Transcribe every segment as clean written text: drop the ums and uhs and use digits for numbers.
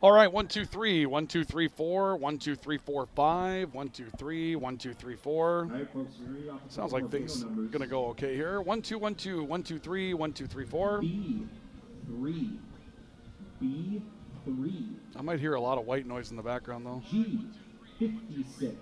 All right, 1, 2, 3, 1, 2, 3, 4, 1, 2, 3, 4, 5, 1, 2, 3, 1, 2, 3, 4. All right, folks, we're ready off the Sounds top like of our things bingo numbers. gonna go okay here. 1, 2, 1, 2, 1, 2, 3, 1, 2, 3, 4. B3. B3. I might hear a lot of white noise in the background though. G56.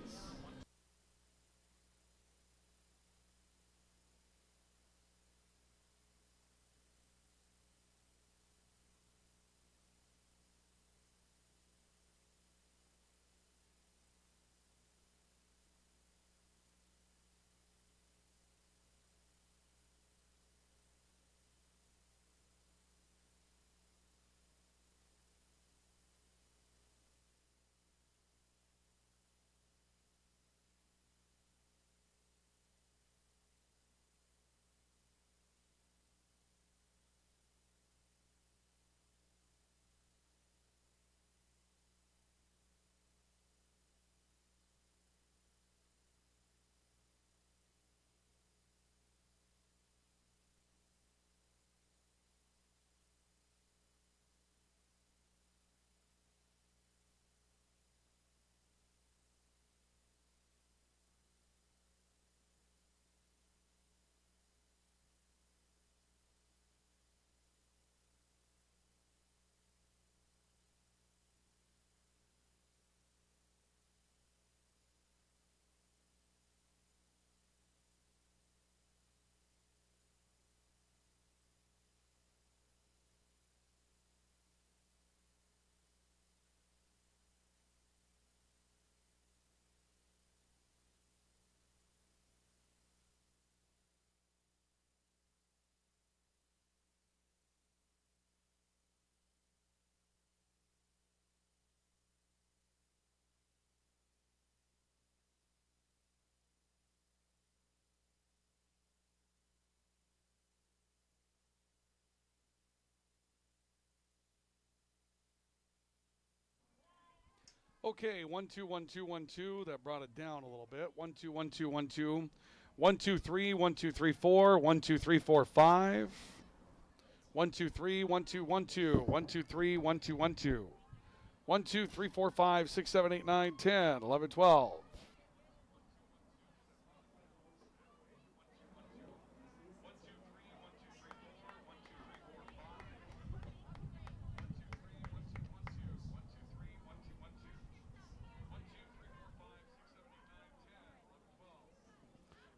Okay, 1, 2, 1, 2, 1, 2. That brought it down a little bit. 1, 2, 1, 2, 1, 2. 1, 2, 3, 1, 2, 3, 4. 1, 2, 3, 4, 5. 1, 2, 3, 1, 2, 1, 2. 1, 2, 3, 1, 2, 1, 2. 1, 2, 3, 4, 5, 6, 7, 8, 9, 10, 11, 12.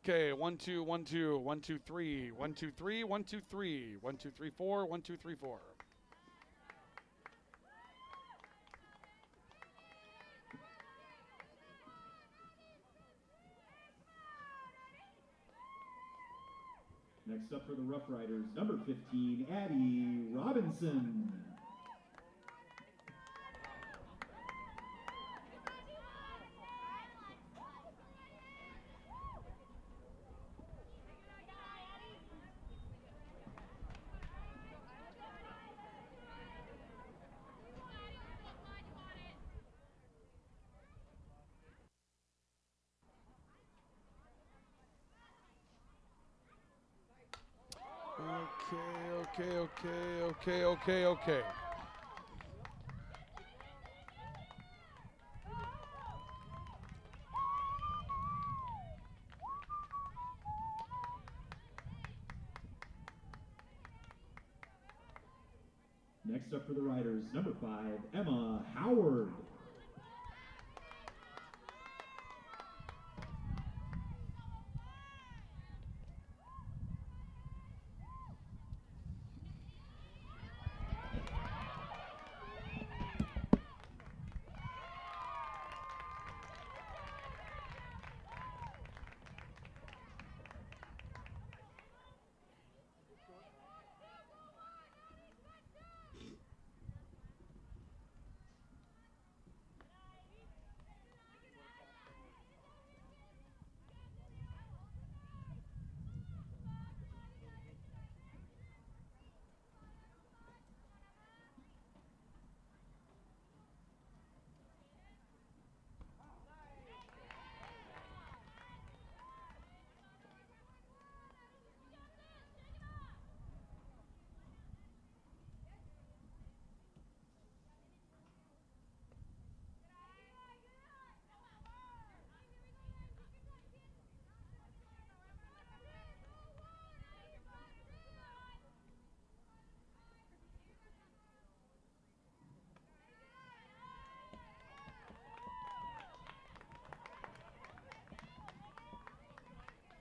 Okay, 1, 2, 1, 2, 1, 2, 3, 1, 2, 3, 1, 2, 3, 1, 2, 3, 4, 1, 2, 3, 4. Next up for the Rough Riders, number 15, Addie Robinson. Okay. Next up for the Riders, number 5, Emma Howard.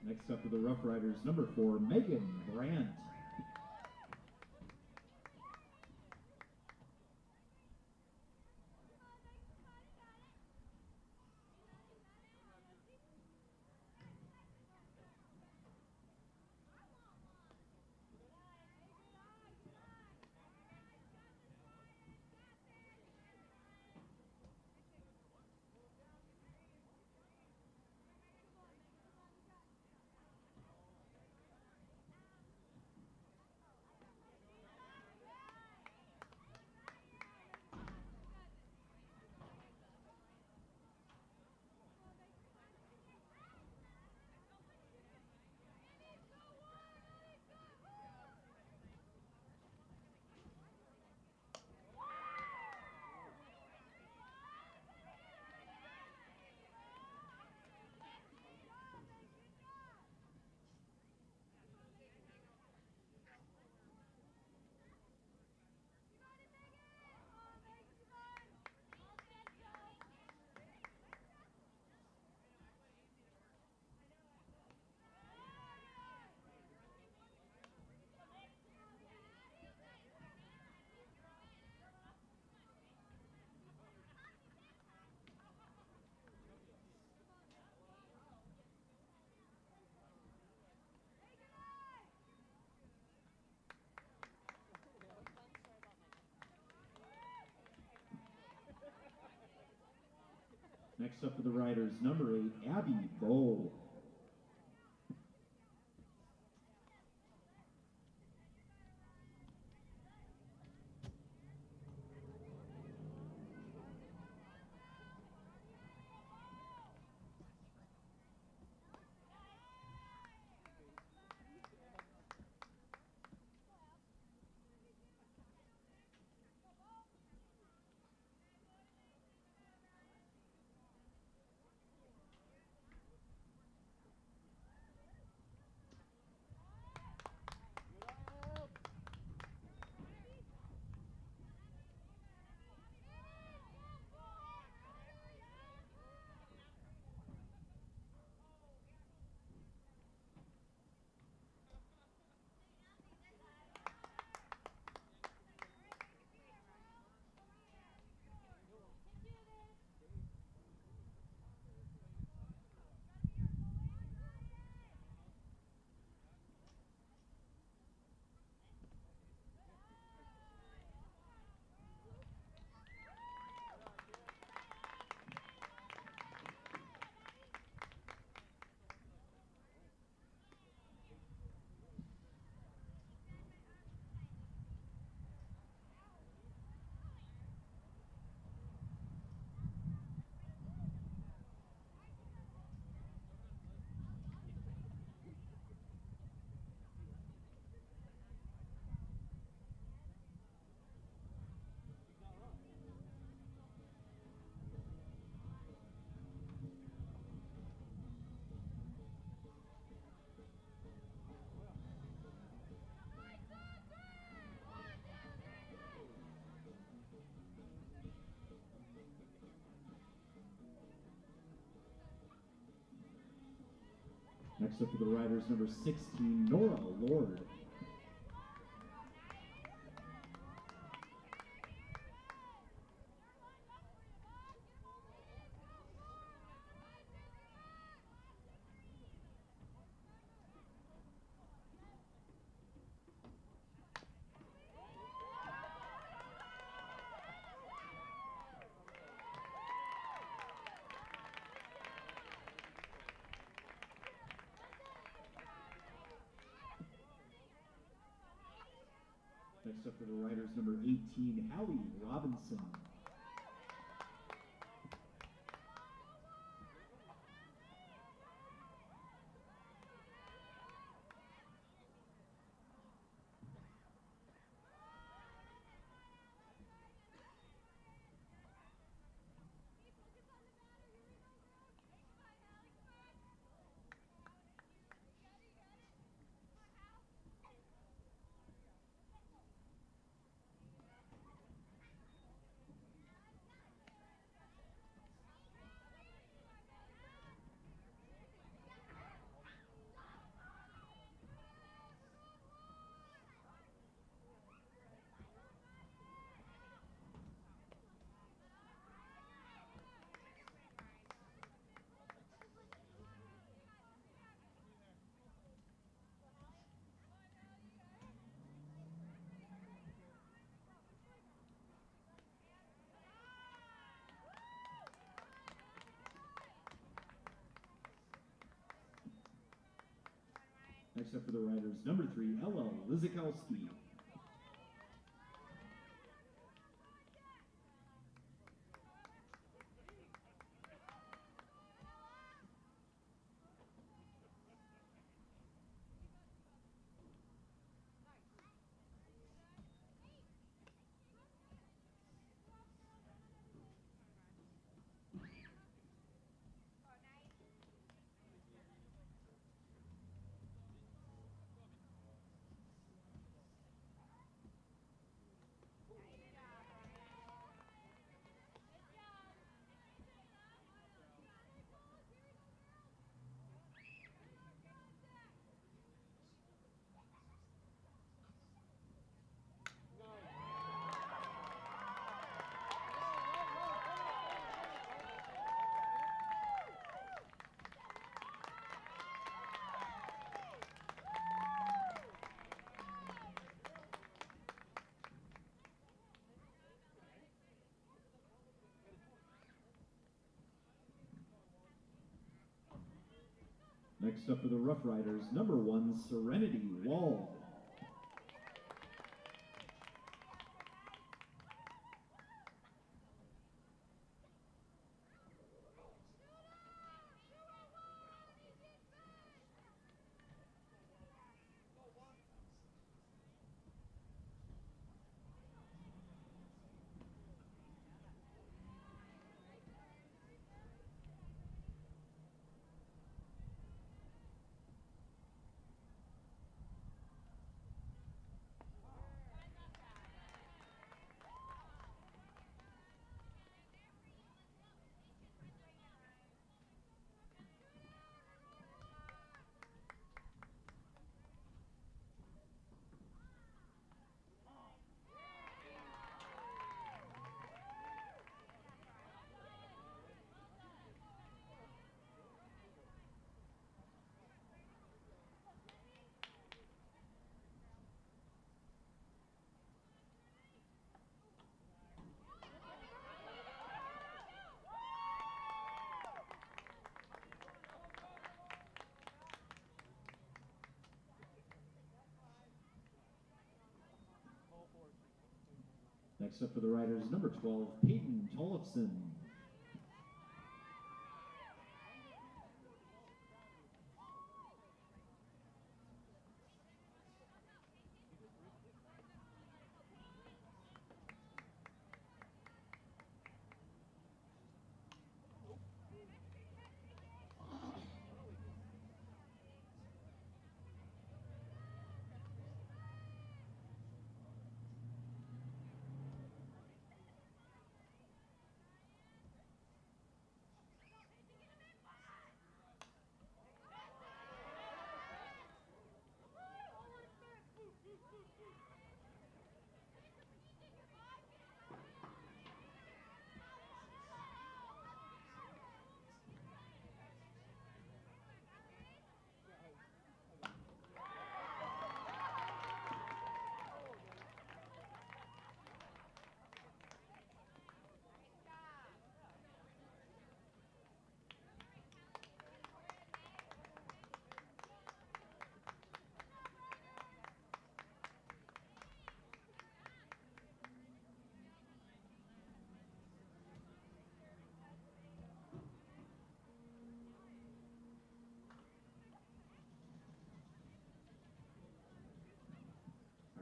Next up for the Rough Riders, number 4, Megan Brandt. Next up for the Riders, number 8, Abby Bowe. Next up for the Riders, number 16, Nora Lord. Next up for the Riders, number 18, Hallie Robinson. Next up for the riders, number 3, Ella Lizakowski. Next up for the Rough Riders, number 1, Serenity Wald. Next up for the riders, number 12, Peyton Tollefson.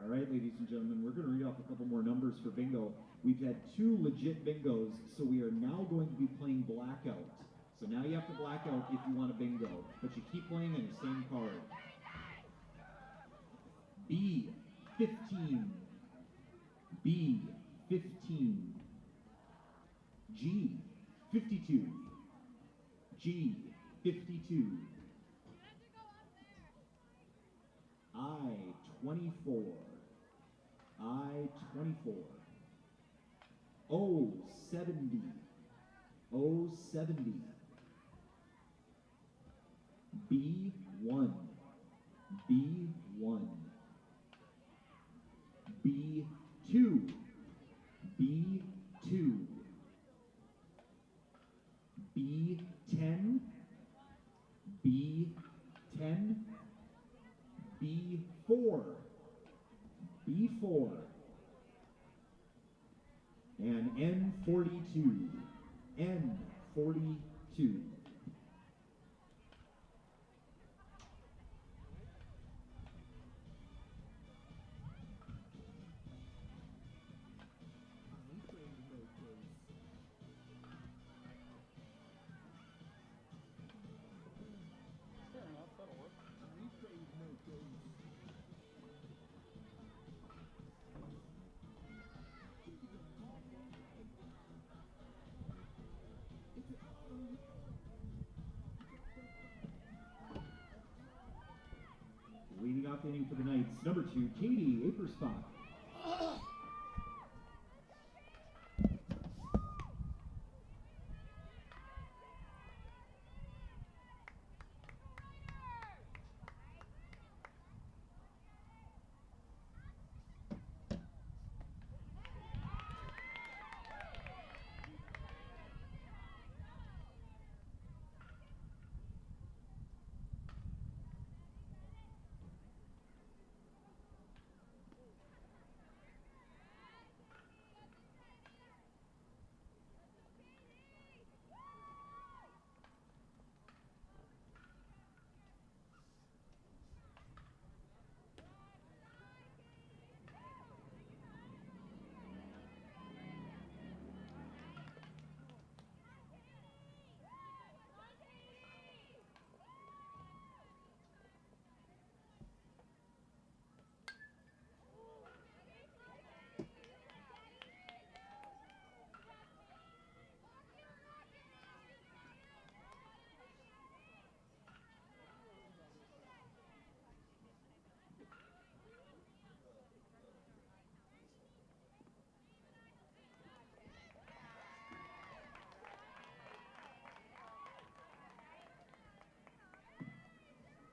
All right, ladies and gentlemen, we're going to read off a couple more numbers for bingo. We've had 2 legit bingos, so we are now going to be playing blackout. So now you have to black out if you want a bingo, but you keep playing on the same card. B, 15. B, 15. G, 52. G, 52. I, 24. I, 24. O, 70. O, 70. B, 1. B, 1. B, 2. B, 2. B, 10. B, 10. 4, B4, and N42. N42. Fair enough, that'll work. Leading off the inning for the Knights, number 2, Katie Aperspach.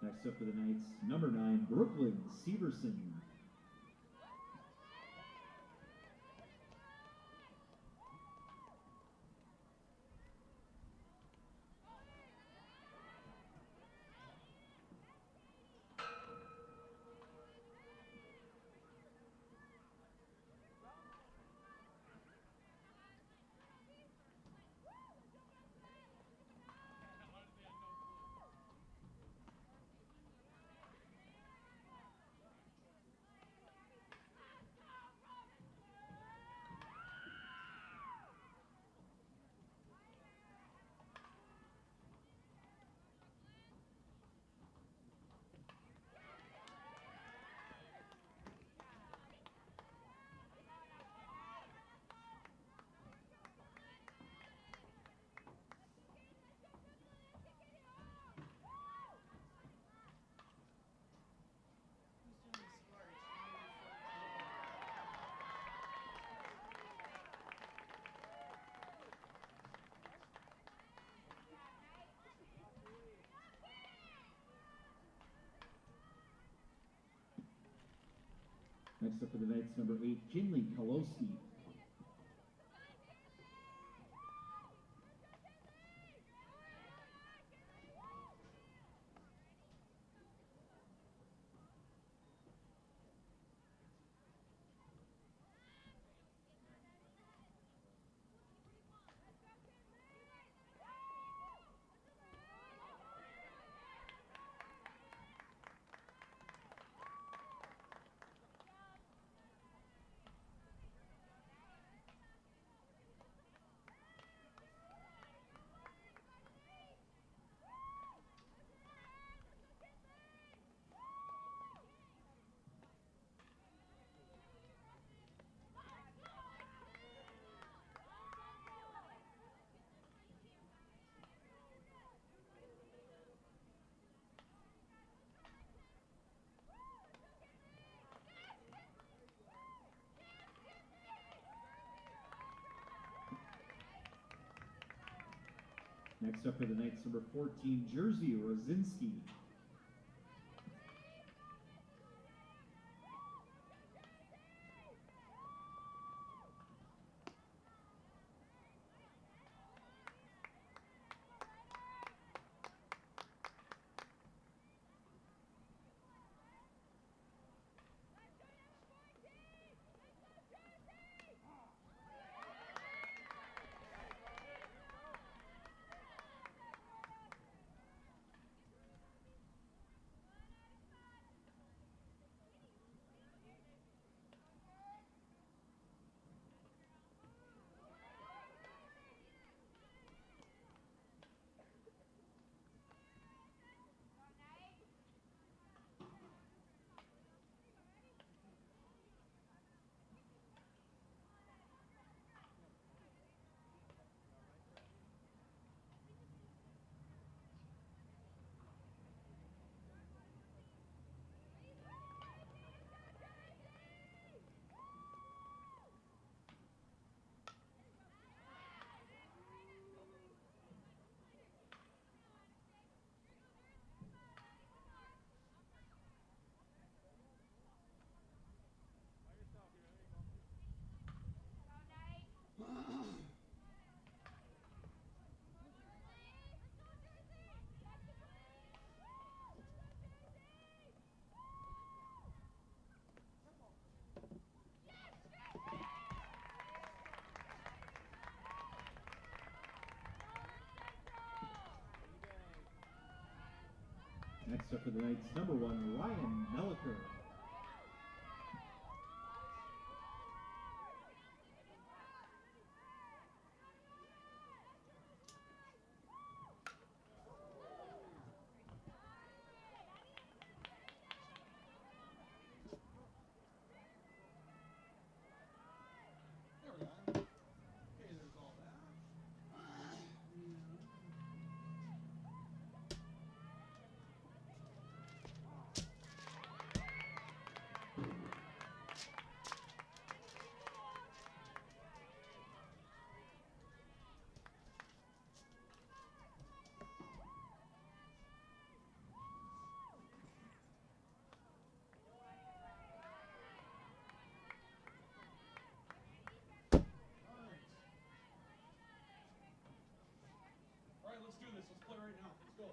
Next up for the Knights, number 9, Brooklyn Severson. Next up for the Knights, number 8, Kinley Kolowski. Next up for the Knights, number 14, Jersey Rosinski. Next up for the night's number 1, Ryan Melliker. All right, let's do this. Let's play right now. Let's go.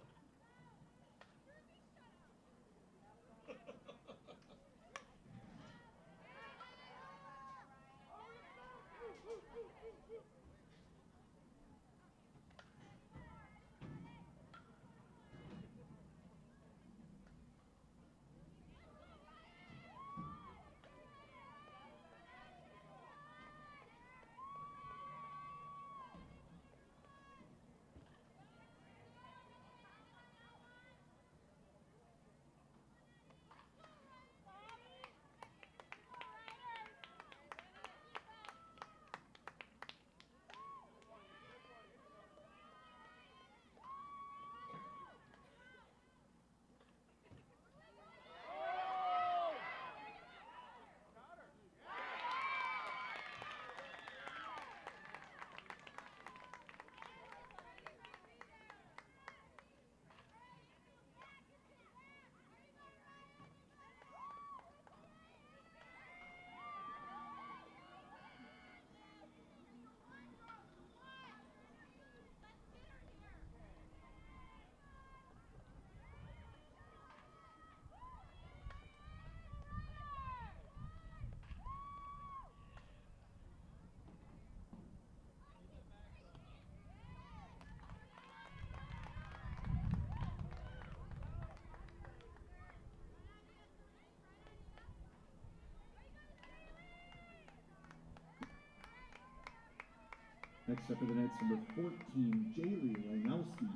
Next up for the night's number 14, Jaylee Lanowski.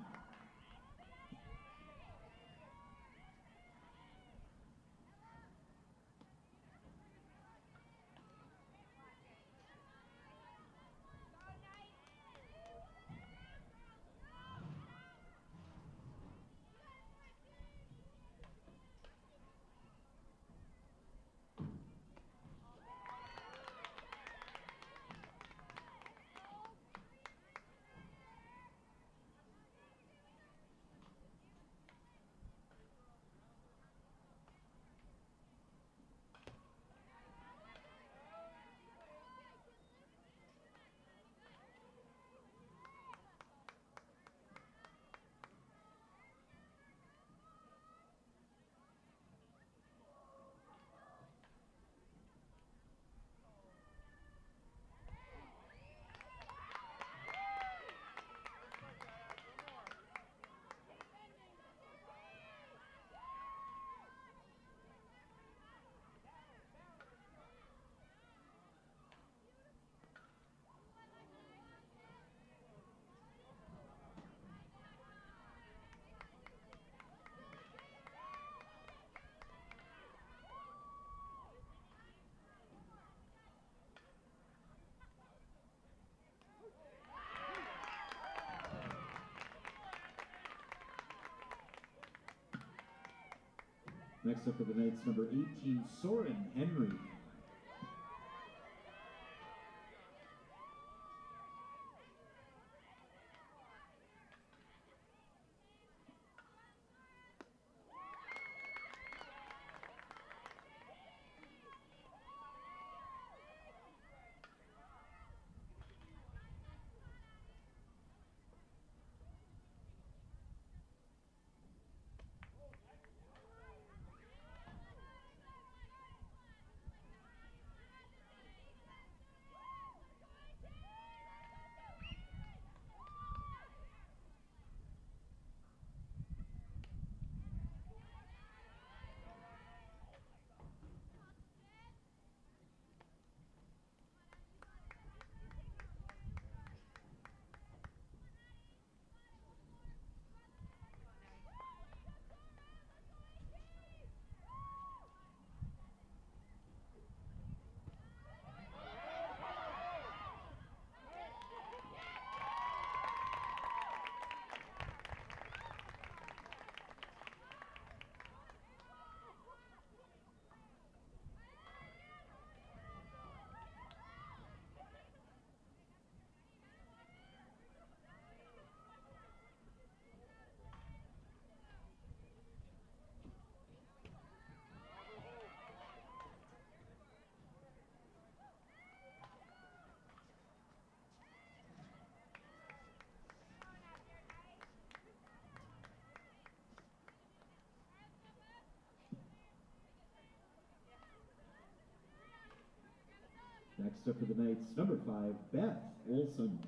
Next up for the night's number 18, Soren Henry. Next up for the Knights, number 5, Beth Olson.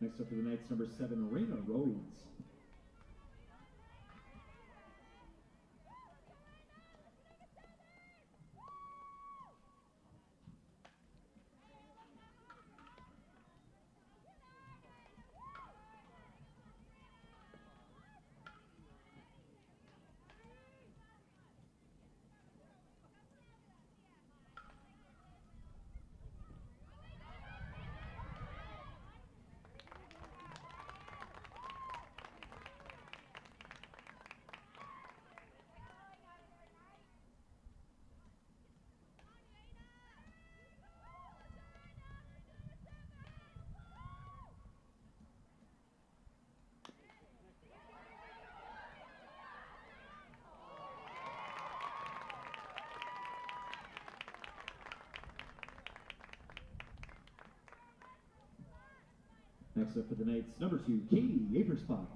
Next up for the Knights, number 7, Raina Rhodes. Next up for the Knights, number 2, Katie Aperspot.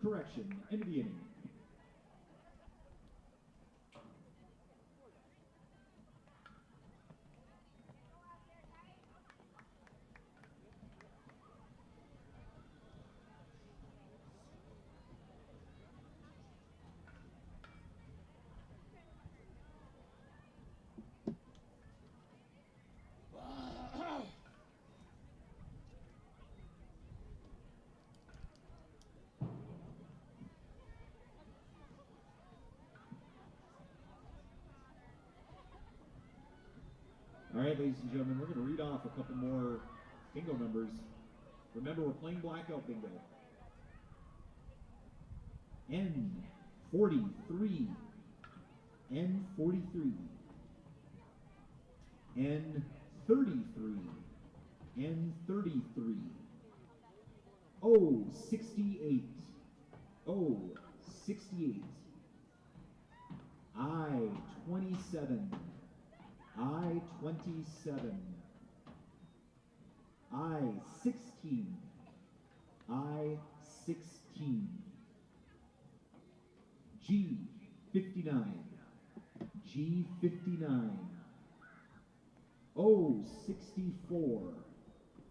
Correction, end of the inning. All right, ladies and gentlemen, we're going to read off a couple more bingo numbers. Remember, we're playing blackout bingo. N43, N43, N33, N33, O68, O68, I27, I27, I16, I16, G59, G59, O64,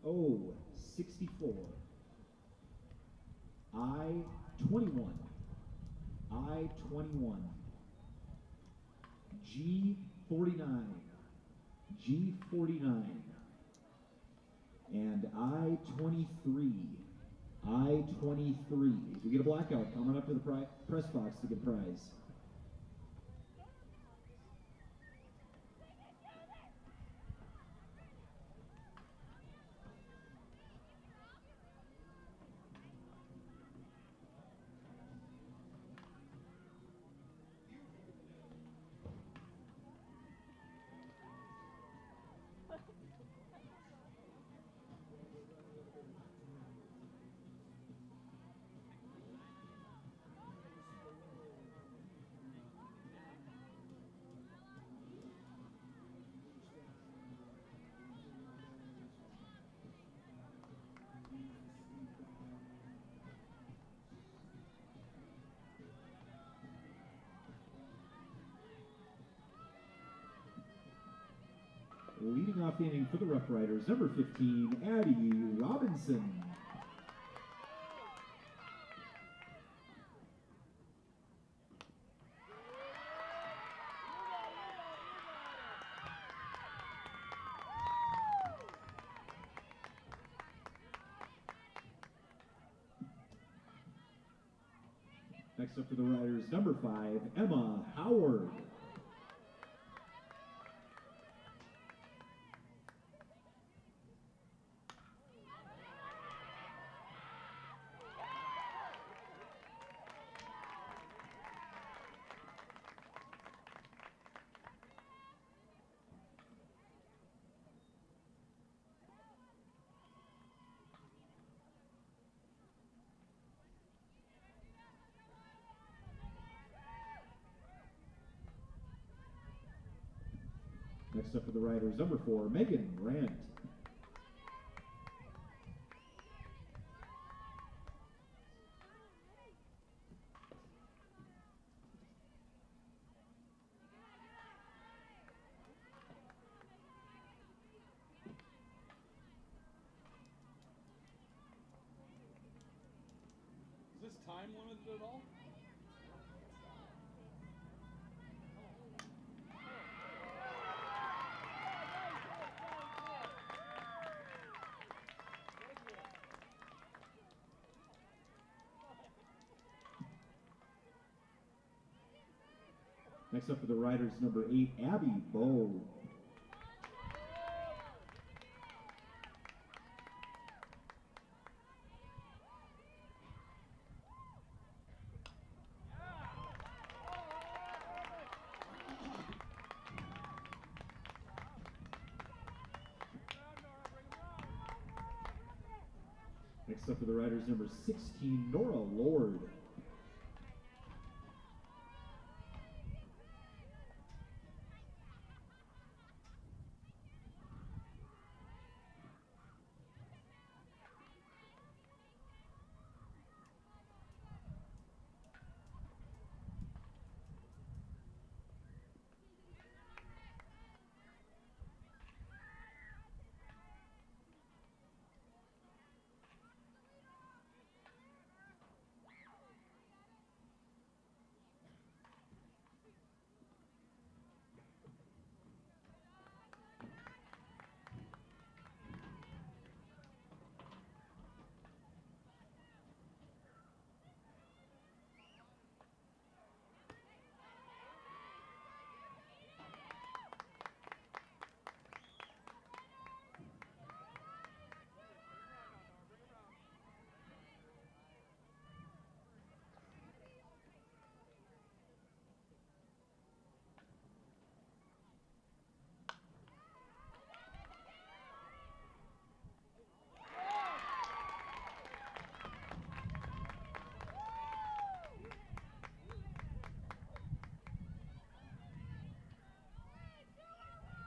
O64, I21, I21, G49, G49, and I-23. I-23. If you get a blackout, come on up to the press box to get a prize. Leading off the inning for the Rough Riders, number 15, Addie Robinson. Next up for the Riders, number 5, Emma Howard. Next up for the Riders, number 4, Megan Brandt. Is this time limited at all? Next up for the Riders, number 8, Abby Bowe. Next up for the Riders, number 16, Nora Lord.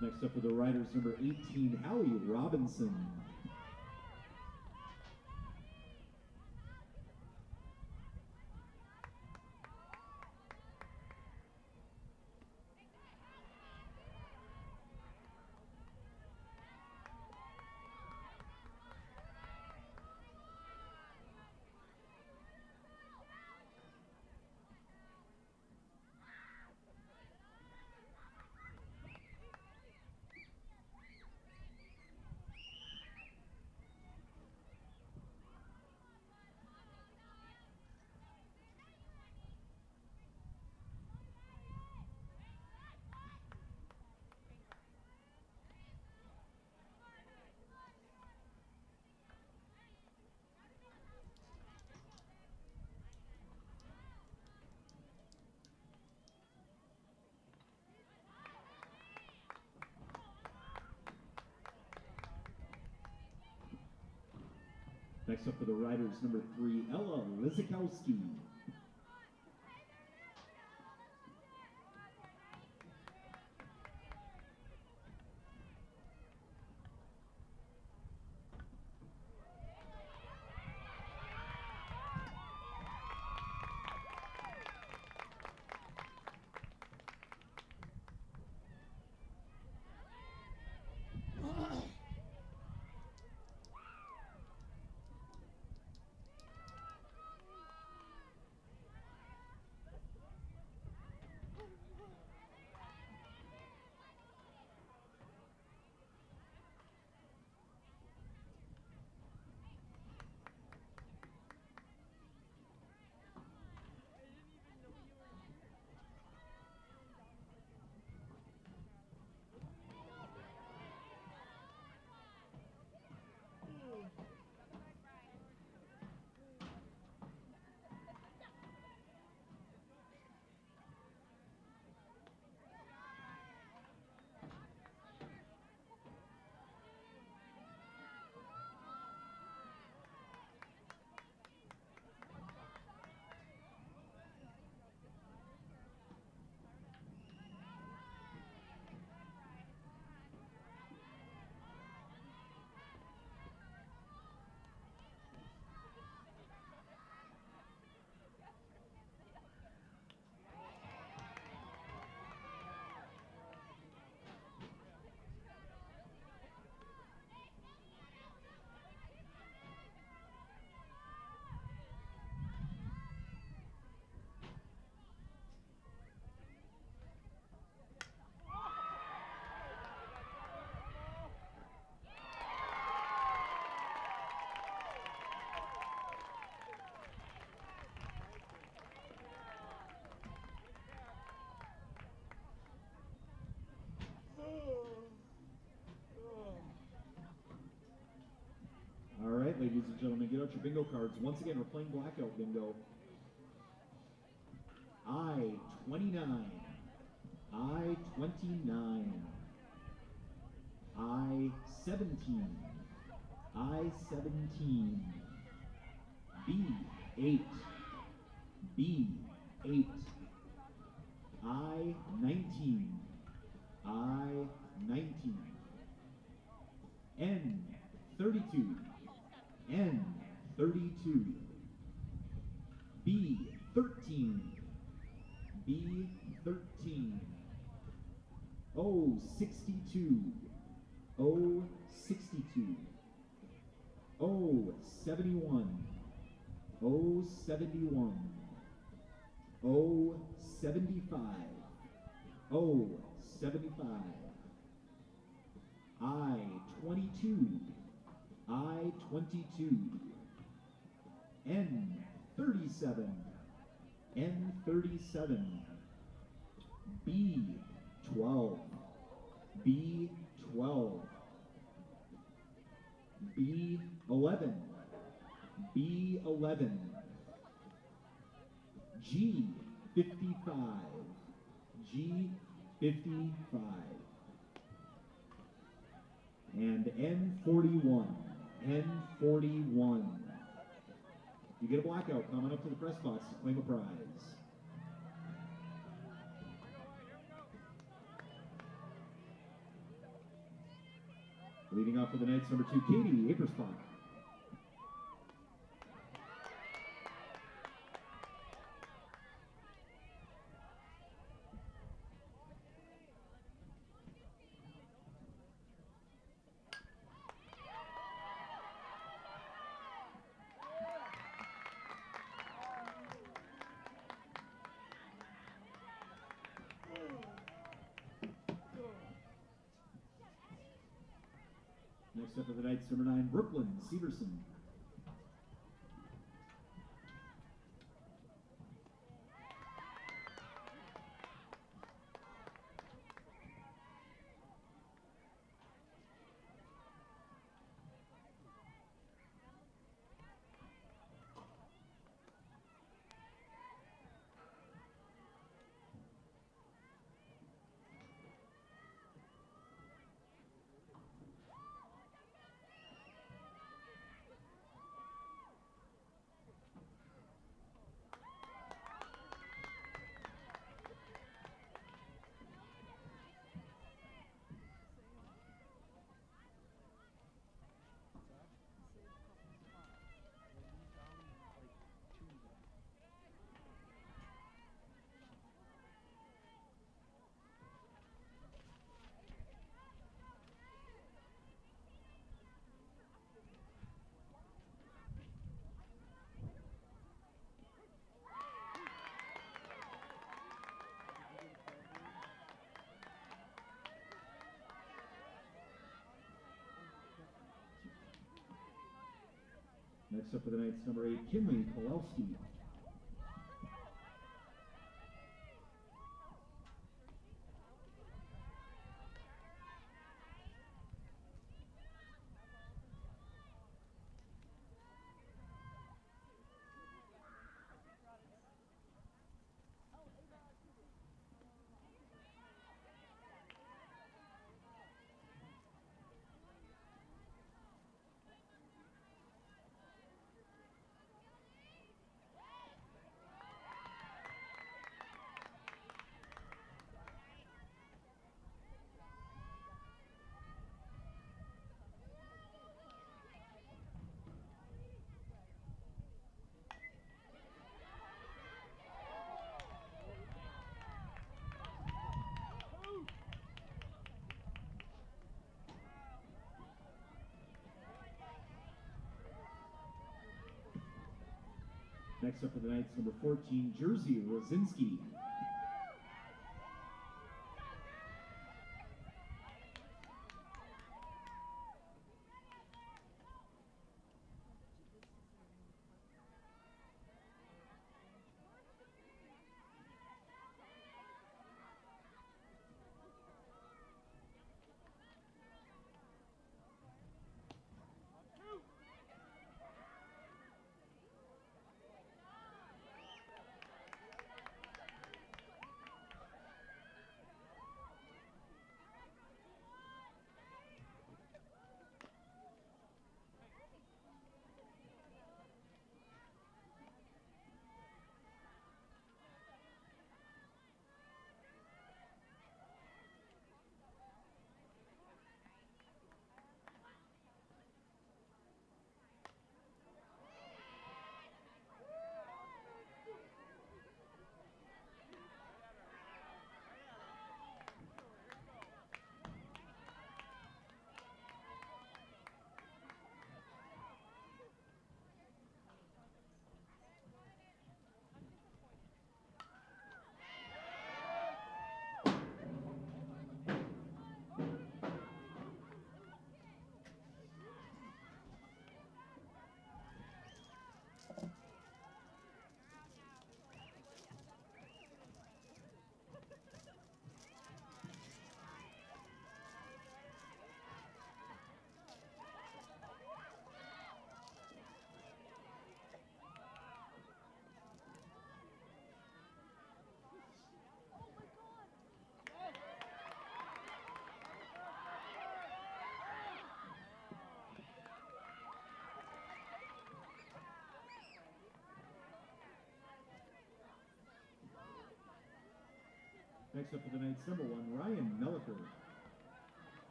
Next up for the Riders, number 18, Hallie Robinson. Next up for the Riders, number 3, Ella Lizakowski. All right, ladies and gentlemen, get out your bingo cards. Once again, we're playing blackout bingo. I-29, I-29, I-17, I-17, B-8, B-8, I-19, I-19, N-32, N-32, B-13, B-13, O-62, O-62, O-71, O-71, O-75, O-75, I-22, I-22, N-37, N-37, B-12, B-12, B-11, B-11, G-55, G-55, and N-41, N-41. You get a blackout coming up to the press box to claim a prize. Leading off for the Knights, number 2, Katie Apersbach. Next up for the Knights, number 9, Brooklyn Severson. Next up for the night's number 8, Kinley Kolowski. Next up for the night's number 14, Jersey Rosinski. Next up for the night's number 1, Ryan Melliker.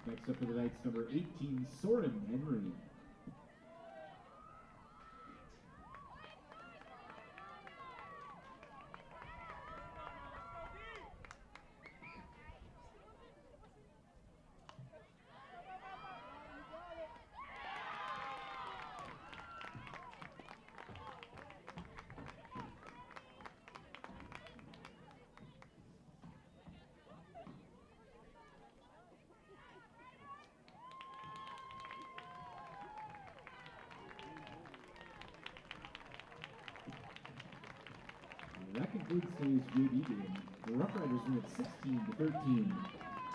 Next up for the Knights, number 18, Soren Henry. That concludes today's JV game. The Rough Riders win at 16-13.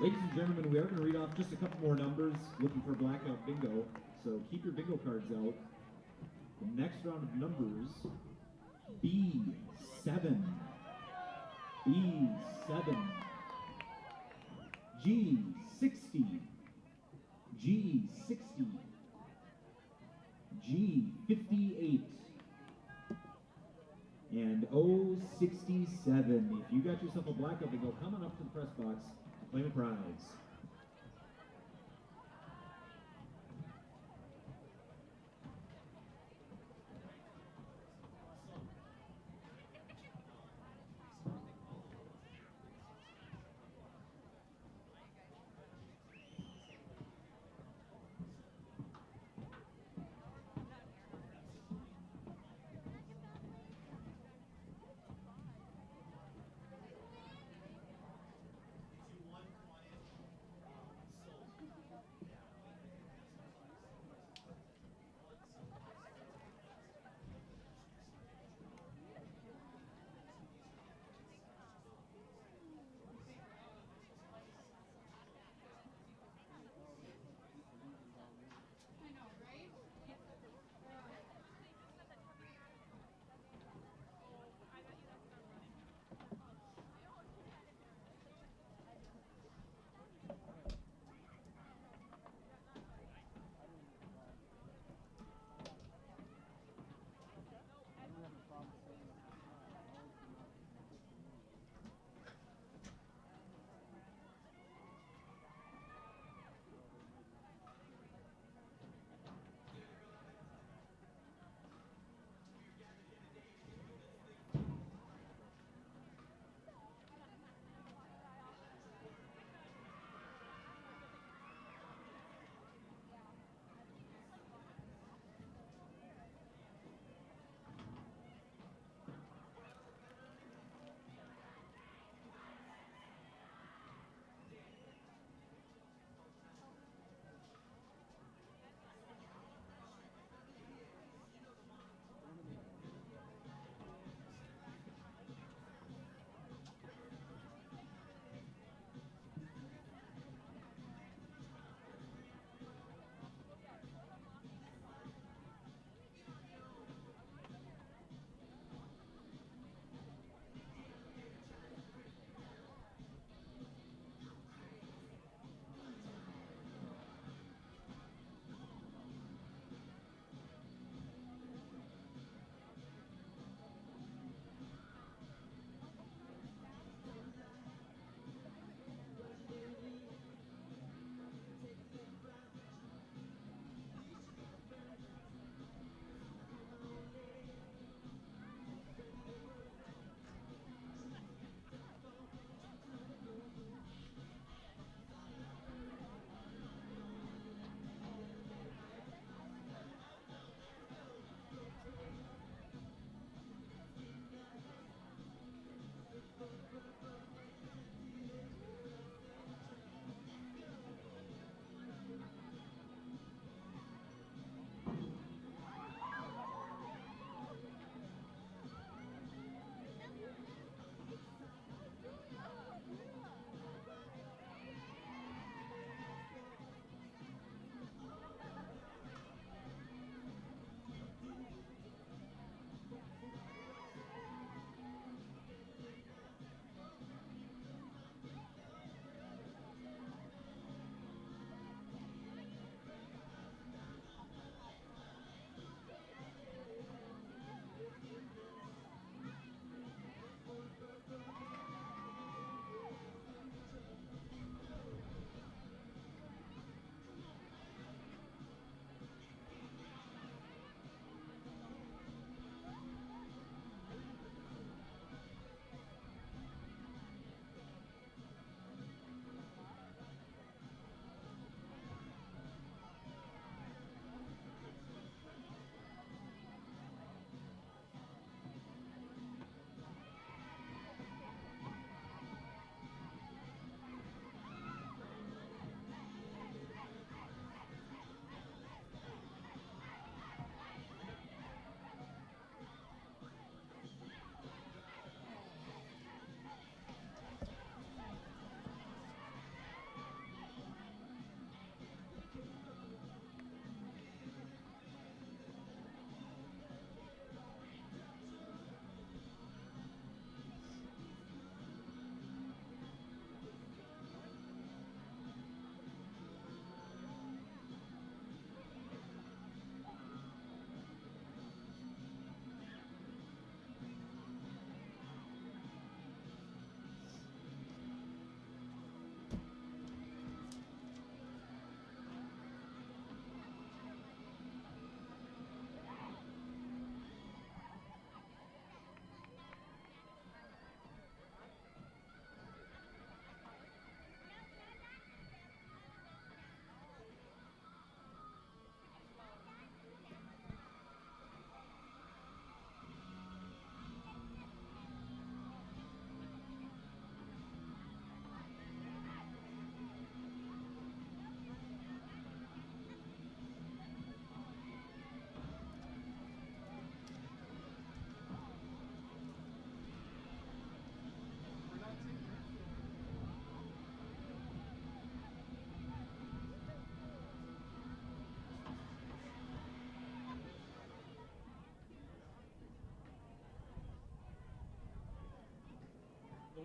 Ladies and gentlemen, we are going to read off just a couple more numbers, looking for blackout bingo, so keep your bingo cards out. The next round of numbers, B7, B7, G60, G60, G58, and 067. If you got yourself a blackout bingo, come on up to the press box to claim a prize.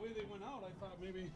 way they went out, I thought maybe.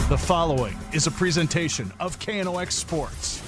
The following is a presentation of KNOX Sports.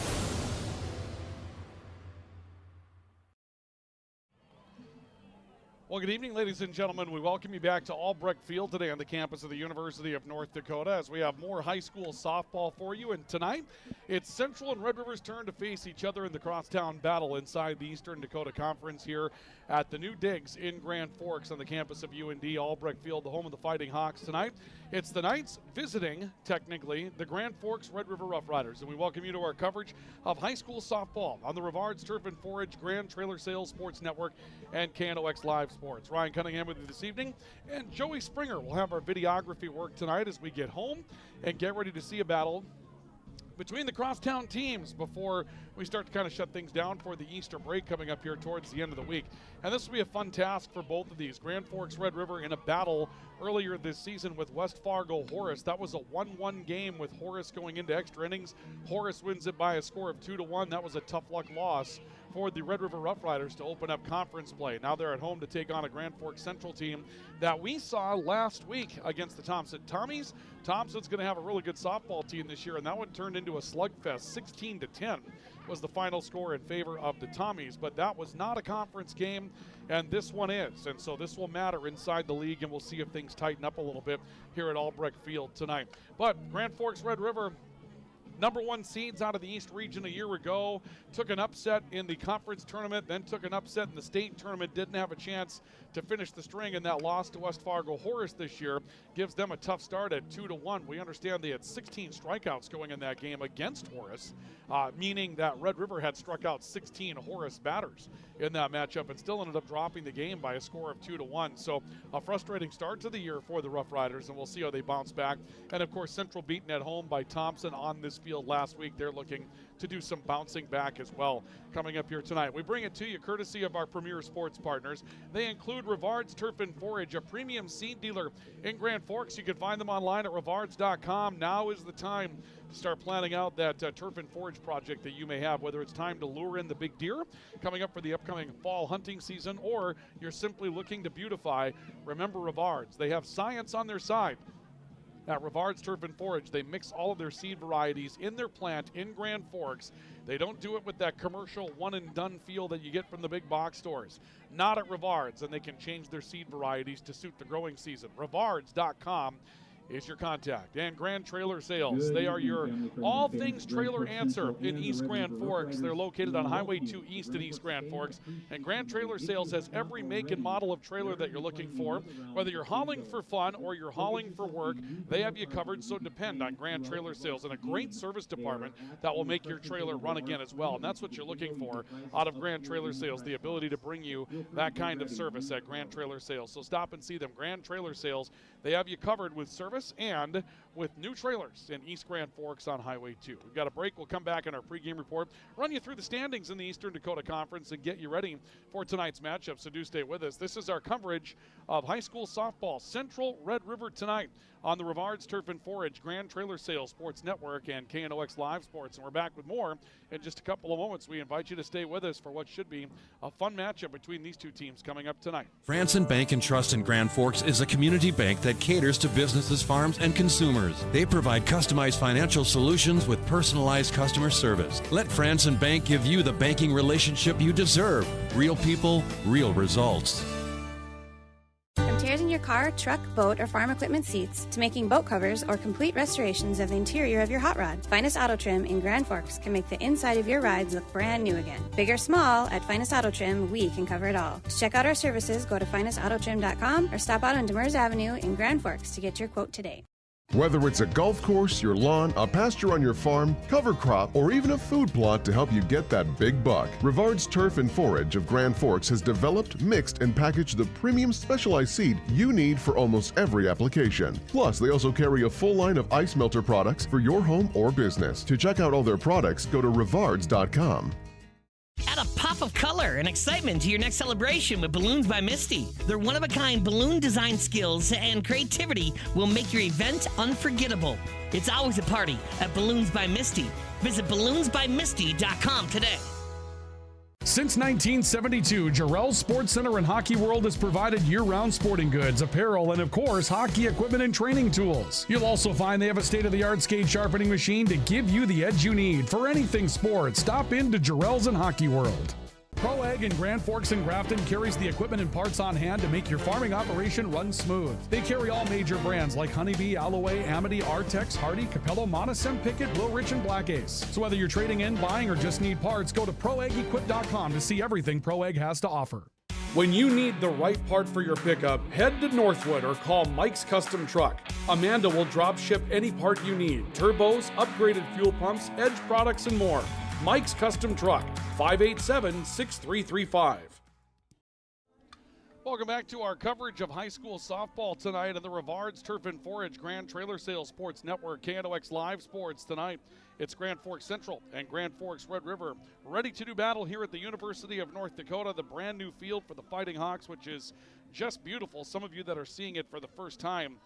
Well, good evening, ladies and gentlemen. We welcome you back to Albrecht Field today on the campus of the University of North Dakota as we have more high school softball for you. And tonight, it's Central and Red River's turn to face each other in the crosstown battle inside the Eastern Dakota Conference here at the new digs in Grand Forks on the campus of UND. Albrecht Field, the home of the Fighting Hawks tonight. It's the Knights visiting, technically, the Grand Forks Red River Rough Riders. And we welcome you to our coverage of high school softball on the Rivards Turf and Forage, Grand Trailer Sales Sports Network, and KNOX Live Sports. Ryan Cunningham with you this evening, and Joey Springer will have our videography work tonight as we get home and get ready to see a battle between the crosstown teams before we start to kind of shut things down for the Easter break coming up here towards the end of the week. And this will be a fun task for both of these. Grand Forks Red River in a battle earlier this season with West Fargo Horace. That was a 1-1 game with Horace going into extra innings. Horace wins it by a score of 2-1. That was a tough luck loss for the Red River Rough Riders to open up conference play. Now they're at home to take on a Grand Forks Central team that we saw last week against the Thompson Tommies. Thompson's going to have a really good softball team this year, and that one turned into a slugfest. 16-10 was the final score in favor of the Tommies, but that was not a conference game, and this one is. And so this will matter inside the league, and we'll see if things tighten up a little bit here at Albrecht Field tonight. But Grand Forks Red River, number one seeds out of the East region a year ago, took an upset in the conference tournament, then took an upset in the state tournament, didn't have a chance to finish the string, and that loss to West Fargo Horace this year gives them a tough start at 2-1. We understand they had 16 strikeouts going in that game against Horace, meaning that Red River had struck out 16 Horace batters in that matchup and still ended up dropping the game by a score of 2-1. So a frustrating start to the year for the Rough Riders, and we'll see how they bounce back. And of course, Central beaten at home by Thompson on this field last week. They're looking to do some bouncing back as well coming up here tonight. We bring it to you courtesy of our premier sports partners. They include Rivards Turf and Forage, a premium seed dealer in Grand Forks. You can find them online at rivards.com. Now is the time to start planning out that turf and forage project that you may have, whether it's time to lure in the big deer coming up for the upcoming fall hunting season, or you're simply looking to beautify. Remember Rivards. They have science on their side. At Rivards Turf and Forage, they mix all of their seed varieties in their plant in Grand Forks. They don't do it with that commercial one-and-done feel that you get from the big box stores. Not at Rivards, and they can change their seed varieties to suit the growing season. Rivards.com is your contact. And Grand Trailer Sales, they are your all things trailer answer in East Grand Forks. They're located on Highway 2 East in East Grand Forks. And Grand Trailer Sales has every make and model of trailer that you're looking for. Whether you're hauling for fun or you're hauling for work, they have you covered, so depend on Grand Trailer Sales and a great service department that will make your trailer run again as well. And that's what you're looking for out of Grand Trailer Sales, the ability to bring you that kind of service at Grand Trailer Sales. So stop and see them. Grand Trailer Sales, they have you covered with service and with new trailers in East Grand Forks on Highway 2. We've got a break. We'll come back in our pregame report, run you through the standings in the Eastern Dakota Conference, and get you ready for tonight's matchup, so do stay with us. This is our coverage of high school softball. Central Red River tonight on the Rivards Turf and Forage, Grand Trailer Sales Sports Network, and KNOX Live Sports. And we're back with more in just a couple of moments. We invite you to stay with us for what should be a fun matchup between these two teams coming up tonight. Franson Bank and Trust in Grand Forks is a community bank that caters to businesses, farms, and consumers. They provide customized financial solutions with personalized customer service. Let Franson Bank give you the banking relationship you deserve. Real people, real results. From tears in your car, truck, boat, or farm equipment seats to making boat covers or complete restorations of the interior of your hot rod, Finest Auto Trim in Grand Forks can make the inside of your rides look brand new again. Big or small, at Finest Auto Trim, we can cover it all. To check out our services, go to finestautotrim.com or stop out on Demers Avenue in Grand Forks to get your quote today. Whether it's a golf course, your lawn, a pasture on your farm, cover crop, or even a food plot to help you get that big buck, Rivard's Turf and Forage of Grand Forks has developed, mixed, and packaged the premium specialized seed you need for almost every application. Plus, they also carry a full line of ice melter products for your home or business. To check out all their products, go to rivards.com. Add a pop of color and excitement to your next celebration with Balloons by Misty. Their one-of-a-kind balloon design skills and creativity will make your event unforgettable. It's always a party at Balloons by Misty. Visit balloonsbymisty.com today. Since 1972, Jarrell's Sports Center and Hockey World has provided year-round sporting goods, apparel, and of course, hockey equipment and training tools. You'll also find they have a state-of-the-art skate sharpening machine to give you the edge you need. For anything sports, stop in to Jarrell's and Hockey World. Pro Ag in Grand Forks and Grafton carries the equipment and parts on hand to make your farming operation run smooth. They carry all major brands like Honeybee, Alloway, Amity, Artex, Hardy, Capello, Monosem, Pickett, Blue Rich, and Black Ace. So whether you're trading in, buying, or just need parts, go to ProAgEquip.com to see everything Pro Ag has to offer. When you need the right part for your pickup, head to Northwood or call Mike's Custom Truck. Amanda will drop ship any part you need: turbos, upgraded fuel pumps, Edge products, and more. Mike's Custom Truck, 587-6335. Welcome back to our coverage of high school softball tonight on the Rivard's Turf and Forage Grand Trailer Sales Sports Network, KNOX Live Sports tonight. It's Grand Forks Central and Grand Forks Red River ready to do battle here at the University of North Dakota, the brand new field for the Fighting Hawks, which is just beautiful. Some of you that are seeing it for the first time,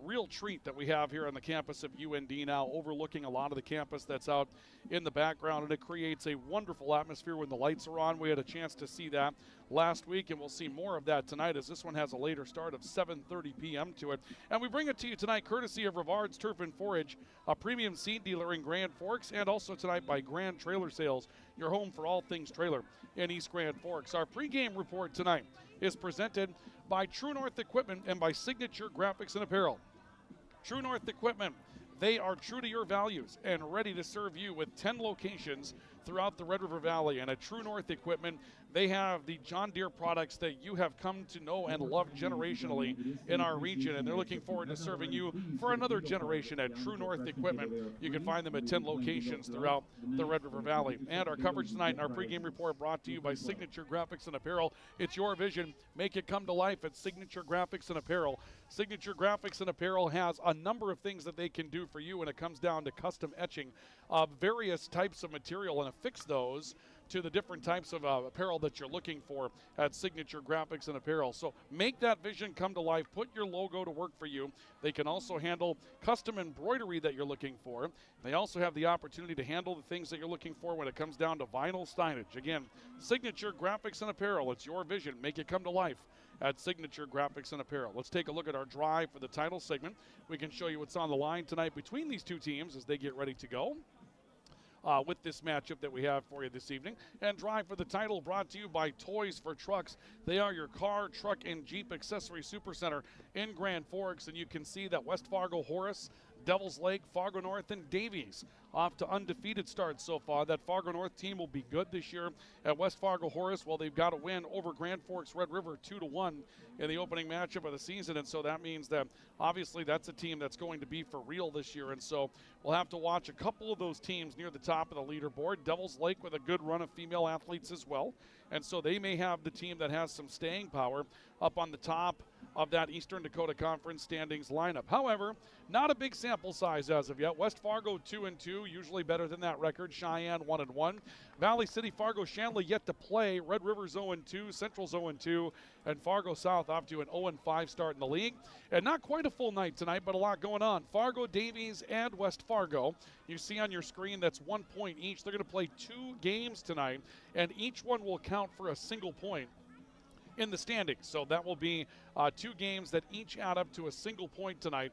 real treat that we have here on the campus of UND now, overlooking a lot of the campus that's out in the background, and it creates a wonderful atmosphere when the lights are on. We had a chance to see that last week, and we'll see more of that tonight as this one has a later start of 7:30 p.m. to it. And we bring it to you tonight courtesy of Rivard's Turf and Forage, a premium seed dealer in Grand Forks, and also tonight by Grand Trailer Sales, your home for all things trailer in East Grand Forks. Our pregame report tonight is presented by True North Equipment and by Signature Graphics and Apparel. True North Equipment, they are true to your values and ready to serve you with 10 locations throughout the Red River Valley. And at True North Equipment, they have the John Deere products that you have come to know and love generationally in our region, and they're looking forward to serving you for another generation at True North Equipment. You can find them at 10 locations throughout the Red River Valley. And our coverage tonight in our pregame report brought to you by Signature Graphics and Apparel. It's your vision. Make it come to life at Signature Graphics and Apparel. Signature Graphics and Apparel has a number of things that they can do for you when it comes down to custom etching of various types of material and affix those to the different types of apparel that you're looking for at Signature Graphics and Apparel. So make that vision come to life. Put your logo to work for you. They can also handle custom embroidery that you're looking for. They also have the opportunity to handle the things that you're looking for when it comes down to vinyl signage. Again, Signature Graphics and Apparel. It's your vision. Make it come to life at Signature Graphics and Apparel. Let's take a look at our drive for the title segment. We can show you what's on the line tonight between these two teams as they get ready to go. With this matchup that we have for you this evening. And Drive for the Title brought to you by Toys for Trucks. They are your car, truck, and Jeep accessory supercenter in Grand Forks. And you can see that West Fargo, Horace, Devils Lake, Fargo North, and Davies off to undefeated starts so far. That Fargo North team will be good this year. At West Fargo Horace, well, they've got a win over Grand Forks Red River 2-1 in the opening matchup of the season, and so that means that obviously that's a team that's going to be for real this year, and so we'll have to watch a couple of those teams near the top of the leaderboard. Devils Lake with a good run of female athletes as well, and so they may have the team that has some staying power up on the top of that Eastern Dakota Conference standings lineup. However, not a big sample size as of yet. West Fargo 2-2, usually better than that record. Cheyenne 1-1. Valley City, Fargo, Shanley yet to play. Red River's 0-2, Central's 0-2, and Fargo South off to an 0-5 start in the league. And not quite a full night tonight, but a lot going on. Fargo, Davies, and West Fargo. You see on your screen that's 1 point each. They're going to play 2 games tonight, and each one will count for a single point in the standings. So that will be 2 games that each add up to a single point tonight.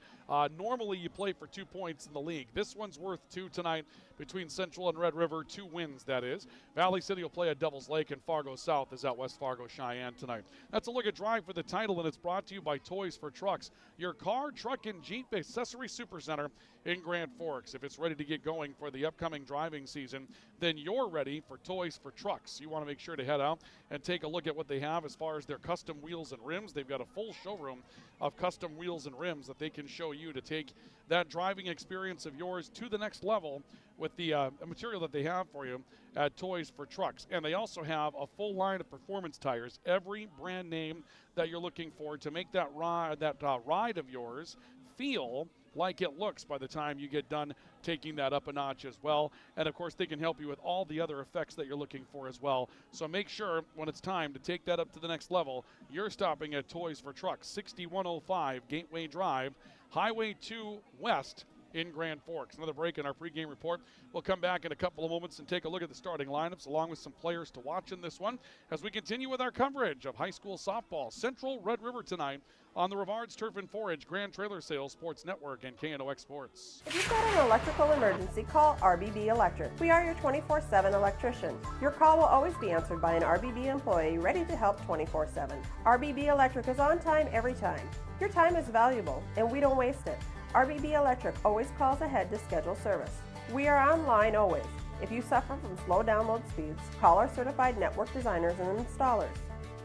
Normally you play for 2 points in the league. This one's worth 2 tonight between Central and Red River, 2 wins that is. Valley City will play at Devils Lake, and Fargo South is at West Fargo Cheyenne tonight. That's a look at Drive for the Title, and it's brought to you by Toys for Trucks, your car, truck, and Jeep accessory supercenter in Grand Forks. If it's ready to get going for the upcoming driving season, then you're ready for Toys for Trucks. You want to make sure to head out and take a look at what they have as far as their custom wheels and rims. They've got a full showroom of custom wheels and rims that they can show you to take that driving experience of yours to the next level with the material that they have for you at Toys for Trucks. And they also have a full line of performance tires, every brand name that you're looking for to make that ride of yours feel like it looks by the time you get done taking that up a notch as well. And of course, they can help you with all the other effects that you're looking for as well. So make sure when it's time to take that up to the next level, you're stopping at Toys for Trucks, 6105 Gateway Drive, Highway 2 West in Grand Forks. Another break in our pregame report. We'll come back in a couple of moments and take a look at the starting lineups along with some players to watch in this one as we continue with our coverage of high school softball. Central Red River tonight on the Rivards Turf and Forage Grand Trailer Sales Sports Network and KNOX Sports. If you've got an electrical emergency, call RBB Electric. We are your 24/7 electrician. Your call will always be answered by an RBB employee ready to help 24/7. RBB Electric is on time every time. Your time is valuable, and we don't waste it. RBB Electric always calls ahead to schedule service. We are online always. If you suffer from slow download speeds, call our certified network designers and installers.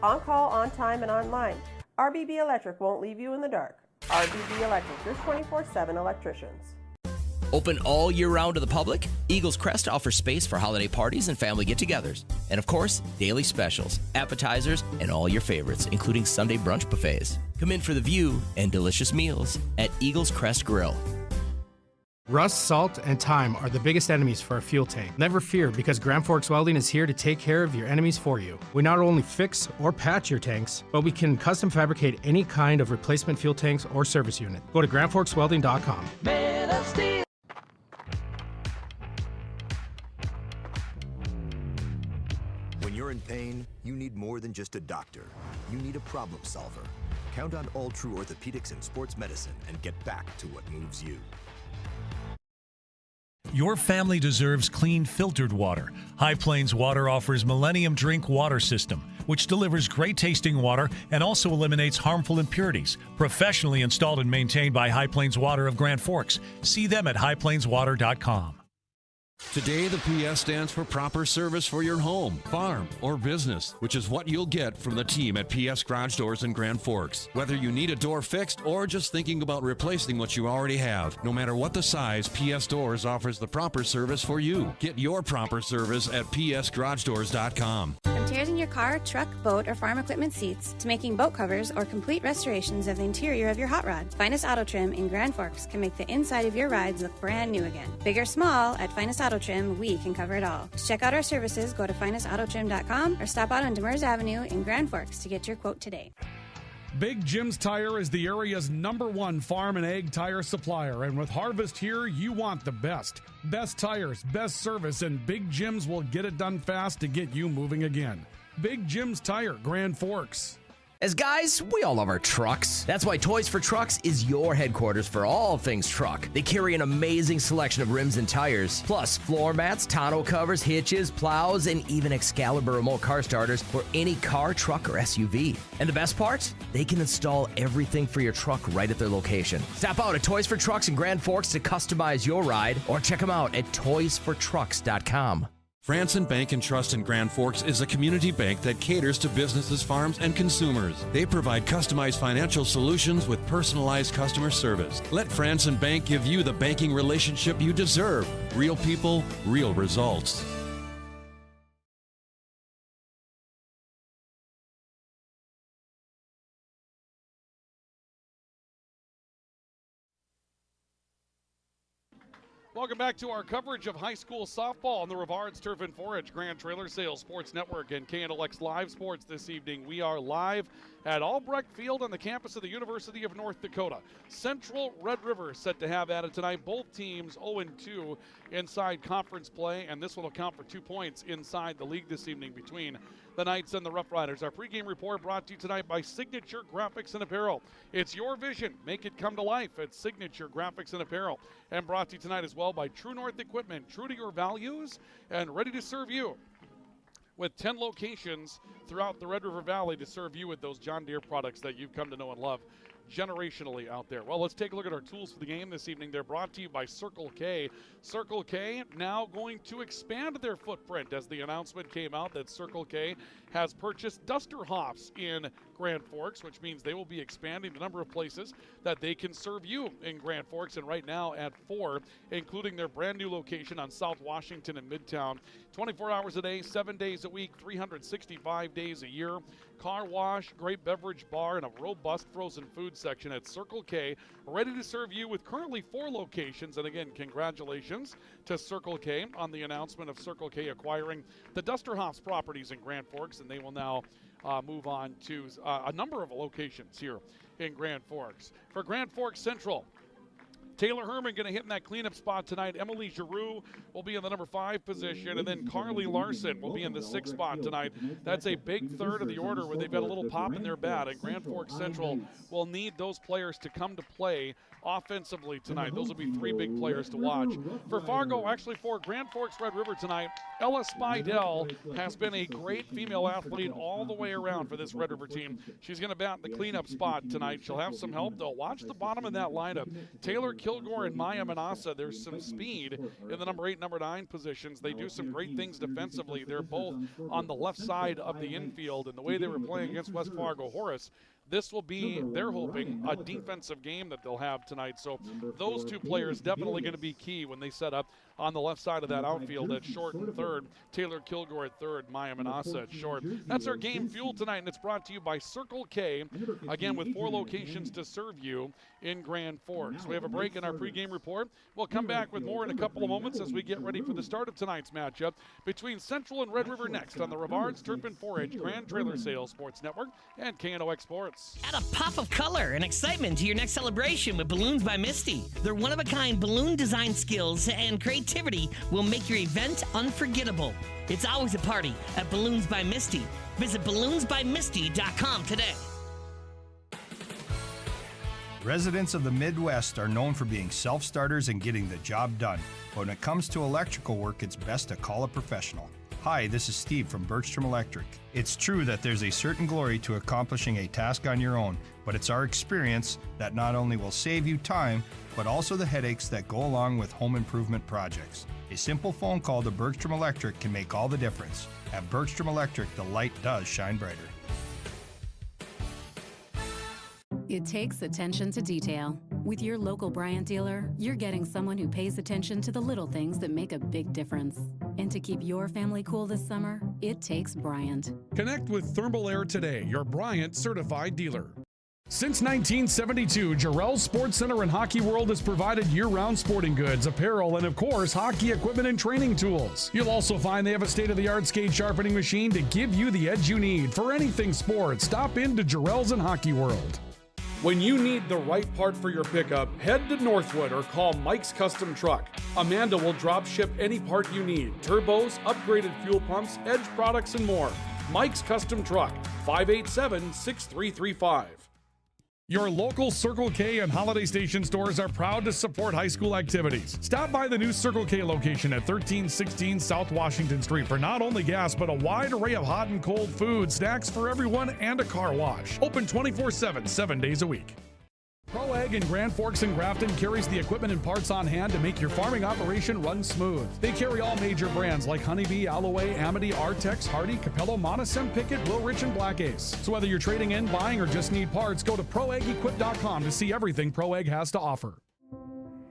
On call, on time, and online. RBB Electric won't leave you in the dark. RBB Electric, your 24/7 electricians. Open all year round to the public, Eagles Crest offers space for holiday parties and family get-togethers. And of course, daily specials, appetizers, and all your favorites, including Sunday brunch buffets. Come in for the view and delicious meals at Eagles Crest Grill. Rust, salt, and time are the biggest enemies for a fuel tank. Never fear, because Grand Forks Welding is here to take care of your enemies for you. We not only fix or patch your tanks, but we can custom fabricate any kind of replacement fuel tanks or service unit. Go to grandforkswelding.com. Man of Steel. When you're in pain, you need more than just a doctor. You need a problem solver. Count on All True Orthopedics and Sports Medicine and get back to what moves you. Your family deserves clean, filtered water. High Plains Water offers Millennium Drink Water System, which delivers great tasting water and also eliminates harmful impurities. Professionally installed and maintained by High Plains Water of Grand Forks. See them at highplainswater.com. Today, the PS stands for proper service for your home, farm, or business, which is what you'll get from the team at PS Garage Doors in Grand Forks. Whether you need a door fixed or just thinking about replacing what you already have, no matter what the size, PS Doors offers the proper service for you. Get your proper service at psgaragedoors.com. From tears in your car, truck, boat, or farm equipment seats to making boat covers or complete restorations of the interior of your hot rod, Finest Auto Trim in Grand Forks can make the inside of your rides look brand new again. Big or small, at Finest Auto Trim, we can cover it all. To check out our services, go to finestautotrim.com or stop out on Demers Avenue in Grand Forks to get your quote today. Big Jim's Tire is the area's #1 farm and ag tire supplier, and with harvest here, you want the best. Best tires, best service, and Big Jim's will get it done fast to get you moving again. Big Jim's Tire, Grand Forks. As guys, we all love our trucks. That's why Toys for Trucks is your headquarters for all things truck. They carry an amazing selection of rims and tires, plus floor mats, tonneau covers, hitches, plows, and even Excalibur remote car starters for any car, truck, or SUV. And the best part? They can install everything for your truck right at their location. Stop out at Toys for Trucks in Grand Forks to customize your ride, or check them out at toysfortrucks.com. Franson Bank and Trust in Grand Forks is a community bank that caters to businesses, farms, and consumers. They provide customized financial solutions with personalized customer service. Let Franson Bank give you the banking relationship you deserve. Real people, real results. Welcome back to our coverage of high school softball on the Rivards Turf and Forage Grand Trailer Sales Sports Network and KNOX Live Sports this evening. We are live at Albrecht Field on the campus of the University of North Dakota. Central Red River set to have at it tonight. Both teams 0-2 inside conference play, and this one will count for 2 points inside the league this evening between the Knights and the Rough Riders. Our pregame report brought to you tonight by Signature Graphics and Apparel. It's your vision. Make it come to life at Signature Graphics and Apparel. And brought to you tonight as well by True North Equipment, true to your values and ready to serve you. With 10 locations throughout the Red River Valley to serve you with those John Deere products that you've come to know and love. generationally out there. Well, let's take a look at our tools for the game this evening. They're brought to you by Circle K. Circle K now going to expand their footprint as the announcement came out that Circle K has purchased Duster Hops in Grand Forks, which means they will be expanding the number of places that they can serve you in Grand Forks, and right now at 4, including their brand new location on South Washington and Midtown. 24 hours a day, 7 days a week, 365 days a year. Car wash, great beverage bar, and a robust frozen food section at Circle K, ready to serve you with currently 4 locations. And again, congratulations to Circle K on the announcement of Circle K acquiring the Duster Hops properties in Grand Forks, and they will now move on to a number of locations here in Grand Forks. For Grand Forks Central, Taylor Herman going to hit in that cleanup spot tonight. Emily Giroux will be in the number 5 position, and then Carly Larson will be in the 6th spot tonight. That's a big third of the order where they've got a little pop in their bat, and Grand Forks Central will need those players to come to play offensively tonight. Those will be 3 big players to watch. For Fargo, actually for Grand Forks Red River tonight, Ella Spidell has been a great female athlete all the way around for this Red River team. She's going to bat in the cleanup spot tonight. She'll have some help, though. Watch the bottom of that lineup. Taylor Kilgore and Maya Manassa. There's some speed in the number 8, number 9 positions. They do some great things defensively. They're both on the left side of the infield, and the way they were playing against West Fargo Horace, this will be, they're hoping, a defensive game that they'll have tonight. So those 2 players definitely going to be key when they set up on the left side of that outfield at short and third. Taylor Kilgore at third, Maya Manassa at short. That's our game fuel tonight, and it's brought to you by Circle K, again with 4 locations to serve you in Grand Forks. We have a break in our pregame report. We'll come back with more in a couple of moments as we get ready for the start of tonight's matchup between Central and Red River next on the Rivards Turf and 4-H Grand Trailer Sales Sports Network and KNOX Sports. Add a pop of color and excitement to your next celebration with Balloons by Misty. Their one-of-a-kind balloon design skills and creativity will make your event unforgettable. It's always a party at Balloons by Misty. Visit balloonsbymisty.com today. Residents of the Midwest are known for being self-starters and getting the job done. But when it comes to electrical work, it's best to call a professional. Hi, this is Steve from Bergstrom Electric. It's true that there's a certain glory to accomplishing a task on your own, but it's our experience that not only will save you time, but also the headaches that go along with home improvement projects. A simple phone call to Bergstrom Electric can make all the difference. At Bergstrom Electric, the light does shine brighter. It takes attention to detail. With your local Bryant dealer, you're getting someone who pays attention to the little things that make a big difference. And to keep your family cool this summer, it takes Bryant. Connect with Thermal Air today, your Bryant certified dealer. Since 1972, Jarrell's Sports Center and Hockey World has provided year-round sporting goods, apparel, and of course, hockey equipment and training tools. You'll also find they have a state-of-the-art skate sharpening machine to give you the edge you need. For anything sports, stop into Jarrell's and Hockey World. When you need the right part for your pickup, head to Northwood or call Mike's Custom Truck. Amanda will drop ship any part you need: turbos, upgraded fuel pumps, Edge products, and more. Mike's Custom Truck, 587-6335. Your local Circle K and Holiday Station stores are proud to support high school activities. Stop by the new Circle K location at 1316 South Washington Street for not only gas, but a wide array of hot and cold food, snacks for everyone, and a car wash. Open 24/7, 7 days a week. Pro Ag in Grand Forks and Grafton carries the equipment and parts on hand to make your farming operation run smooth. They carry all major brands like Honeybee, Alloway, Amity, Artex, Hardy, Capello, Monosem, Pickett, Wilrich, and Black Ace. So whether you're trading in, buying, or just need parts, go to ProAgEquip.com to see everything Pro Ag has to offer.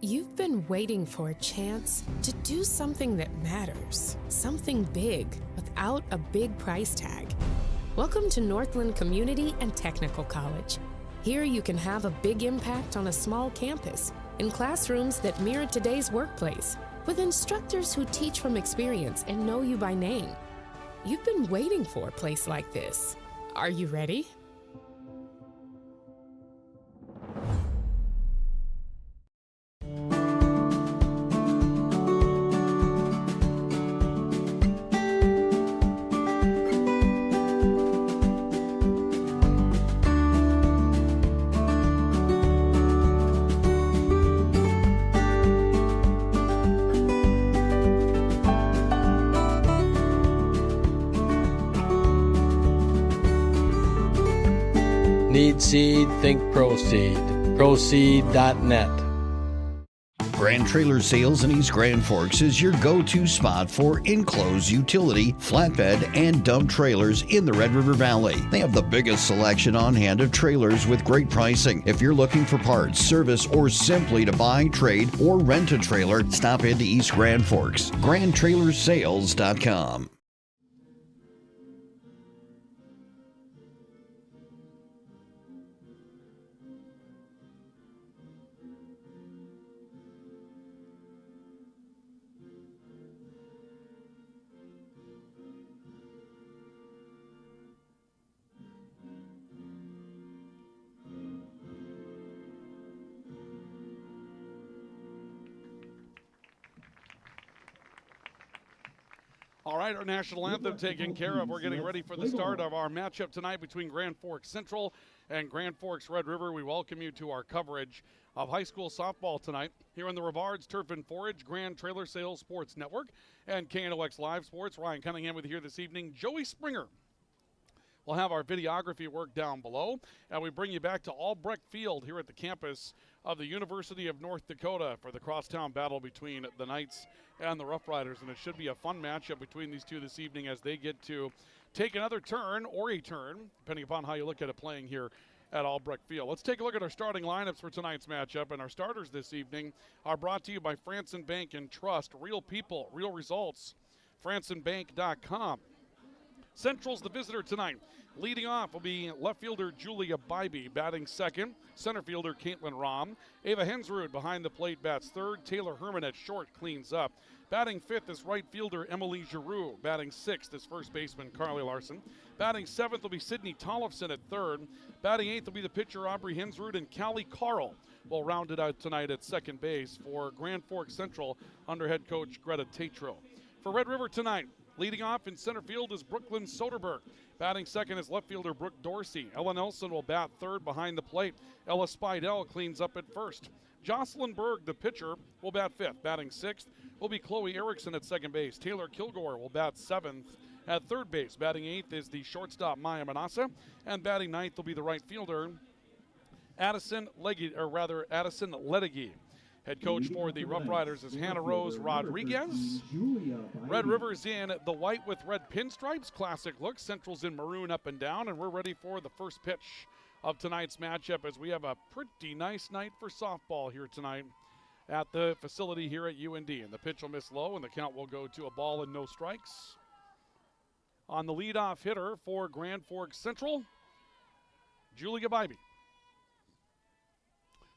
You've been waiting for a chance to do something that matters, something big, without a big price tag. Welcome to Northland Community and Technical College. Here you can have a big impact on a small campus, in classrooms that mirror today's workplace, with instructors who teach from experience and know you by name. You've been waiting for a place like this. Are you ready? Need seed, think Proseed. Proseed.net. Grand Trailer Sales in East Grand Forks is your go-to spot for enclosed utility, flatbed, and dump trailers in the Red River Valley. They have the biggest selection on hand of trailers with great pricing. If you're looking for parts, service, or simply to buy, trade, or rent a trailer, stop into East Grand Forks. GrandTrailersSales.com. All right, our national anthem taken care of. We're getting ready for the start of our matchup tonight between Grand Forks Central and Grand Forks Red River. We welcome you to our coverage of high school softball tonight here on the Rivards Turf and Forage Grand Trailer Sales Sports Network and KNOX Live Sports. Ryan Cunningham with you here this evening. Joey Springer will have our videography work down below, and we bring you back to Albrecht Field here at the campus of the University of North Dakota for the crosstown battle between the Knights and the Rough Riders. And it should be a fun matchup between these two this evening as they get to take another turn or a turn, depending upon how you look at it, playing here at Albrecht Field. Let's take a look at our starting lineups for tonight's matchup. And our starters this evening are brought to you by France and Bank and Trust. Real people, real results. FranceandBank.com. Central's the visitor tonight. Leading off will be left fielder Julia Bybee, batting second. Center fielder Caitlin Rahm. Ava Hensrud behind the plate bats third. Taylor Herman at short cleans up. Batting fifth is right fielder Emily Giroux. Batting sixth is first baseman Carly Larson. Batting seventh will be Sydney Tollefson at third. Batting eighth will be the pitcher Aubrey Hensrud, and Callie Carl will round it out tonight at second base for Grand Forks Central under head coach Greta Tatro. For Red River tonight, leading off in center field is Brooklyn Soderberg. Batting second is left fielder Brooke Dorsey. Ella Nelson will bat third behind the plate. Ella Spidell cleans up at first. Jocelyn Berg, the pitcher, will bat fifth. Batting sixth will be Chloe Erickson at second base. Taylor Kilgore will bat seventh at third base. Batting eighth is the shortstop Maya Manassa. And batting ninth will be the right fielder Addison Ledegy. Head coach for the Rough Riders is Hannah Rose Rodriguez. Red River's in the white with red pinstripes, classic look. Central's in maroon up and down, and we're ready for the first pitch of tonight's matchup as we have a pretty nice night for softball here tonight at the facility here at UND. And the pitch will miss low, and the count will go to a ball and no strikes. On the leadoff hitter for Grand Forks Central, Julia Bybee.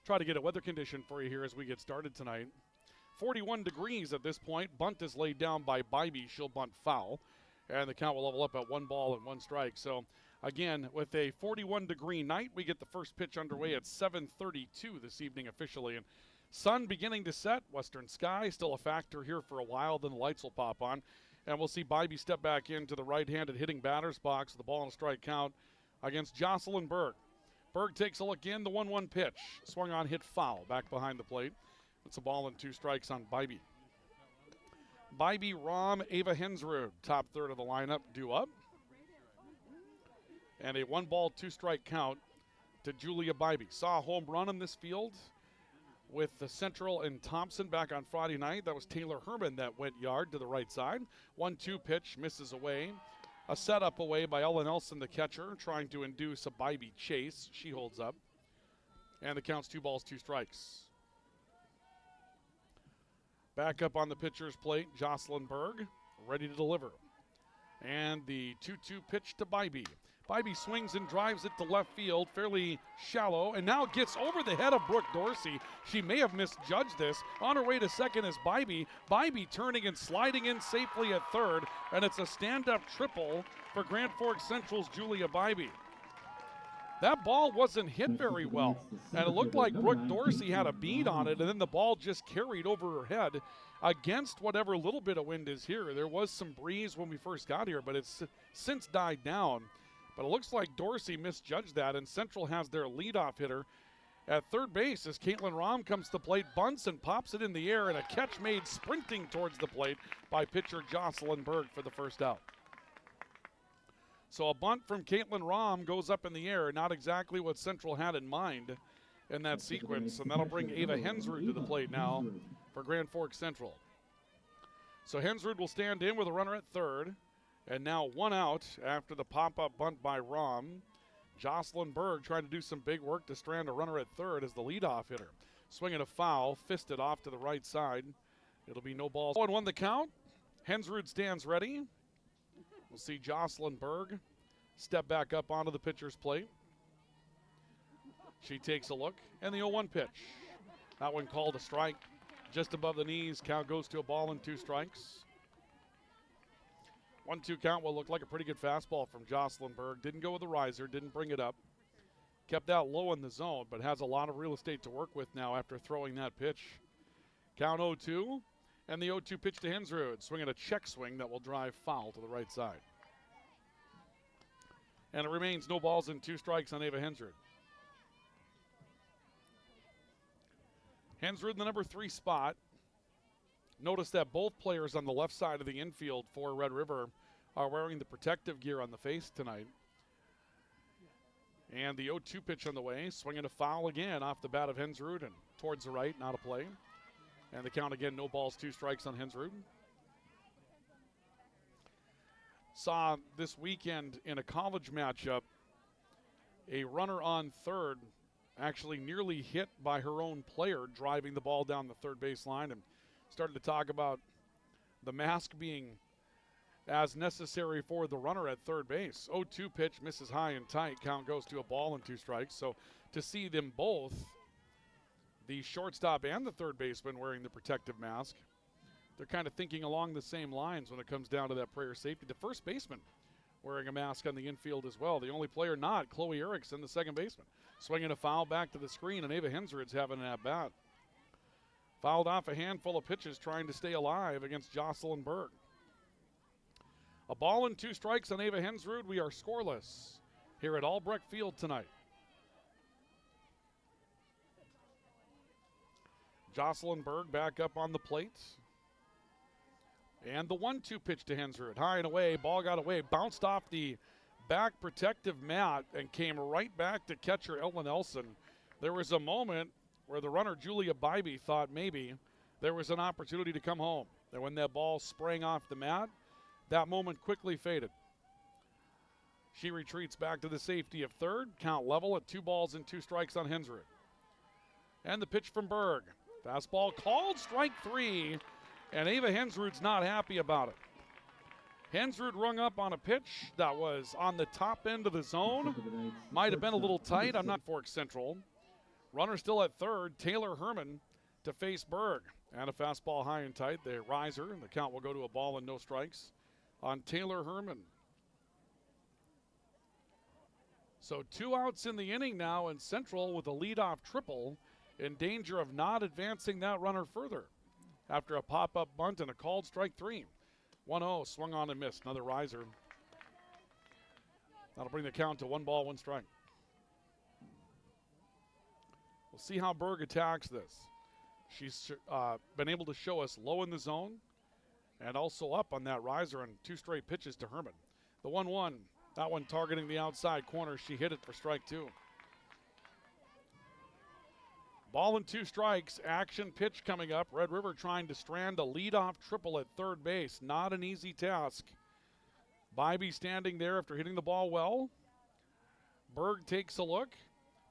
Try to get a weather condition for you here as we get started tonight. 41 degrees at this point. Bunt is laid down by Bybee. She'll bunt foul. And the count will level up at 1 ball and 1 strike. So, again, with a 41-degree night, we get the first pitch underway at 7:32 this evening officially. And sun beginning to set. Western sky still a factor here for a while. Then the lights will pop on. And we'll see Bybee step back into the right-handed hitting batter's box. The ball and strike count against Jocelyn Berg. Berg takes a look in, the 1-1 pitch. Swung on, hit foul, back behind the plate. It's a ball and 2 strikes on Bybee. Bybee, Rahm, Ava Hensrud, top third of the lineup, due up. And a 1-ball, 2-strike count to Julia Bybee. Saw a home run in this field with the Central and Thompson back on Friday night. That was Taylor Herman that went yard to the right side. 1-2 pitch, misses away. A setup away by Ella Nelson, the catcher, trying to induce a Bybee chase. She holds up. And the count's 2 balls, 2 strikes. Back up on the pitcher's plate, Jocelyn Berg, ready to deliver. And the 2-2 pitch to Bybee. Bybee swings and drives it to left field, fairly shallow, and now gets over the head of Brooke Dorsey. She may have misjudged this. On her way to second is Bybee. Bybee turning and sliding in safely at third, and it's a stand-up triple for Grand Forks Central's Julia Bybee. That ball wasn't hit very well, and it looked like Brooke Dorsey had a bead on it, and then the ball just carried over her head against whatever little bit of wind is here. There was some breeze when we first got here, but it's since died down. But it looks like Dorsey misjudged that, and Central has their leadoff hitter at third base as Caitlin Rahm comes to plate, bunts and pops it in the air, and a catch made sprinting towards the plate by pitcher Jocelyn Berg for the first out. So a bunt from Caitlin Rahm goes up in the air, not exactly what Central had in mind in that sequence, and that'll bring Ava Hensrud to the plate now for Grand Forks Central. So Hensrud will stand in with a runner at third, and now one out after the pop-up bunt by Rahm. Jocelyn Berg trying to do some big work to strand a runner at third as the leadoff hitter. Swinging a foul, fisted off to the right side. It'll be no balls. 1-1 the count. Hensrud stands ready. We'll see Jocelyn Berg step back up onto the pitcher's plate. She takes a look, and the 0-1 pitch. That one called a strike just above the knees. Count goes to a ball and 2 strikes. 1-2 count will look like a pretty good fastball from Jocelyn Berg. Didn't go with the riser, didn't bring it up. Kept that low in the zone, but has a lot of real estate to work with now after throwing that pitch. Count 0-2, and the 0-2 pitch to Hensrud. Swinging a check swing that will drive foul to the right side. And it remains no balls and 2 strikes on Ava Hensrud. Hensrud in the number 3 spot. Notice that both players on the left side of the infield for Red River are wearing the protective gear on the face tonight. And the 0-2 pitch on the way, swinging a foul again off the bat of Hensrud and towards the right, not a play. And the count again, no balls, 2 strikes on Hensrud. Saw this weekend in a college matchup a runner on third actually nearly hit by her own player driving the ball down the third base line, and started to talk about the mask being as necessary for the runner at third base. 0-2 pitch misses high and tight. Count goes to a ball and 2 strikes. So to see them both, the shortstop and the third baseman, wearing the protective mask, they're kind of thinking along the same lines when it comes down to that prayer safety. The first baseman wearing a mask on the infield as well. The only player not, Chloe Erickson, the second baseman. Swinging a foul back to the screen, and Ava Hensrud's having an at-bat. Fouled off a handful of pitches trying to stay alive against Jocelyn Berg. A ball and 2 strikes on Ava Hensrud. We are scoreless here at Albrecht Field tonight. Jocelyn Berg back up on the plate. And the 1-2 pitch to Hensrud. High and away, ball got away, bounced off the back protective mat and came right back to catcher Ellen Elson. There was a moment where the runner Julia Bybee thought maybe there was an opportunity to come home. And when that ball sprang off the mat, that moment quickly faded. She retreats back to the safety of third. Count level at 2 balls and 2 strikes on Hensrud. And the pitch from Berg. Fastball called, strike 3. And Ava Hensrud's not happy about it. Hensrud rung up on a pitch that was on the top end of the zone. Might have been a little tight. I'm not Forks Central. Runner still at third. Taylor Herman to face Berg. And a fastball high and tight. The riser, and the count will go to a ball and no strikes on Taylor Herman. So 2 outs in the inning now, and Central with a leadoff triple in danger of not advancing that runner further after a pop-up bunt and a called strike 3. 1-0, swung on and missed. Another riser. That'll bring the count to 1 ball, 1 strike. We'll see how Berg attacks this. She's been able to show us low in the zone and also up on that riser, and 2 straight pitches to Herman. The 1-1, that one targeting the outside corner. She hit it for strike 2. Ball and 2 strikes, action pitch coming up. Red River trying to strand a leadoff triple at third base. Not an easy task. Bybee standing there after hitting the ball well. Berg takes a look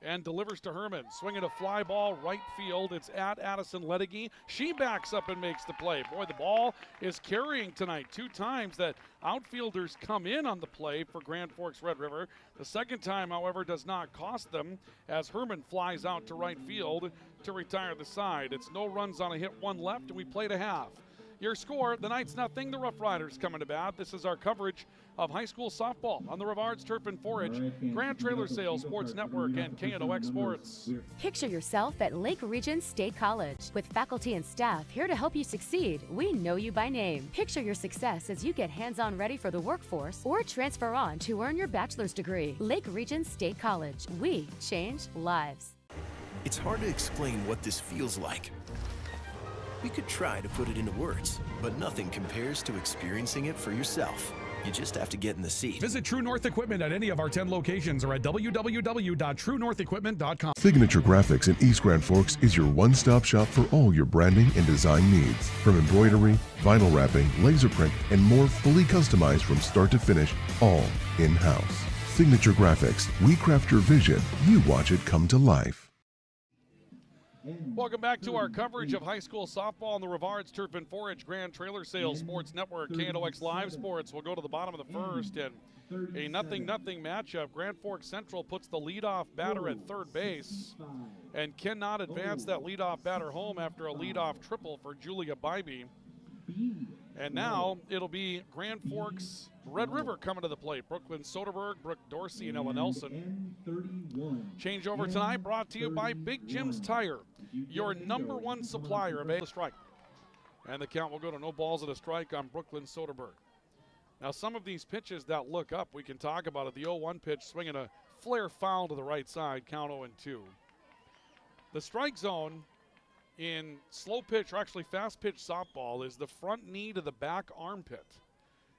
and delivers to Herman. Swinging a fly ball right field. It's at Addison Ledegi. She backs up and makes the play. Boy, the ball is carrying tonight. 2 times that outfielders come in on the play for Grand Forks Red River. The second time, however, does not cost them as Herman flies out to right field to retire the side. It's no runs on a hit, 1 left, and we played a half. Your score, the Knights nothing, the Rough Riders coming to bat. This is our coverage of high school softball on the Rivards Turf and Forage, Grand Trailer Sales Sports Network, and KNOX Sports. Picture yourself at Lake Region State College. With faculty and staff here to help you succeed, we know you by name. Picture your success as you get hands-on ready for the workforce or transfer on to earn your bachelor's degree. Lake Region State College. We change lives. It's hard to explain what this feels like. We could try to put it into words, but nothing compares to experiencing it for yourself. You just have to get in the seat. Visit True North Equipment at any of our 10 locations or at www.truenorthequipment.com. Signature Graphics in East Grand Forks is your one-stop shop for all your branding and design needs. From embroidery, vinyl wrapping, laser print, and more, fully customized from start to finish, all in-house. Signature Graphics. We craft your vision. You watch it come to life. Welcome back to our coverage of high school softball on the Rivards Turf and Forage Grand Trailer Sales Sports Network, KNOX Live Sports. We'll go to the bottom of the first, and a 0-0 matchup. Grand Forks Central puts the leadoff batter at third base and cannot advance that leadoff batter home after a leadoff triple for Julia Bybee. And now it'll be Grand Forks Red River coming to the plate. Brooklyn Soderberg, Brooke Dorsey, and Ella Nelson. Changeover tonight brought to you by Big Jim's Tire, your #1 supplier of a strike. And the count will go to no balls and a strike on Brooklyn Soderberg. Now some of these pitches that look up, we can talk about it. The 0-1 pitch swinging a flare foul to the right side, count 0-2. The strike zone in slow pitch, or actually fast pitch softball, is the front knee to the back armpit.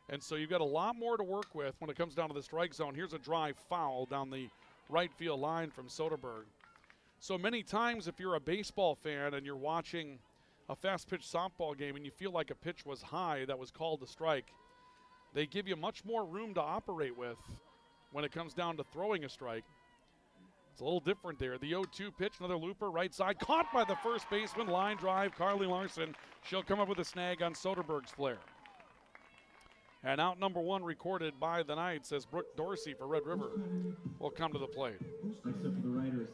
And so you've got a lot more to work with when it comes down to the strike zone. Here's a drive foul down the right field line from Soderberg. So many times if you're a baseball fan and you're watching a fast pitch softball game and you feel like a pitch was high that was called a strike, they give you much more room to operate with when it comes down to throwing a strike. It's a little different there. The 0-2 pitch, another looper, right side, caught by the first baseman, line drive, Carly Larson. She'll come up with a snag on Soderberg's flare. And out number 1 recorded by the Knights as Brooke Dorsey for Red River will come to the plate.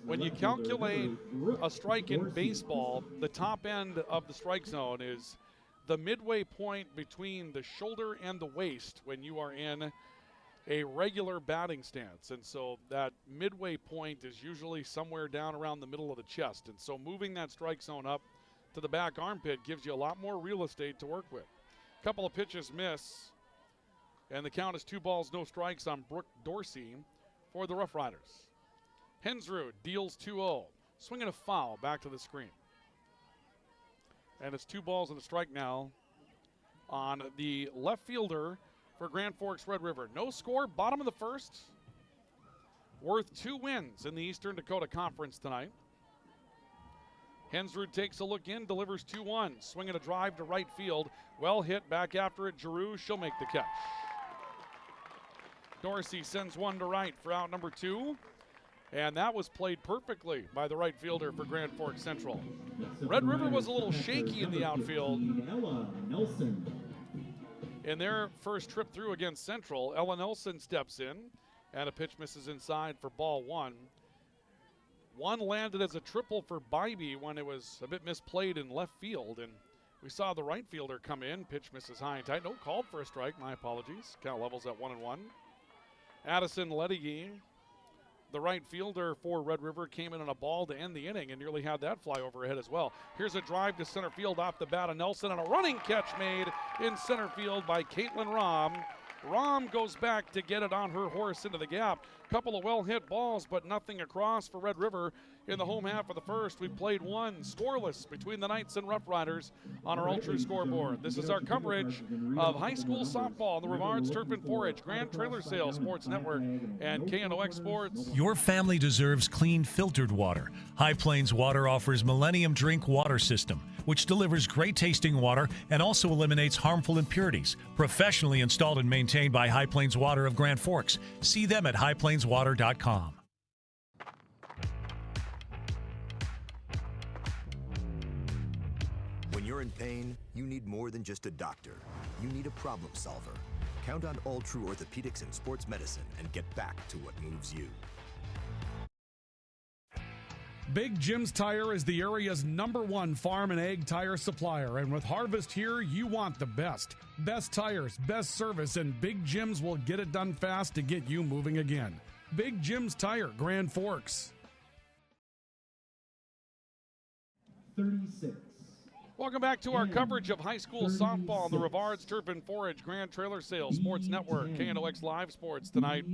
When you calculate a strike in baseball, the top end of the strike zone is the midway point between the shoulder and the waist when you are in a regular batting stance. And so that midway point is usually somewhere down around the middle of the chest. And so moving that strike zone up to the back armpit gives you a lot more real estate to work with. A couple of pitches miss, and the count is 2 balls, no strikes on Brooke Dorsey for the Rough Riders. Hensrud deals 2-0, swinging a foul back to the screen. And it's 2 balls and a strike now on the left fielder for Grand Forks Red River. No score, bottom of the first. Worth 2 wins in the Eastern Dakota Conference tonight. Hensrud takes a look in, delivers 2-1. Swinging a drive to right field. Well hit, back after it. Giroux, she'll make the catch. Dorsey sends one to right for out number 2. And that was played perfectly by the right fielder for Grand Forks Central. Red River was a little shaky in the outfield. Ella Nelson. In their first trip through against Central, Ella Nelson steps in, and a pitch misses inside for ball 1. One landed as a triple for Bybee when it was a bit misplayed in left field, and we saw the right fielder come in, pitch misses high and tight. No call for a strike, my apologies. Count levels at 1-1. Addison Ledige, the right fielder for Red River, came in on a ball to end the inning and nearly had that fly overhead as well. Here's a drive to center field off the bat of Nelson, and a running catch made in center field by Caitlin Rom. Rom goes back to get it on her horse into the gap. Couple of well-hit balls, but nothing across for Red River in the home half of the first. We played 1 scoreless between the Knights and Rough Riders on our Ultra scoreboard. This is our coverage of high school softball on the Rivards Turf and Forage Grand Trailer Sales Sports Network and KNOX Sports. Your family deserves clean, filtered water. High Plains Water offers Millennium Drink Water System, which delivers great tasting water and also eliminates harmful impurities. Professionally installed and maintained by High Plains Water of Grand Forks. See them at highplainswater.com. When you're in pain, you need more than just a doctor. You need a problem solver. Count on All True Orthopedics and Sports Medicine and get back to what moves you. Big Jim's Tire is the area's #1 farm and ag tire supplier, and with harvest here, you want the best. Best tires, best service, and Big Jim's will get it done fast to get you moving again. Big Jim's Tire, Grand Forks. 36. Welcome back to our coverage of high school softball on the Rivards Turf and Forage Grand Trailer Sales Sports Network, KNOX Live Sports tonight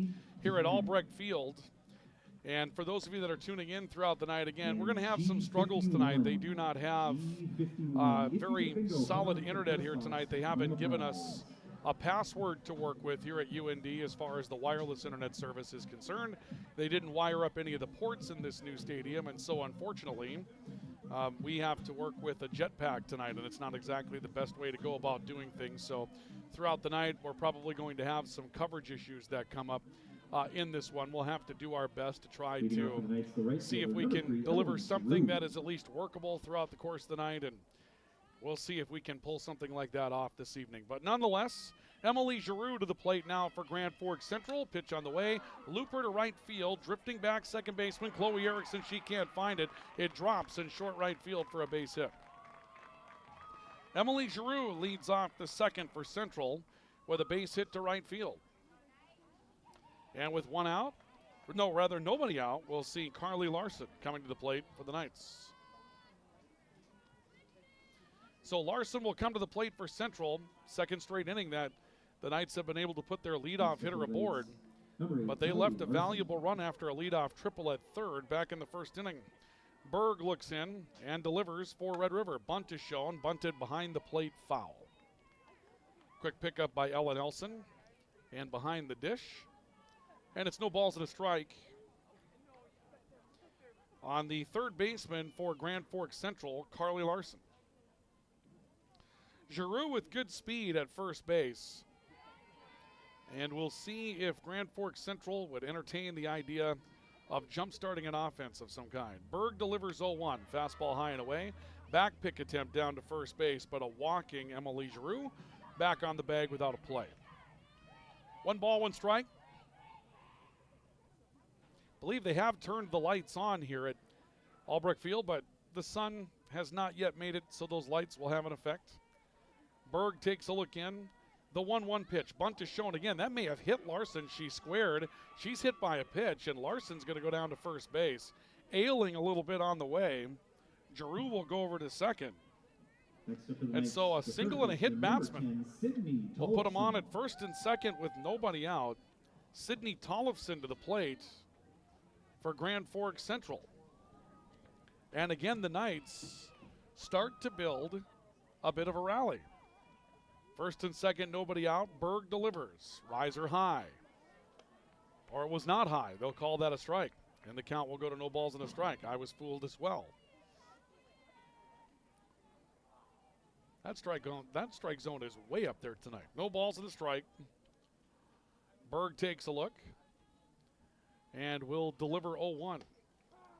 here at Albrecht Field. And for those of you that are tuning in throughout the night, again, we're going to have some struggles tonight. They do not have very solid internet here tonight. They haven't given us a password to work with here at UND as far as the wireless internet service is concerned. They didn't wire up any of the ports in this new stadium, and so unfortunately, we have to work with a jetpack tonight, and it's not exactly the best way to go about doing things. So throughout the night, we're probably going to have some coverage issues that come up in this one. We'll have to do our best to try to see if we can deliver something that is at least workable throughout the course of the night, and we'll see if we can pull something like that off this evening. But nonetheless, Emily Giroux to the plate now for Grand Forks Central. Pitch on the way. Looper to right field. Drifting back second baseman Chloe Erickson. She can't find it. It drops in short right field for a base hit. Emily Giroux leads off the second for Central with a base hit to right field. And with one out, no, rather nobody out, we'll see Carly Larson coming to the plate for the Knights. So Larson will come to the plate for Central. Second straight inning that the Knights have been able to put their leadoff hitter aboard. But they left a valuable run after a leadoff triple at third back in the first inning. Berg looks in and delivers for Red River. Bunt is shown, bunted behind the plate, foul. Quick pickup by Ella Nelson and behind the dish. And it's no balls and a strike on the third baseman for Grand Forks Central, Carly Larson. Giroux with good speed at first base. And we'll see if Grand Forks Central would entertain the idea of jump-starting an offense of some kind. Berg delivers 0-1, fastball high and away. Back pick attempt down to first base, but a walking Emily Giroux back on the bag without a play. 1 ball, 1 strike. Believe they have turned the lights on here at Albrecht Field, but the sun has not yet made it so those lights will have an effect. Berg takes a look in. The 1-1 pitch. Bunt is shown again. That may have hit Larson. She squared. She's hit by a pitch, and Larson's going to go down to first base. Ailing a little bit on the way. Giroux will go over to second. And so a single and a hit batsman will put him on at first and second with nobody out. Sydney Tollefson to the plate for Grand Forks Central. And again, the Knights start to build a bit of a rally. First and second, nobody out. Berg delivers. Riser high. Or it was not high. They'll call that a strike. And the count will go to no balls and a strike. I was fooled as well. That strike zone is way up there tonight. No balls and a strike. Berg takes a look and will deliver 0-1.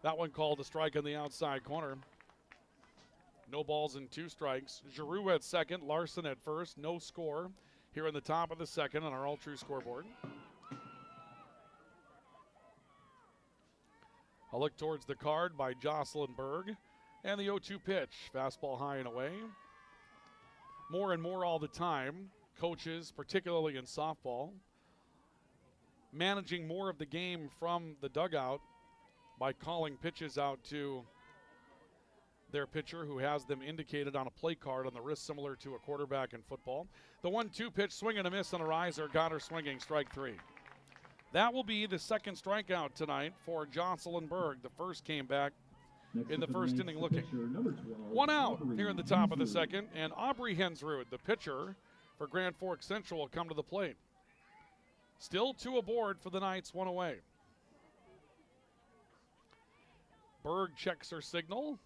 That one called a strike on the outside corner. No balls and 2 strikes. Giroux at second, Larson at first. No score here in the top of the second on our all-true scoreboard. A look towards the card by Jocelyn Berg. And the 0-2 pitch. Fastball high and away. More and more all the time, coaches, particularly in softball, managing more of the game from the dugout by calling pitches out to their pitcher who has them indicated on a play card on the wrist, similar to a quarterback in football. The 1-2 pitch, swing and a miss on a riser, got her swinging, strike 3. That will be the second strikeout tonight for Jocelyn Berg. The first came back in the first inning looking. 1 out here in the top of the second, and Aubrey Hensrud, the pitcher for Grand Forks Central, will come to the plate. Still 2 aboard for the Knights, 1 away. Berg checks her signal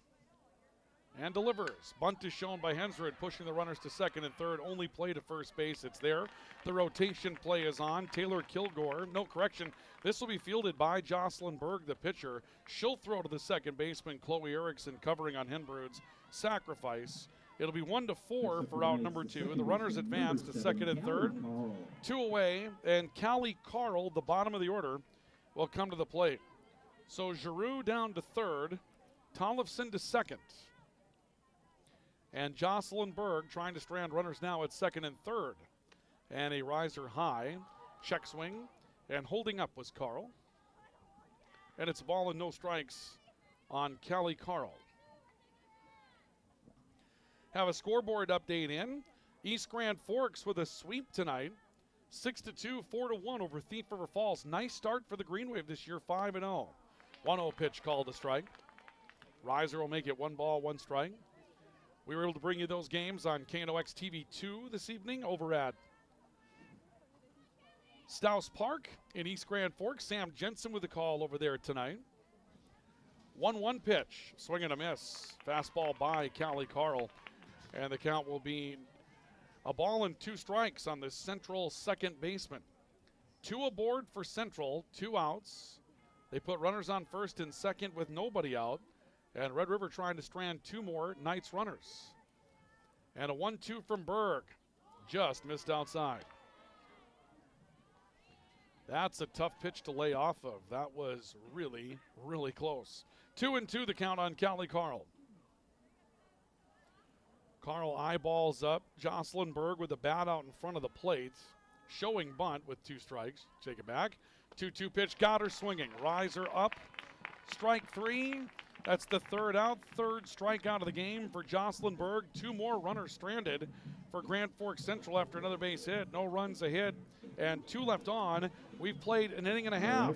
and delivers. Bunt is shown by Hensrud, pushing the runners to second and third. Only play to first base. It's there. The rotation play is on. Taylor Kilgore, no correction. This will be fielded by Jocelyn Berg, the pitcher. She'll throw to the second baseman, Chloe Erickson, covering on Hensrud's sacrifice. It'll be 1-4 for out number 2. The runners advance to second and third. 2 away, and Callie Carl, the bottom of the order, will come to the plate. So Giroux down to third, Tollefson to second. And Jocelyn Berg trying to strand runners now at second and third. And a riser high, check swing, and holding up was Carl. And it's a ball and no strikes on Callie Carl. Have a scoreboard update in. East Grand Forks with a sweep tonight. 6-2, 4-1 over Thief River Falls. Nice start for the Green Wave this year, 5-0. 1-0 pitch called a strike. Riser will make it 1 ball, 1 strike. We were able to bring you those games on KNOX TV 2 this evening over at Stouse Park in East Grand Forks. Sam Jensen with the call over there tonight. 1-1 pitch. Swing and a miss. Fastball by Callie Carl. And the count will be a ball and 2 strikes on the Central second baseman. 2 aboard for Central, 2 outs. They put runners on first and second with nobody out. And Red River trying to strand 2 more Knights runners. And a 1-2 from Berg. Just missed outside. That's a tough pitch to lay off of. That was really, really close. 2-2 the count on Callie Carl. Carl eyeballs up. Jocelyn Berg with the bat out in front of the plate. Showing bunt with 2 strikes. Take it back. 2-2 pitch. Got her swinging. Riser up. Strike 3. That's the 3rd out. 3rd strikeout of the game for Jocelyn Berg. 2 more runners stranded for Grand Forks Central after another base hit. No runs ahead and 2 left on. We've played an inning and a half.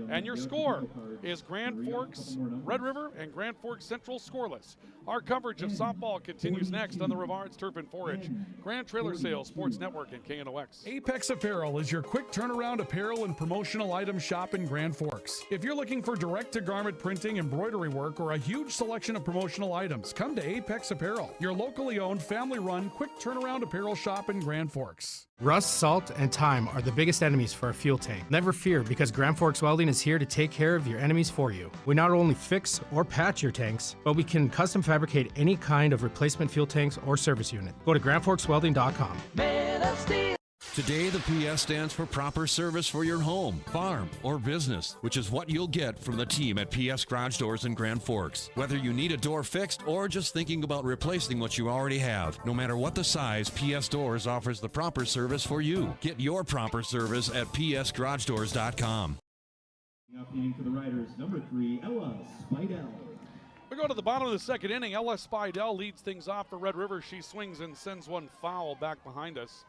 And your score is Grand Forks Red River and Grand Forks Central scoreless. Our coverage of softball continues next on the Rivards Turf and Forage, Grand Trailer Sales Sports Network, and KNOX. Apex Apparel is your quick turnaround apparel and promotional item shop in Grand Forks. If you're looking for direct-to-garment printing, embroidery work, or a huge selection of promotional items, come to Apex Apparel, your locally owned, family-run, quick turnaround apparel shop in Grand Forks. Rust, salt, and time are the biggest enemies for a fuel tank. Never fear, because Grand Forks Welding is here to take care of your enemies for you. We not only fix or patch your tanks, but we can custom fabricate any kind of replacement fuel tanks or service unit. Go to grandforkswelding.com. Today, the PS stands for proper service for your home, farm, or business, which is what you'll get from the team at PS Garage Doors in Grand Forks. Whether you need a door fixed or just thinking about replacing what you already have, no matter what the size, PS Doors offers the proper service for you. Get your proper service at psgaragedoors.com. Up the inning for the Riders, number 3, Ella Spidell. We go to the bottom of the second inning. Ella Spidell leads things off for Red River. She swings and sends one foul back behind us.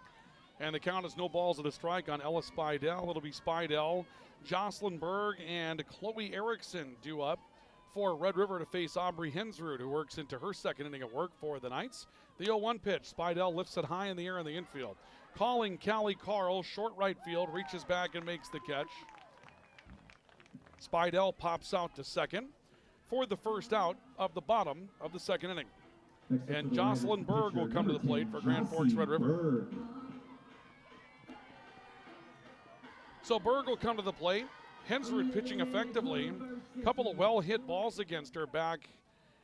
And the count is no balls at a strike on Ella Spidell. It'll be Spidell, Jocelyn Berg, and Chloe Erickson due up for Red River to face Aubrey Hensrud, who works into her second inning of work for the Knights. The 0-1 pitch. Spidell lifts it high in the air in the infield. Calling Callie Carl, short right field, reaches back and makes the catch. Spidell pops out to second for the first out of the bottom of the second inning. And Jocelyn Berg will come to the plate for Grand Forks Red River. So Berg will come to the plate. Hensrud pitching effectively. A couple of well-hit balls against her back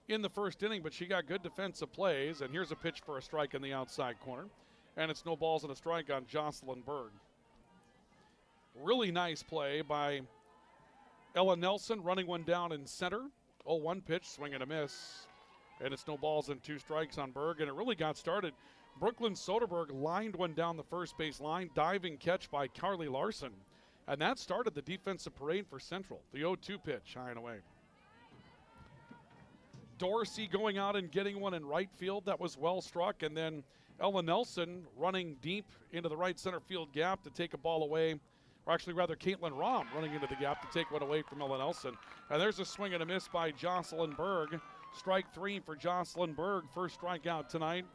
in the first inning, but she got good defensive plays. And here's a pitch for a strike in the outside corner. And it's no balls and a strike on Jocelyn Berg. Really nice play by Ella Nelson, running one down in center. 0-1 pitch, swing and a miss. And it's no balls and 2 strikes on Berg, and it really got started. Brooklyn Soderberg lined one down the first base line, diving catch by Carly Larson. And that started the defensive parade for Central. The 0-2 pitch, high and away. Dorsey going out and getting one in right field. That was well struck. And then Ella Nelson running deep into the right center field gap to take a ball away. Or actually, rather, Caitlin Rahm running into the gap to take one away from Ella Nelson. And there's a swing and a miss by Jocelyn Berg. Strike 3 for Jocelyn Berg. First strikeout tonight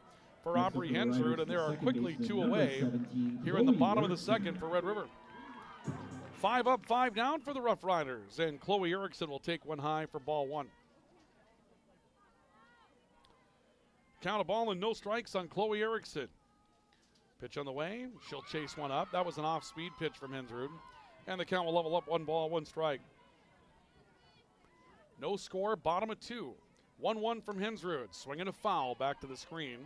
for Aubrey Hensrud. And there are quickly 2 away here in the bottom of the second for Red River. 5 up, 5 down for the Rough Riders. And Chloe Erickson will take one high for ball 1. Count a ball and no strikes on Chloe Erickson. Pitch on the way. She'll chase one up. That was an off-speed pitch from Hensrud. And the count will level up 1 ball, 1 strike. No score, bottom of 2. 1-1 from Hensrud. Swinging a foul back to the screen.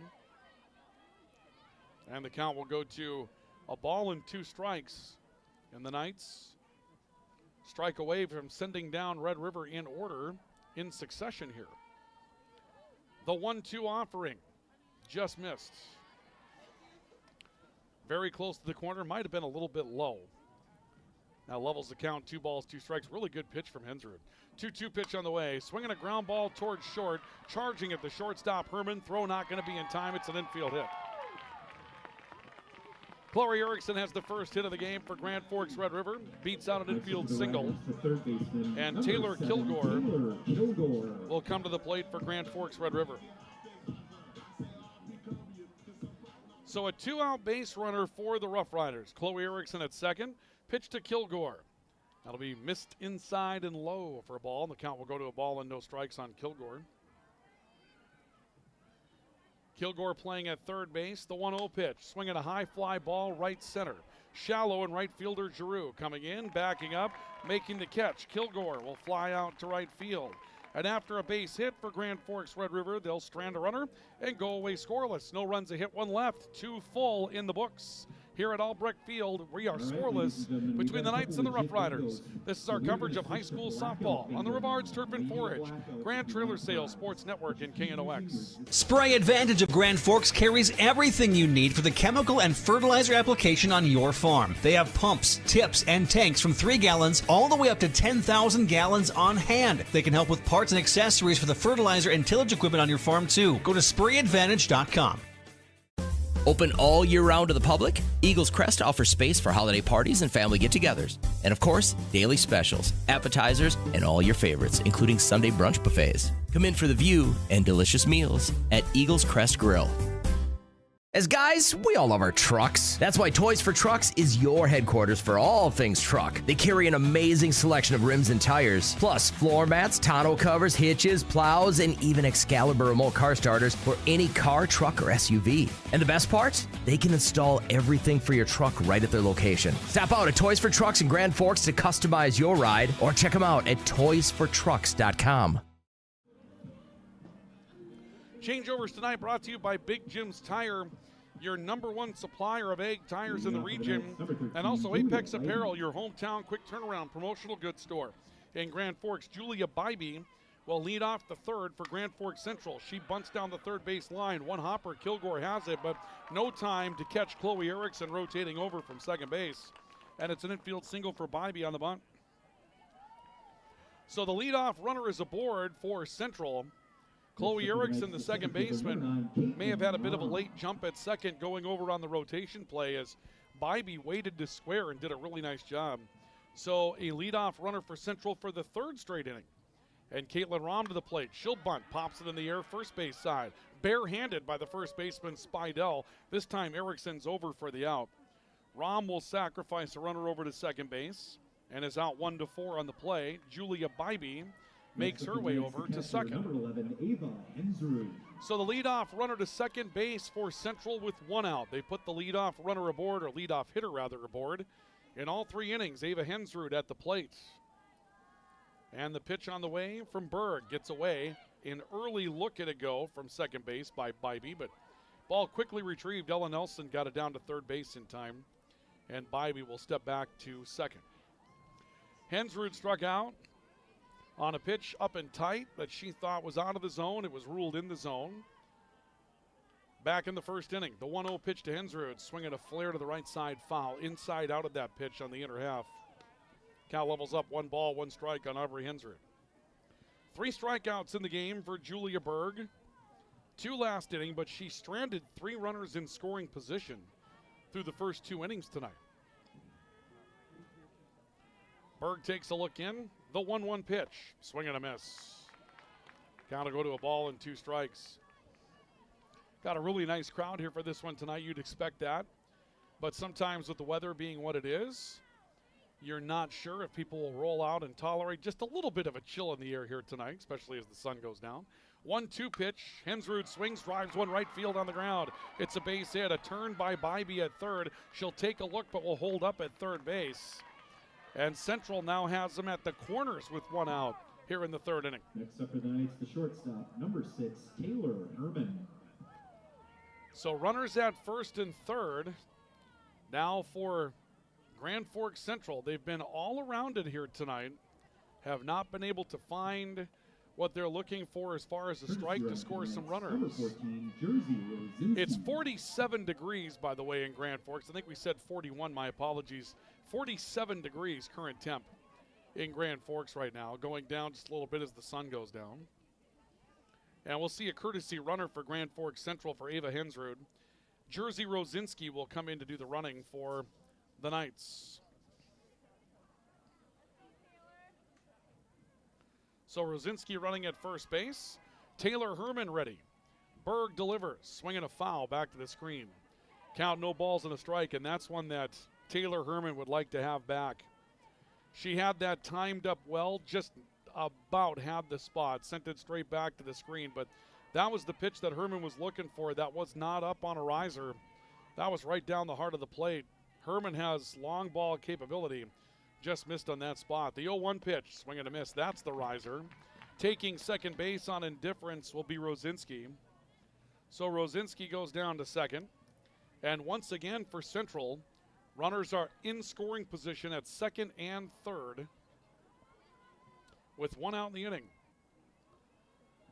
And the count will go to a ball and 2 strikes. And the Knights strike away from sending down Red River in order in succession here. The 1-2 offering just missed. Very close to the corner, might have been a little bit low. Now levels the count, 2 balls, 2 strikes. Really good pitch from Hensrud. 2-2 pitch on the way. Swinging a ground ball towards short. Charging at the shortstop, Herman. Throw not going to be in time. It's an infield hit. Chloe Erickson has the first hit of the game for Grand Forks Red River. Beats out an infield single. And Taylor Kilgore will come to the plate for Grand Forks Red River. So a 2-out base runner for the Rough Riders. Chloe Erickson at second. Pitch to Kilgore. That'll be missed inside and low for a ball. The count will go to a ball and no strikes on Kilgore. Kilgore playing at third base. The 1-0 pitch. Swinging a high fly ball right center. Shallow and right fielder Giroux coming in, backing up, making the catch. Kilgore will fly out to right field. And after a base hit for Grand Forks Red River, they'll strand a runner and go away scoreless. No runs, a hit, one left. 2 full in the books. Here at Albrecht Field, we are scoreless between the Knights and the Rough Riders. This is our coverage of high school softball on the Rivards Turf and Forage, Grand Trailer Sales Sports Network, and KNOX. Spray Advantage of Grand Forks carries everything you need for the chemical and fertilizer application on your farm. They have pumps, tips, and tanks from 3 gallons all the way up to 10,000 gallons on hand. They can help with parts and accessories for the fertilizer and tillage equipment on your farm too. Go to sprayadvantage.com. Open all year round to the public, Eagles Crest offers space for holiday parties and family get-togethers. And of course, daily specials, appetizers, and all your favorites, including Sunday brunch buffets. Come in for the view and delicious meals at Eagles Crest Grill. As guys, we all love our trucks. That's why Toys for Trucks is your headquarters for all things truck. They carry an amazing selection of rims and tires, plus floor mats, tonneau covers, hitches, plows, and even Excalibur remote car starters for any car, truck, or SUV. And the best part? They can install everything for your truck right at their location. Stop out at Toys for Trucks in Grand Forks to customize your ride, or check them out at toysfortrucks.com. Changeovers tonight brought to you by Big Jim's Tire, your #1 supplier of egg tires in the region, and also Apex Apparel, your hometown quick turnaround promotional goods store. In Grand Forks, Julia Bybee will lead off the third for Grand Forks Central. She bunts down the third base line. One hopper, Kilgore has it, but no time to catch Chloe Erickson rotating over from second base. And it's an infield single for Bybee on the bunt. So the leadoff runner is aboard for Central. Chloe Erickson, the second baseman, may have had a bit of a late jump at second going over on the rotation play as Bybee waited to square and did a really nice job. So a leadoff runner for Central for the third straight inning. And Caitlin Rahm to the plate. She'll bunt, pops it in the air, first base side. Barehanded by the first baseman, Spidell. This time Erickson's over for the out. Rahm will sacrifice a runner over to second base and is out 1-4 on the play. Julia Bybee makes her way over to second. So the leadoff runner to second base for Central with 1 out. They put the leadoff runner aboard, or leadoff hitter rather, aboard. In all 3 innings, Ava Hensrud at the plate. And the pitch on the way from Berg gets away. An early look at a go from second base by Bybee, but ball quickly retrieved. Ella Nelson got it down to third base in time, and Bybee will step back to second. Hensrud struck out on a pitch up and tight that she thought was out of the zone. It was ruled in the zone. Back in the first inning, the 1-0 pitch to Hensrud, swinging a flare to the right side, foul. Inside out of that pitch on the inner half. Count levels up, 1 ball, 1 strike on Aubrey Hensrud. 3 strikeouts in the game for Julia Berg. 2 last inning, but she stranded 3 runners in scoring position through the first 2 innings tonight. Berg takes a look in. The 1-1 pitch. Swing and a miss. Count will go to a ball and 2 strikes. Got a really nice crowd here for this one tonight. You'd expect that. But sometimes with the weather being what it is, you're not sure if people will roll out and tolerate just a little bit of a chill in the air here tonight, especially as the sun goes down. 1-2 pitch. Hensrud swings, drives one right field on the ground. It's a base hit. A turn by Bybee at third. She'll take a look but will hold up at third base. And Central now has them at the corners with 1 out here in the third inning. Next up for the Knights, the shortstop, #6, Taylor Herman. So runners at first and third. Now for Grand Forks Central. They've been all around it here tonight. Have not been able to find what they're looking for as far as a strike to score some runners. 14, Jersey Rosinski. It's 47 degrees, by the way, in Grand Forks. I think we said 41, my apologies. 47 degrees current temp in Grand Forks right now, going down just a little bit as the sun goes down. And we'll see a courtesy runner for Grand Forks Central for Ava Hensrud. Jersey Rosinski will come in to do the running for the Knights. So Rosinski running at first base. Taylor Herman ready. Berg delivers, swinging a foul back to the screen. Count, no balls and a strike, and that's one that Taylor Herman would like to have back. She had that timed up well, just about had the spot, sent it straight back to the screen, but that was the pitch that Herman was looking for. That was not up on a riser. That was right down the heart of the plate. Herman has long ball capability, just missed on that spot. The 0-1 pitch, swing and a miss, that's the riser. Taking second base on indifference will be Rosinski. So Rosinski goes down to second. And once again for Central, runners are in scoring position at second and third with one out in the inning.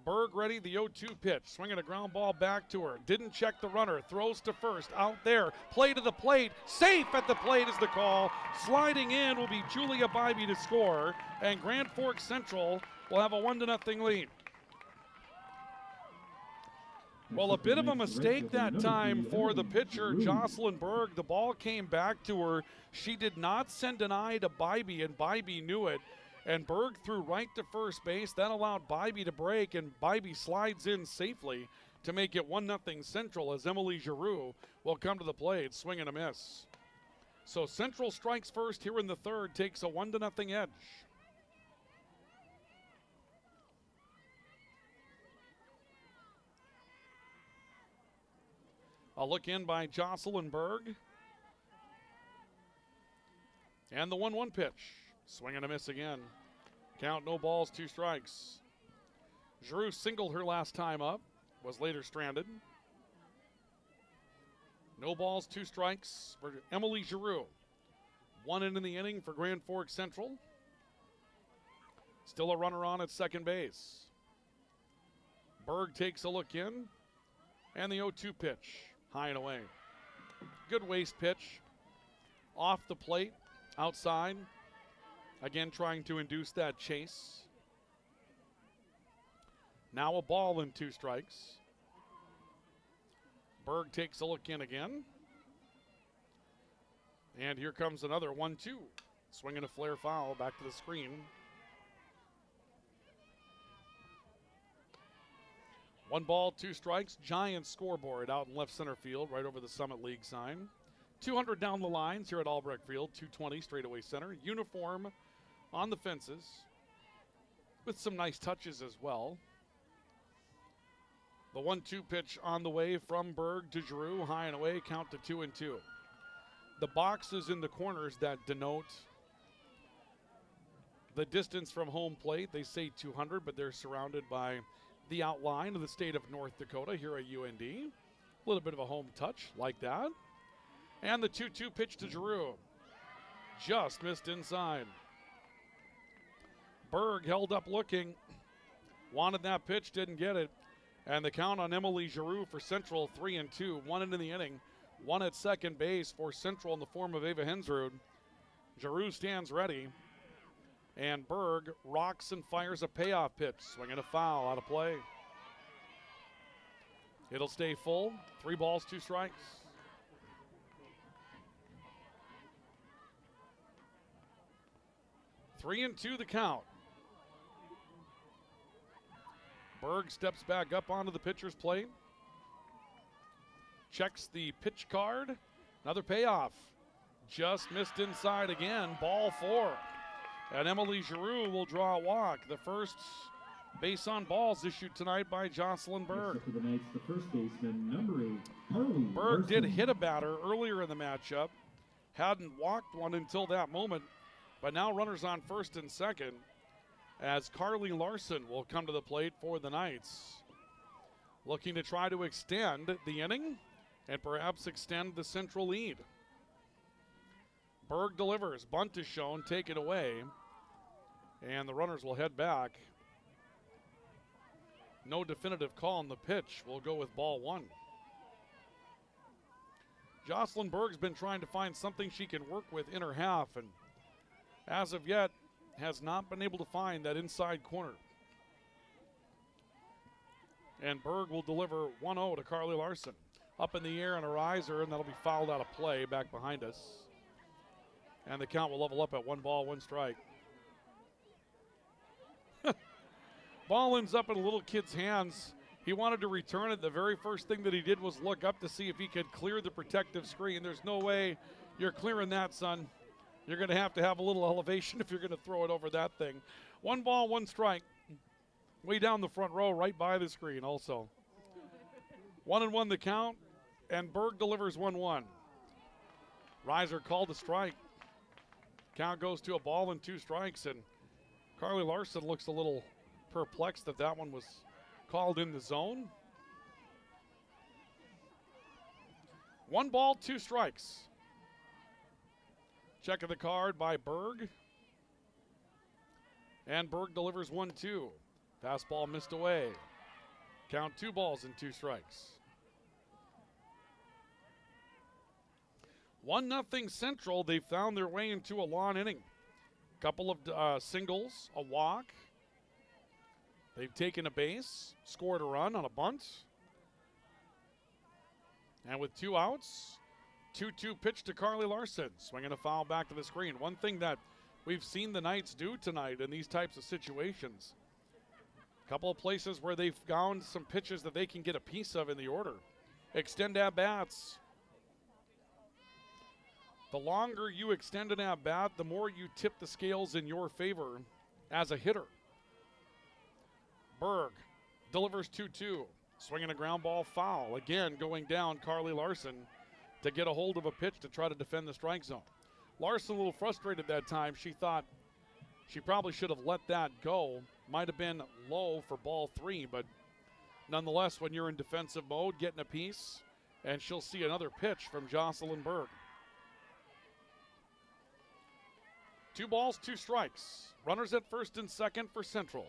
Berg ready, the 0-2 pitch. Swinging a ground ball back to her. Didn't check the runner. Throws to first. Out there. Play to the plate. Safe at the plate is the call. Sliding in will be Julia Bybee to score. And Grand Forks Central will have a 1-0 lead. Well, a bit of a mistake that time for the pitcher, Jocelyn Berg. The ball came back to her. She did not send an eye to Bybee, and Bybee knew it. And Berg threw right to first base. That allowed Bybee to break, and Bybee slides in safely to make it 1-0 Central as Emily Giroux will come to the plate, swing and a miss. So Central strikes first here in the third, takes a 1-0 edge. A look in by Jocelyn Berg. And the 1-1 pitch. Swing and a miss again. Count, no balls, 2 strikes. Giroux singled her last time up, was later stranded. No balls, 2 strikes for Emily Giroux. 1 in the inning for Grand Forks Central. Still a runner on at second base. Berg takes a look in, and the 0-2 pitch, high and away. Good waist pitch, off the plate, outside. Again, trying to induce that chase. Now a ball and 2 strikes. Berg takes a look in again. And here comes another 1-2. Swinging a flare foul back to the screen. 1 ball, 2 strikes. Giant scoreboard out in left center field, right over the Summit League sign. 200 down the lines here at Albrecht Field. 220 straightaway center. Uniform on the fences with some nice touches as well. The 1-2 pitch on the way from Berg to Giroux, high and away, count to 2-2. The boxes in the corners that denote the distance from home plate, they say 200, but they're surrounded by the outline of the state of North Dakota here at UND. A little bit of a home touch like that. And the 2-2 pitch to Giroux. Just missed inside. Berg held up looking, wanted that pitch, didn't get it. And the count on Emily Giroux for Central, 3-2. 1 into the inning, 1 at second base for Central in the form of Ava Hensrud. Giroux stands ready, and Berg rocks and fires a payoff pitch, swinging a foul out of play. It'll stay full, 3 balls, 2 strikes. Three and 2 the count. Berg steps back up onto the pitcher's plate. Checks the pitch card. Another payoff. Just missed inside again. Ball 4. And Emily Giroux will draw a walk. The first base on balls issued tonight by Jocelyn Berg. For the Knights, the first baseman, number 8, Carly Berg Larson. did hit a batter earlier in the matchup. Hadn't walked one until that moment. But now runners on first and second as Carly Larson will come to the plate for the Knights. Looking to try to extend the inning and perhaps extend the Central lead. Berg delivers. Bunt is shown. Take it away. And the runners will head back. No definitive call on the pitch. We'll go with ball 1. Jocelyn Berg's been trying to find something she can work with in her half, and as of yet has not been able to find that inside corner. And Berg will deliver 1-0 to Carly Larson. Up in the air and a riser, and that'll be fouled out of play back behind us. And the count will level up at 1 ball, 1 strike. Ball ends up in a little kid's hands He wanted to return it. The very first thing that he did was look up to see if he could clear the protective screen. There's no way you're clearing that, son. You're going to have a little elevation if you're going to throw it over that thing. 1 ball, 1 strike. Way down the front row, right by the screen also. 1-1 the count, and Berg delivers 1-1. Riser called a strike. Count goes to a ball and 2 strikes, and Carly Larson looks a little perplexed that one was called in the zone. 1 ball, 2 strikes. Check of the card by Berg. And Berg delivers 1-2. Fastball missed away. Count 2 balls and 2 strikes. 1-0 Central. They found their way into a long inning. Couple of singles, a walk. They've taken a base, scored a run on a bunt. And with 2 outs, 2-2 pitch to Carly Larson. Swinging a foul back to the screen. One thing that we've seen the Knights do tonight in these types of situations. A couple of places where they've found some pitches that they can get a piece of in the order. Extend at-bats. The longer you extend an at-bat, the more you tip the scales in your favor as a hitter. Berg delivers 2-2. Swinging a ground ball foul. Again, going down Carly Larson to get a hold of a pitch to try to defend the strike zone. Larson a little frustrated that time. She thought she probably should have let that go. Might have been low for ball 3, but nonetheless, when you're in defensive mode, getting a piece, and she'll see another pitch from Jocelyn Berg. 2 balls, 2 strikes. Runners at first and second for Central.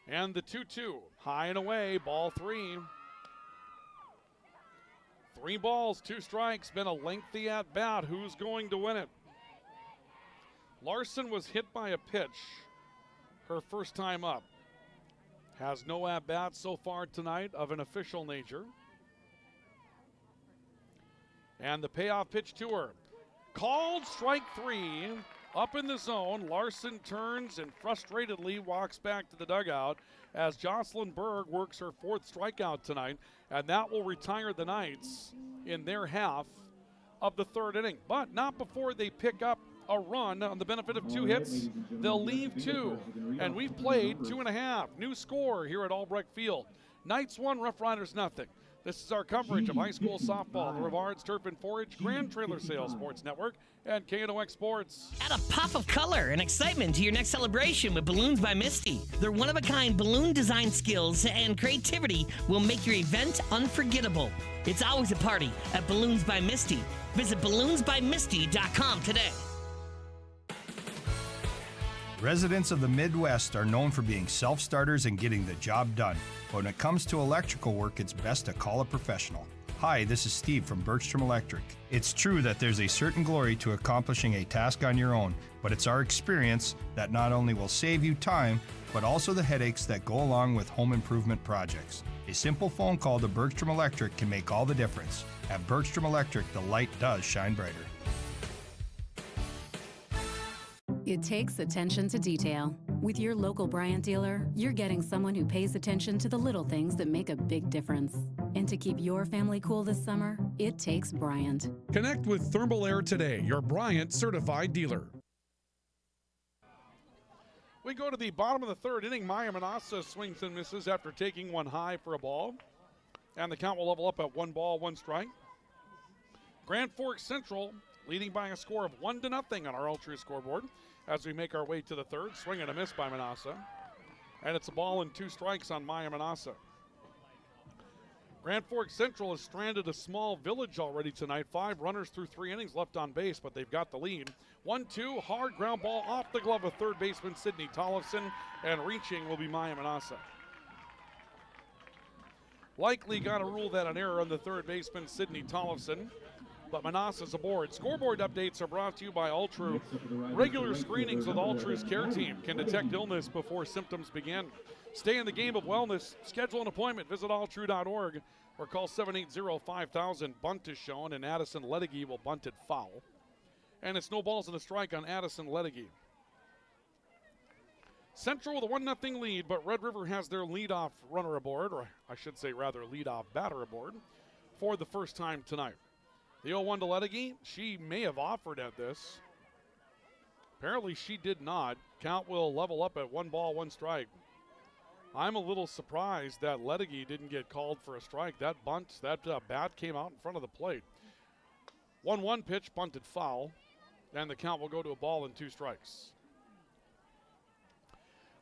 And the 2-2, high and away, ball 3. 3 balls, 2 strikes, been a lengthy at-bat. Who's going to win it? Larson was hit by a pitch her first time up. Has no at-bat so far tonight of an official nature. And the payoff pitch to her. Called strike 3, up in the zone. Larson turns and frustratedly walks back to the dugout as Jocelyn Berg works her 4th strikeout tonight, and that will retire the Knights in their half of the 3rd inning. But not before they pick up a run on the benefit of 2 hits. They'll leave 2, and we've played 2.5. New score here at Albrecht Field. Knights 1, Rough Riders nothing. This is our coverage of high school softball, the Rivards Turf and Forage Grand Trailer Sales Sports Network and KNOX Sports. Add a pop of color and excitement to your next celebration with Balloons by Misty. Their one-of-a-kind balloon design skills and creativity will make your event unforgettable. It's always a party at Balloons by Misty. Visit balloonsbymisty.com today. Residents of the Midwest are known for being self-starters and getting the job done. But when it comes to electrical work, it's best to call a professional. Hi, this is Steve from Bergstrom Electric. It's true that there's a certain glory to accomplishing a task on your own, but it's our experience that not only will save you time, but also the headaches that go along with home improvement projects. A simple phone call to Bergstrom Electric can make all the difference. At Bergstrom Electric, the light does shine brighter. It takes attention to detail. With your local Bryant dealer, you're getting someone who pays attention to the little things that make a big difference. And to keep your family cool this summer, it takes Bryant. Connect with Thermal Air today, your Bryant certified dealer. We go to the bottom of the 3rd inning. Maya Manassa swings and misses after taking one high for a ball. And the count will level up at 1 ball, 1 strike. Grand Forks Central leading by a score of 1-0 on our Ultra scoreboard as we make our way to the 3rd. Swing and a miss by Manassa. And it's a ball and 2 strikes on Maya Manassa. Grand Forks Central has stranded a small village already tonight. 5 runners through 3 innings left on base, but they've got the lead. 1-2, hard ground ball off the glove of 3rd baseman Sydney Tollefson, and reaching will be Maya Manassa. Likely got to rule that an error on the 3rd baseman Sydney Tollefson, but Manassa's aboard. Scoreboard updates are brought to you by Ultra. Regular screenings with Ultra's care team can detect illness before symptoms begin. Stay in the game of wellness. Schedule an appointment. Visit alltrue.org or call 780-5000. Bunt is shown, and Addison Ledegi will bunt it foul. And it's no balls and a strike on Addison Ledegi. Central with a 1-0 lead, but Red River has their leadoff runner aboard, or I should say rather leadoff batter aboard, for the first time tonight. The 0-1 to Ledegi. She may have offered at this. Apparently she did not. Count will level up at 1 ball, 1 strike. I'm a little surprised that Ledegi didn't get called for a strike. That bunt, that bat came out in front of the plate. 1-1 pitch, bunted foul, and the count will go to a ball and 2 strikes.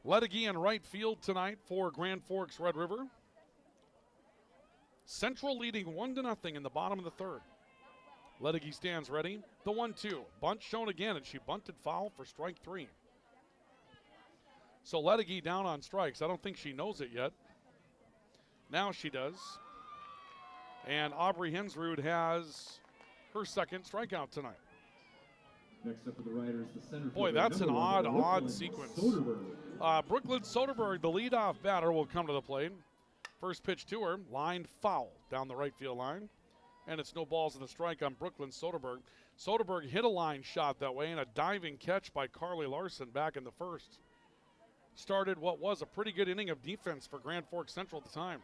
Ledegi in right field tonight for Grand Forks Red River. Central leading 1-0 in the bottom of the 3rd. Ledegi stands ready. The 1-2. Bunt shown again, and she bunted foul for strike 3. So Ledegi down on strikes. I don't think she knows it yet. Now she does. And Aubrey Hensrud has her 2nd strikeout tonight. Next up for the Riders, the center fielder. Boy, that's an odd Brooklyn sequence. Soderberg. Brooklyn Soderberg, the leadoff batter, will come to the plate. First pitch to her, lined foul down the right field line. And it's no balls and a strike on Brooklyn Soderberg. Soderberg hit a line shot that way, and a diving catch by Carly Larson back in the 1st. Started what was a pretty good inning of defense for Grand Forks Central at the time.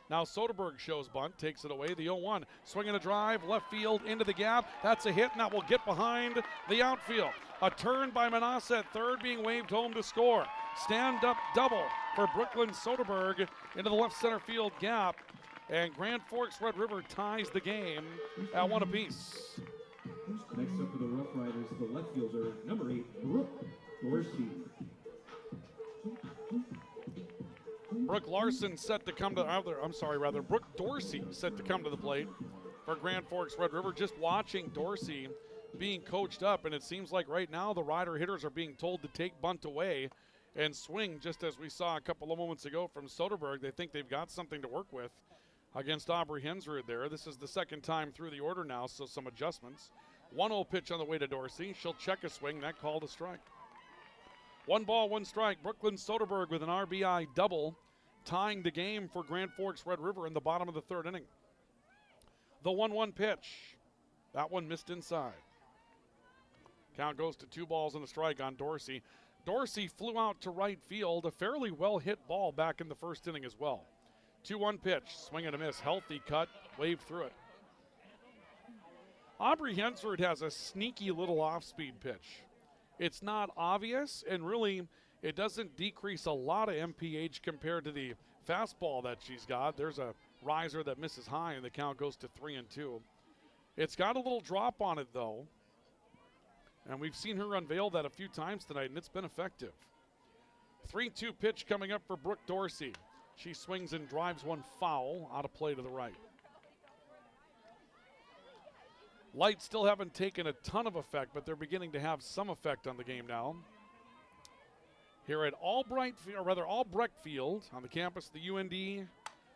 Now Soderberg shows bunt, takes it away. The 0-1, swinging a drive, left field into the gap. That's a hit, and that will get behind the outfield. A turn by Manassa at 3rd, being waved home to score. Stand-up double for Brooklyn Soderberg into the left center field gap. And Grand Forks Red River ties the game at 1 apiece. Next up for the Rough Riders, the left fielder, number 8, Brooke Dorsey. Brooke Larson set to come to, Brooke Dorsey set to come to the plate for Grand Forks Red River. Just watching Dorsey being coached up, and it seems like right now the Rider hitters are being told to take bunt away and swing, just as we saw a couple of moments ago from Soderberg. They think they've got something to work with against Aubrey Hensrud there. This is the 2nd time through the order now, so some adjustments. 1-0 pitch on the way to Dorsey. She'll check a swing. That called a strike. 1 ball, 1 strike. Brooklyn Soderberg with an RBI double, tying the game for Grand Forks Red River in the bottom of the 3rd inning. The 1-1 pitch. That one missed inside. Count goes to 2 balls and a strike on Dorsey. Dorsey flew out to right field. A fairly well-hit ball back in the 1st inning as well. 2-1 pitch, swing and a miss, healthy cut, waved through it. Aubrey Hensrud has a sneaky little off-speed pitch. It's not obvious, and really it doesn't decrease a lot of MPH compared to the fastball that she's got. There's a riser that misses high, and the count goes to 3-2. It's got a little drop on it, though, and we've seen her unveil that a few times tonight, and it's been effective. 3-2 pitch coming up for Brooke Dorsey. She swings and drives one foul out of play to the right. Lights still haven't taken a ton of effect, but they're beginning to have some effect on the game now. Here at Albrecht Field on the campus of the UND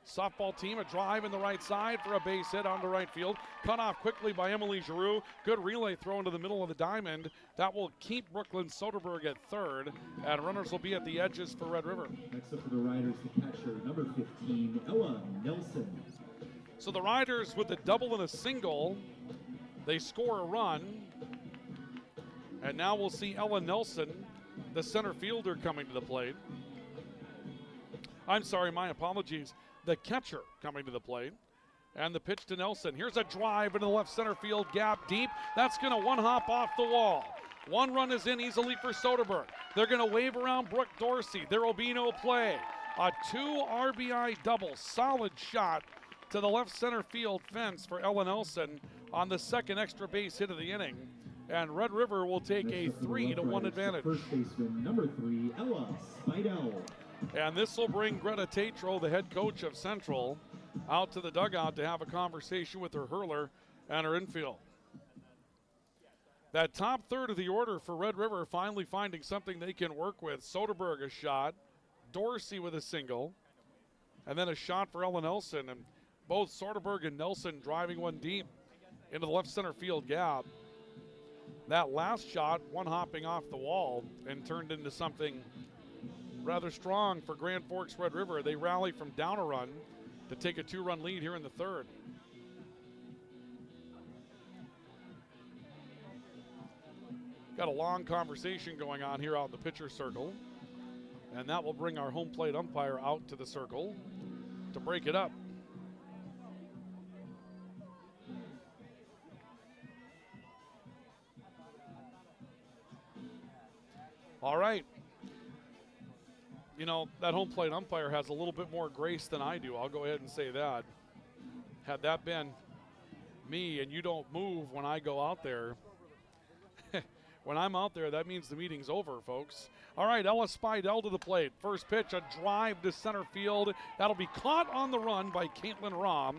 softball team, a drive in the right side for a base hit onto right field. Cut off quickly by Emily Giroux. Good relay throw into the middle of the diamond. That will keep Brooklyn Soderberg at 3rd, and runners will be at the edges for Red River. Next up for the Riders, the catcher, number 15, Ella Nelson. So the Riders with a double and a single, they score a run. And now we'll see Ella Nelson, the center fielder, coming to the plate. I'm sorry, my apologies. The catcher coming to the plate. And the pitch to Nelson. Here's a drive into the left center field gap deep. That's going to 1-hop off the wall. 1 run is in easily for Soderberg. They're going to wave around Brooke Dorsey. There will be no play. A 2 RBI double. Solid shot to the left center field fence for Ella Nelson on the 2nd extra base hit of the inning. And Red River will take a 3-1 advantage. First baseman, number 3, Ella Spidell. And this will bring Greta Tatro, the head coach of Central, out to the dugout to have a conversation with her hurler and her infield. That top 3rd of the order for Red River finally finding something they can work with. Soderberg a shot, Dorsey with a single, and then a shot for Ella Nelson. And both Soderberg and Nelson driving one deep into the left center field gap. That last shot, 1-hopping off the wall and turned into something rather strong for Grand Forks Red River. They rally from down a run to take a 2-run lead here in the 3rd. Got a long conversation going on here out in the pitcher circle. And that will bring our home plate umpire out to the circle to break it up. All right. You know, that home plate umpire has a little bit more grace than I do. I'll go ahead and say that. Had that been me and you don't move when I go out there, when I'm out there, that means the meeting's over, folks. All right, Ellis Spidell to the plate. First pitch, a drive to center field. That'll be caught on the run by Caitlin Rom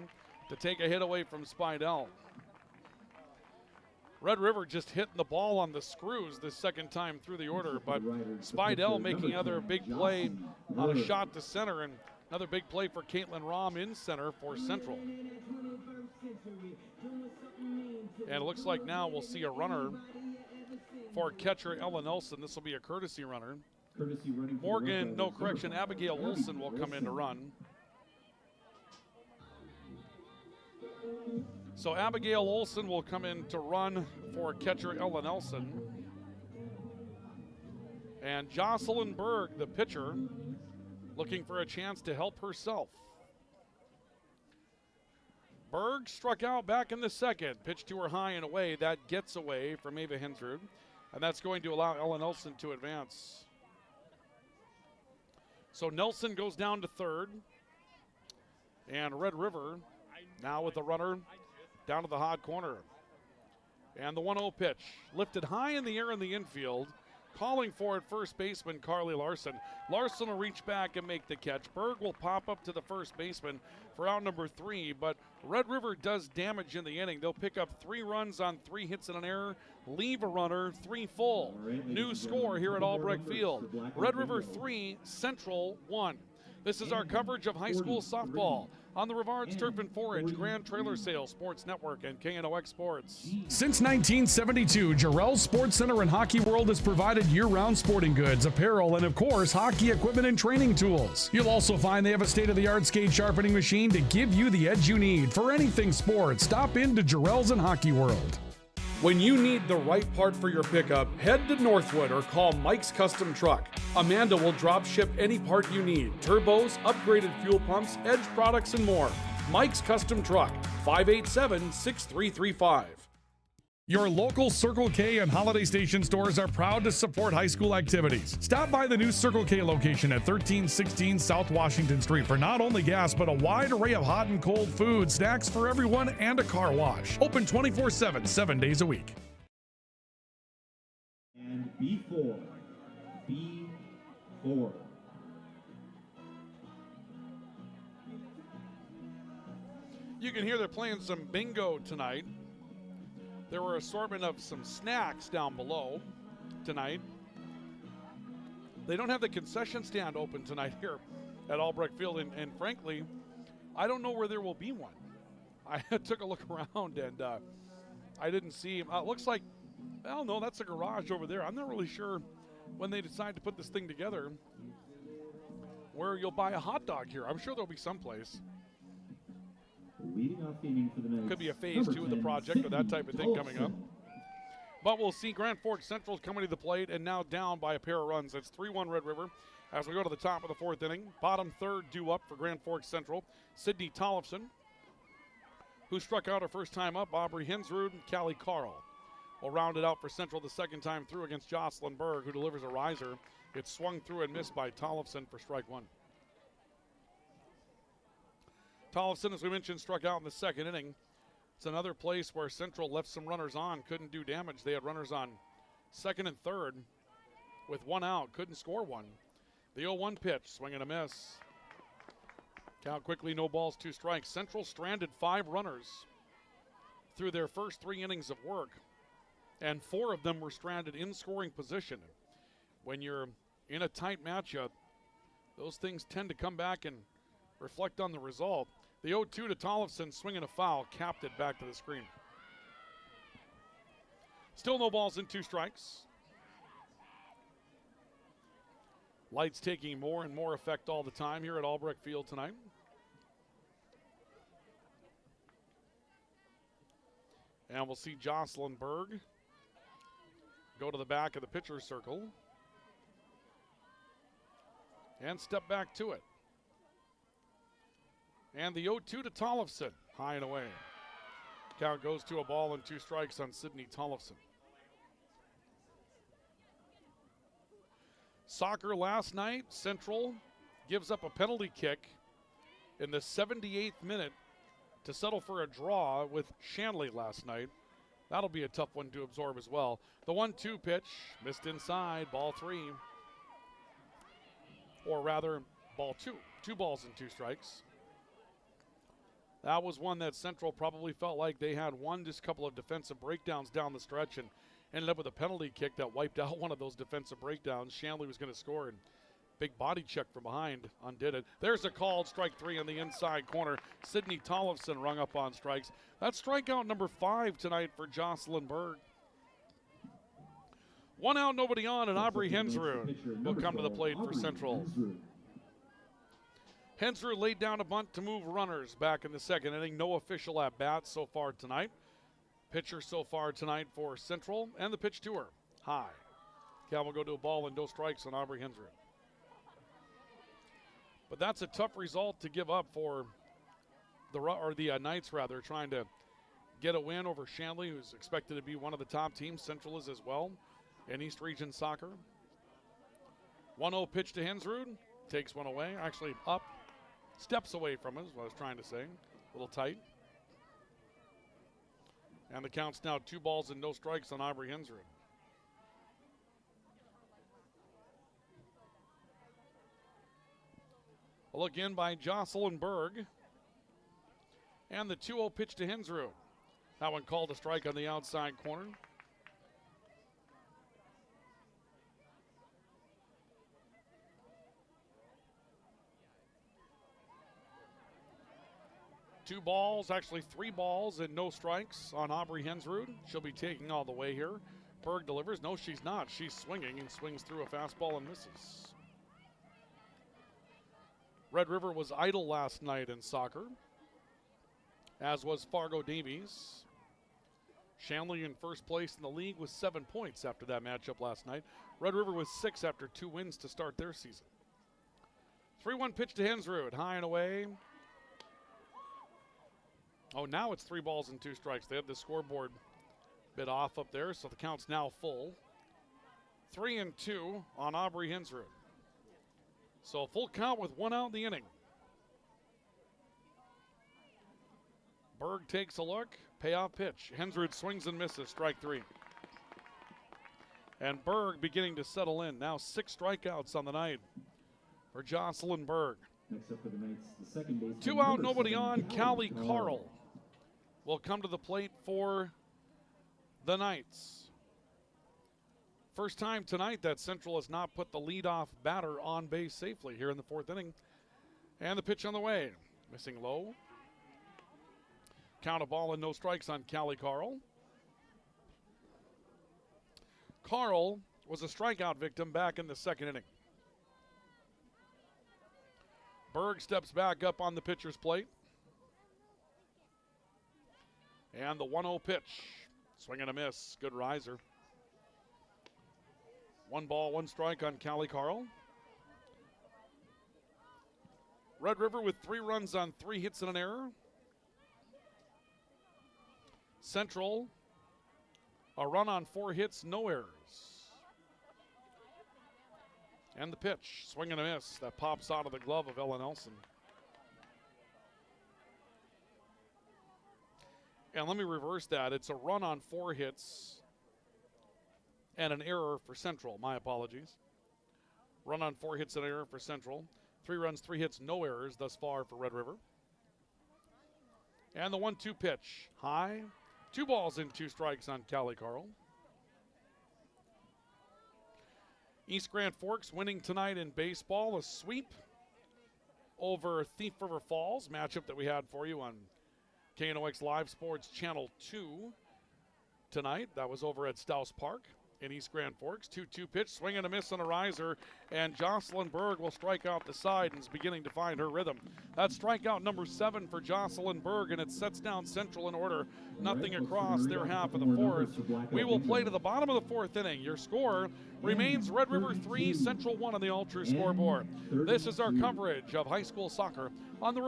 to take a hit away from Spidell. Red River just hitting the ball on the screws this second time through the order, but Spidell making another big play on a shot to center, and another big play for Caitlin Rom in center for Central. And it looks like now we'll see a runner for catcher Ella Nelson. This will be a courtesy runner. Abigail Olson will come in to run. So Abigail Olson will come in to run for catcher Ella Nelson. And Jocelyn Berg, the pitcher, looking for a chance to help herself. Berg struck out back in the second. Pitch to her high and away. That gets away from Ava Hensrud. And that's going to allow Ella Nelson to advance. So Nelson goes down to third. And Red River now with the runner down to the hot corner. And the 1-0 pitch lifted high in the air in the infield. Calling for it, first baseman Carly Larson. Larson will reach back and make the catch. Berg will pop up to the first baseman for out number 3, but Red River does damage in the inning. They'll pick up 3 runs on 3 hits and an error, leave a runner, 3 full. New score here at Albrecht Field. Red River 3, Central 1. This is our coverage of high school softball on the Rivards Turf and Forage, Grand Trailer Sales Sports Network, and KNOX Sports. Since 1972, Jarrell's Sports Center and Hockey World has provided year-round sporting goods, apparel, and of course, hockey equipment and training tools. You'll also find they have a state-of-the-art skate sharpening machine to give you the edge you need. For anything sports, stop into Jarrell's and Hockey World. When you need the right part for your pickup, head to Northwood or call Mike's Custom Truck. Amanda will drop ship any part you need. Turbos, upgraded fuel pumps, Edge products, and more. Mike's Custom Truck, 587-6335. Your local Circle K and Holiday Station stores are proud to support high school activities. Stop by the new Circle K location at 1316 South Washington Street for not only gas, but a wide array of hot and cold food, snacks for everyone, and a car wash. Open 24/7, 7 days a week. And B4. You can hear they're playing some bingo tonight. There were assortment of some snacks down below tonight. They don't have the concession stand open tonight here at Albrecht Field, and frankly, I don't know where there will be one. I took a look around and I didn't see. It looks like, well, no, that's a garage over there. I'm not really sure when they decide to put this thing together where you'll buy a hot dog here. I'm sure there'll be someplace. Leading off the inning for the Knights. Could be a phase 2 of the project or that type of thing coming up. But we'll see Grand Forks Central coming to the plate and now down by a pair of runs. It's 3-1 Red River as we go to the top of the 4th inning. Bottom third due up for Grand Forks Central. Sydney Tollefson, who struck out her first time up. Aubrey Hensrud and Callie Carl will round it out for Central the second time through against Jocelyn Berg, who delivers a riser. It's swung through and missed by Tollefson for strike 1. Tollefson, as we mentioned, struck out in the second inning. It's another place where Central left some runners on, couldn't do damage. They had runners on second and third with 1 out, couldn't score one. The 0-1 pitch, swing and a miss. Count quickly, no balls, 2 strikes. Central stranded 5 runners through their first 3 innings of work, and 4 of them were stranded in scoring position. When you're in a tight matchup, those things tend to come back and reflect on the result. The 0-2 to Tollefson, swinging a foul, capped it back to the screen. Still no balls and 2 strikes. Lights taking more and more effect all the time here at Albrecht Field tonight. And we'll see Jocelyn Berg go to the back of the pitcher's circle. and step back to it. And the 0-2 to Tollefson, high and away. Count goes to a ball and 2 strikes on Sidney Tollefson. Soccer last night, Central gives up a penalty kick in the 78th minute to settle for a draw with Shanley last night. That'll be a tough one to absorb as well. The 1-2 pitch, missed inside, ball 3. Or rather, ball 2. 2 balls and 2 strikes. That was one that Central probably felt like they had just a couple of defensive breakdowns down the stretch and ended up with a penalty kick that wiped out one of those defensive breakdowns. Shanley was going to score, and big body check from behind undid it. There's a called strike 3 on the inside corner. Sidney Tollefson rung up on strikes. That's strikeout number 5 tonight for Jocelyn Berg. 1 out, nobody on, and Aubrey Hensrud will come to the plate for Central. Hensrud laid down a bunt to move runners back in the second inning. No official at bat so far tonight. Pitcher so far tonight for Central, and the pitch to her, high. Cal will go to a ball and no strikes on Aubrey Hensrud. But that's a tough result to give up for the Knights, rather, trying to get a win over Shanley, who's expected to be one of the top teams. Central is as well in East Region Soccer. 1-0 pitch to Hensrud, takes one away, actually up, steps away from it is what I was trying to say, a little tight. And the count's now 2 balls and no strikes on Aubrey Hensrud. A look in by Jocelyn Berg. And the 2-0 pitch to Hensrud. That one called a strike on the outside corner. Two balls, actually 3 balls and no strikes on Aubrey Hensrud. She'll be taking all the way here. Berg delivers. No, she's not. She's swinging and swings through a fastball and misses. Red River was idle last night in soccer, as was Fargo Davies. Shanley in first place in the league with 7 points after that matchup last night. Red River with 6 after 2 wins to start their season. 3-1 pitch to Hensrud, high and away. Oh, now it's 3 balls and 2 strikes. They have the scoreboard bit off up there, so the count's now full. 3-2 on Aubrey Hensrud. So a full count with 1 out in the inning. Berg takes a look, payoff pitch. Hensrud swings and misses, strike 3. And Berg beginning to settle in. Now 6 strikeouts on the night for Jocelyn Berg. Next up for the Knights, the second baseman. 2 out, nobody on. Callie Carl will come to the plate for the Knights. First time tonight that Central has not put the leadoff batter on base safely here in the 4th inning. And the pitch on the way. Missing low. Count a ball and no strikes on Callie Carl. Carl was a strikeout victim back in the 2nd inning. Berg steps back up on the pitcher's plate. And the 1-0 pitch. Swing and a miss. Good riser. 1 ball, 1 strike on Callie Carl. Red River with 3 runs on 3 hits and an error. Central, a run on 4 hits, no errors. And the pitch, swing and a miss. That pops out of the glove of Ella Nelson. And let me reverse that. It's a run on 4 hits and an error for Central. My apologies. Run on 4 hits and an error for Central. 3 runs, 3 hits, no errors thus far for Red River. And the 1-2 pitch. High. 2 balls and 2 strikes on Callie Carl. East Grand Forks winning tonight in baseball. A sweep over Thief River Falls. Matchup that we had for you on KNOX Live Sports Channel 2 tonight. That was over at Stouse Park. in East Grand Forks. 2-2 pitch, swing and a miss on a riser, and Jocelyn Berg will strike out the side and is beginning to find her rhythm. That's strikeout number 7 for Jocelyn Berg, and it sets down Central in order. Nothing across their half of the fourth. We will play to the bottom of the 4th inning. Your score remains Red River 3, Central 1 on the All-True scoreboard. This is our coverage of high school soccer on the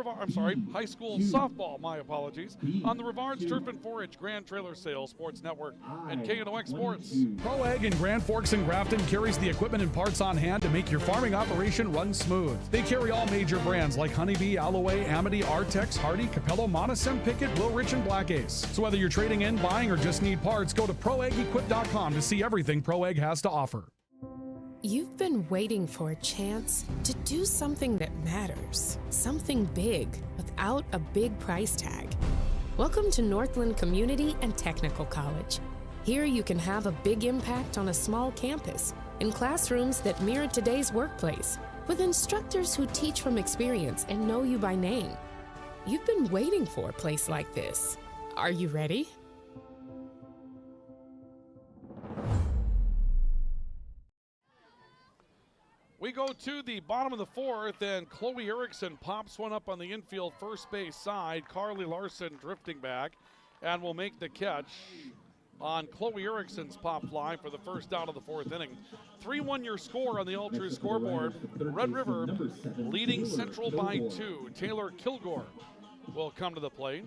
high school softball, my apologies, on the Rivards Turf and Forage Grand Trailer Sales Sports Network and KNOX Sports. Pro Ag in Grand Forks and Grafton carries the equipment and parts on hand to make your farming operation run smooth. They carry all major brands like Honeybee, Alloway, Amity, Artex, Hardy, Capello, Monosem, Pickett, Wilrich, and Black Ace. So whether you're trading in, buying, or just need parts, go to ProAgEquip.com to see everything Pro Ag has to offer. You've been waiting for a chance to do something that matters, something big without a big price tag. Welcome to Northland Community and Technical College. Here you can have a big impact on a small campus, in classrooms that mirror today's workplace, with instructors who teach from experience and know you by name. You've been waiting for a place like this. Are you ready? We go to the bottom of the 4th, and Chloe Erickson pops one up on the infield first base side. Carly Larson drifting back and will make the catch on Chloe Erickson's pop fly for the first out of the 4th inning. 3-1 your score on the All-True scoreboard. Red River leading Central by 2. Taylor Kilgore will come to the plate.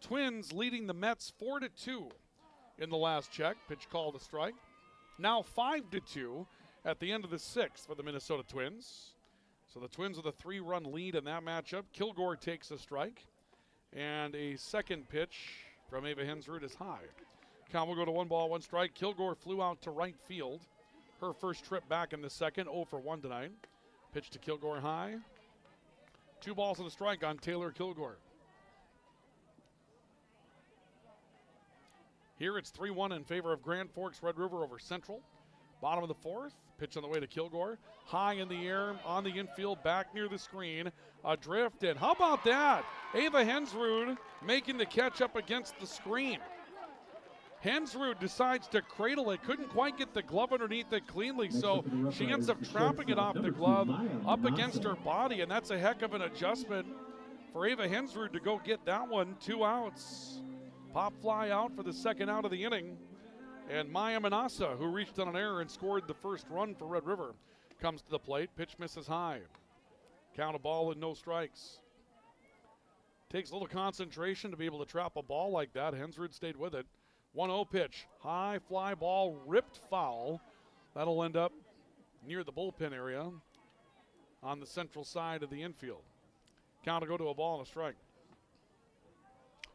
Twins leading the Mets 4-2 in the last check. Pitch called a strike. Now 5-2 at the end of the 6th for the Minnesota Twins. So the Twins with a 3-run lead in that matchup. Kilgore takes a strike, and a second pitch from Ava Hensrud is high. Count will go to 1-1 strike. Kilgore flew out to right field. Her first trip back in the second, 0 for 1 tonight. Pitch to Kilgore high. 2 balls and a strike on Taylor Kilgore. Here it's 3-1 in favor of Grand Forks Red River over Central. Bottom of the 4th, pitch on the way to Kilgore. High in the air, on the infield, back near the screen. A drift, and how about that? Ava Hensrud making the catch up against the screen. Hensrud decides to cradle it, couldn't quite get the glove underneath it cleanly, so she ends up trapping it off the glove up against her body, and that's a heck of an adjustment for Ava Hensrud to go get that one. 2 outs. Pop fly out for the second out of the inning. And Maya Manassa, who reached on an error and scored the first run for Red River, comes to the plate. Pitch misses high. Count a ball and no strikes. Takes a little concentration to be able to trap a ball like that. Hensrud stayed with it. 1-0 pitch. High fly ball, ripped foul. That'll end up near the bullpen area on the central side of the infield. Count will go to a ball and a strike.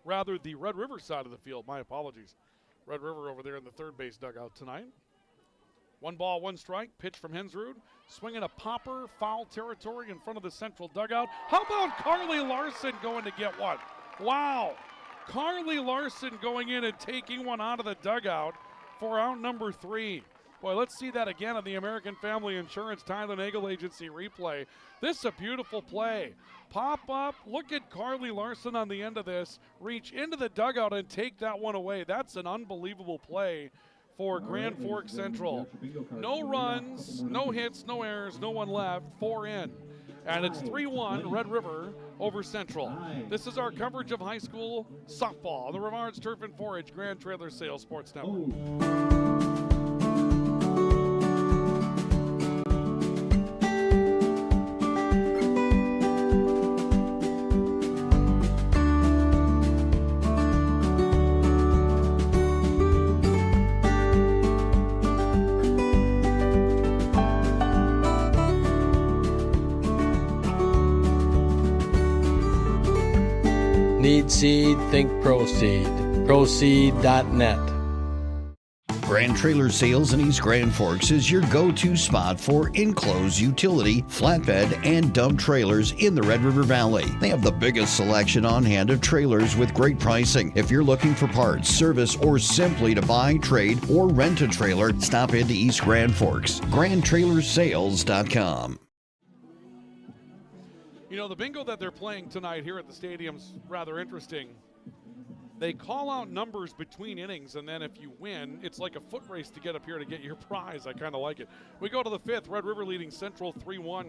Rather, the Red River side of the field. My apologies. Red River over there in the third base dugout tonight. 1-1 strike. Pitch from Hensrud. Swinging a popper, foul territory in front of the central dugout. How about Carly Larson going to get one? Wow. Carly Larson going in and taking one out of the dugout for out number 3. Boy, let's see that again on the American Family Insurance Tyler Nagel Agency replay. This is a beautiful play. Pop up, look at Carly Larson on the end of this, reach into the dugout and take that one away. That's an unbelievable play for Grand Forks Central. No runs, no hits, no errors, no one left, 4 in. And it's 3-1 Red River over Central. This is our coverage of high school softball on the Rivards Turf and Forage Grand Trailer Sales Sports Network. Need seed? Think Proseed. Proseed.net. Grand Trailer Sales in East Grand Forks is your go-to spot for enclosed utility, flatbed, and dump trailers in the Red River Valley. They have the biggest selection on hand of trailers with great pricing. If you're looking for parts, service, or simply to buy, trade, or rent a trailer, stop into East Grand Forks. GrandTrailersales.com. You know, the bingo that they're playing tonight here at the stadium's rather interesting. They call out numbers between innings, and then if you win, it's like a foot race to get up here to get your prize. I kind of like it. We go to the 5th. Red River leading Central 3-1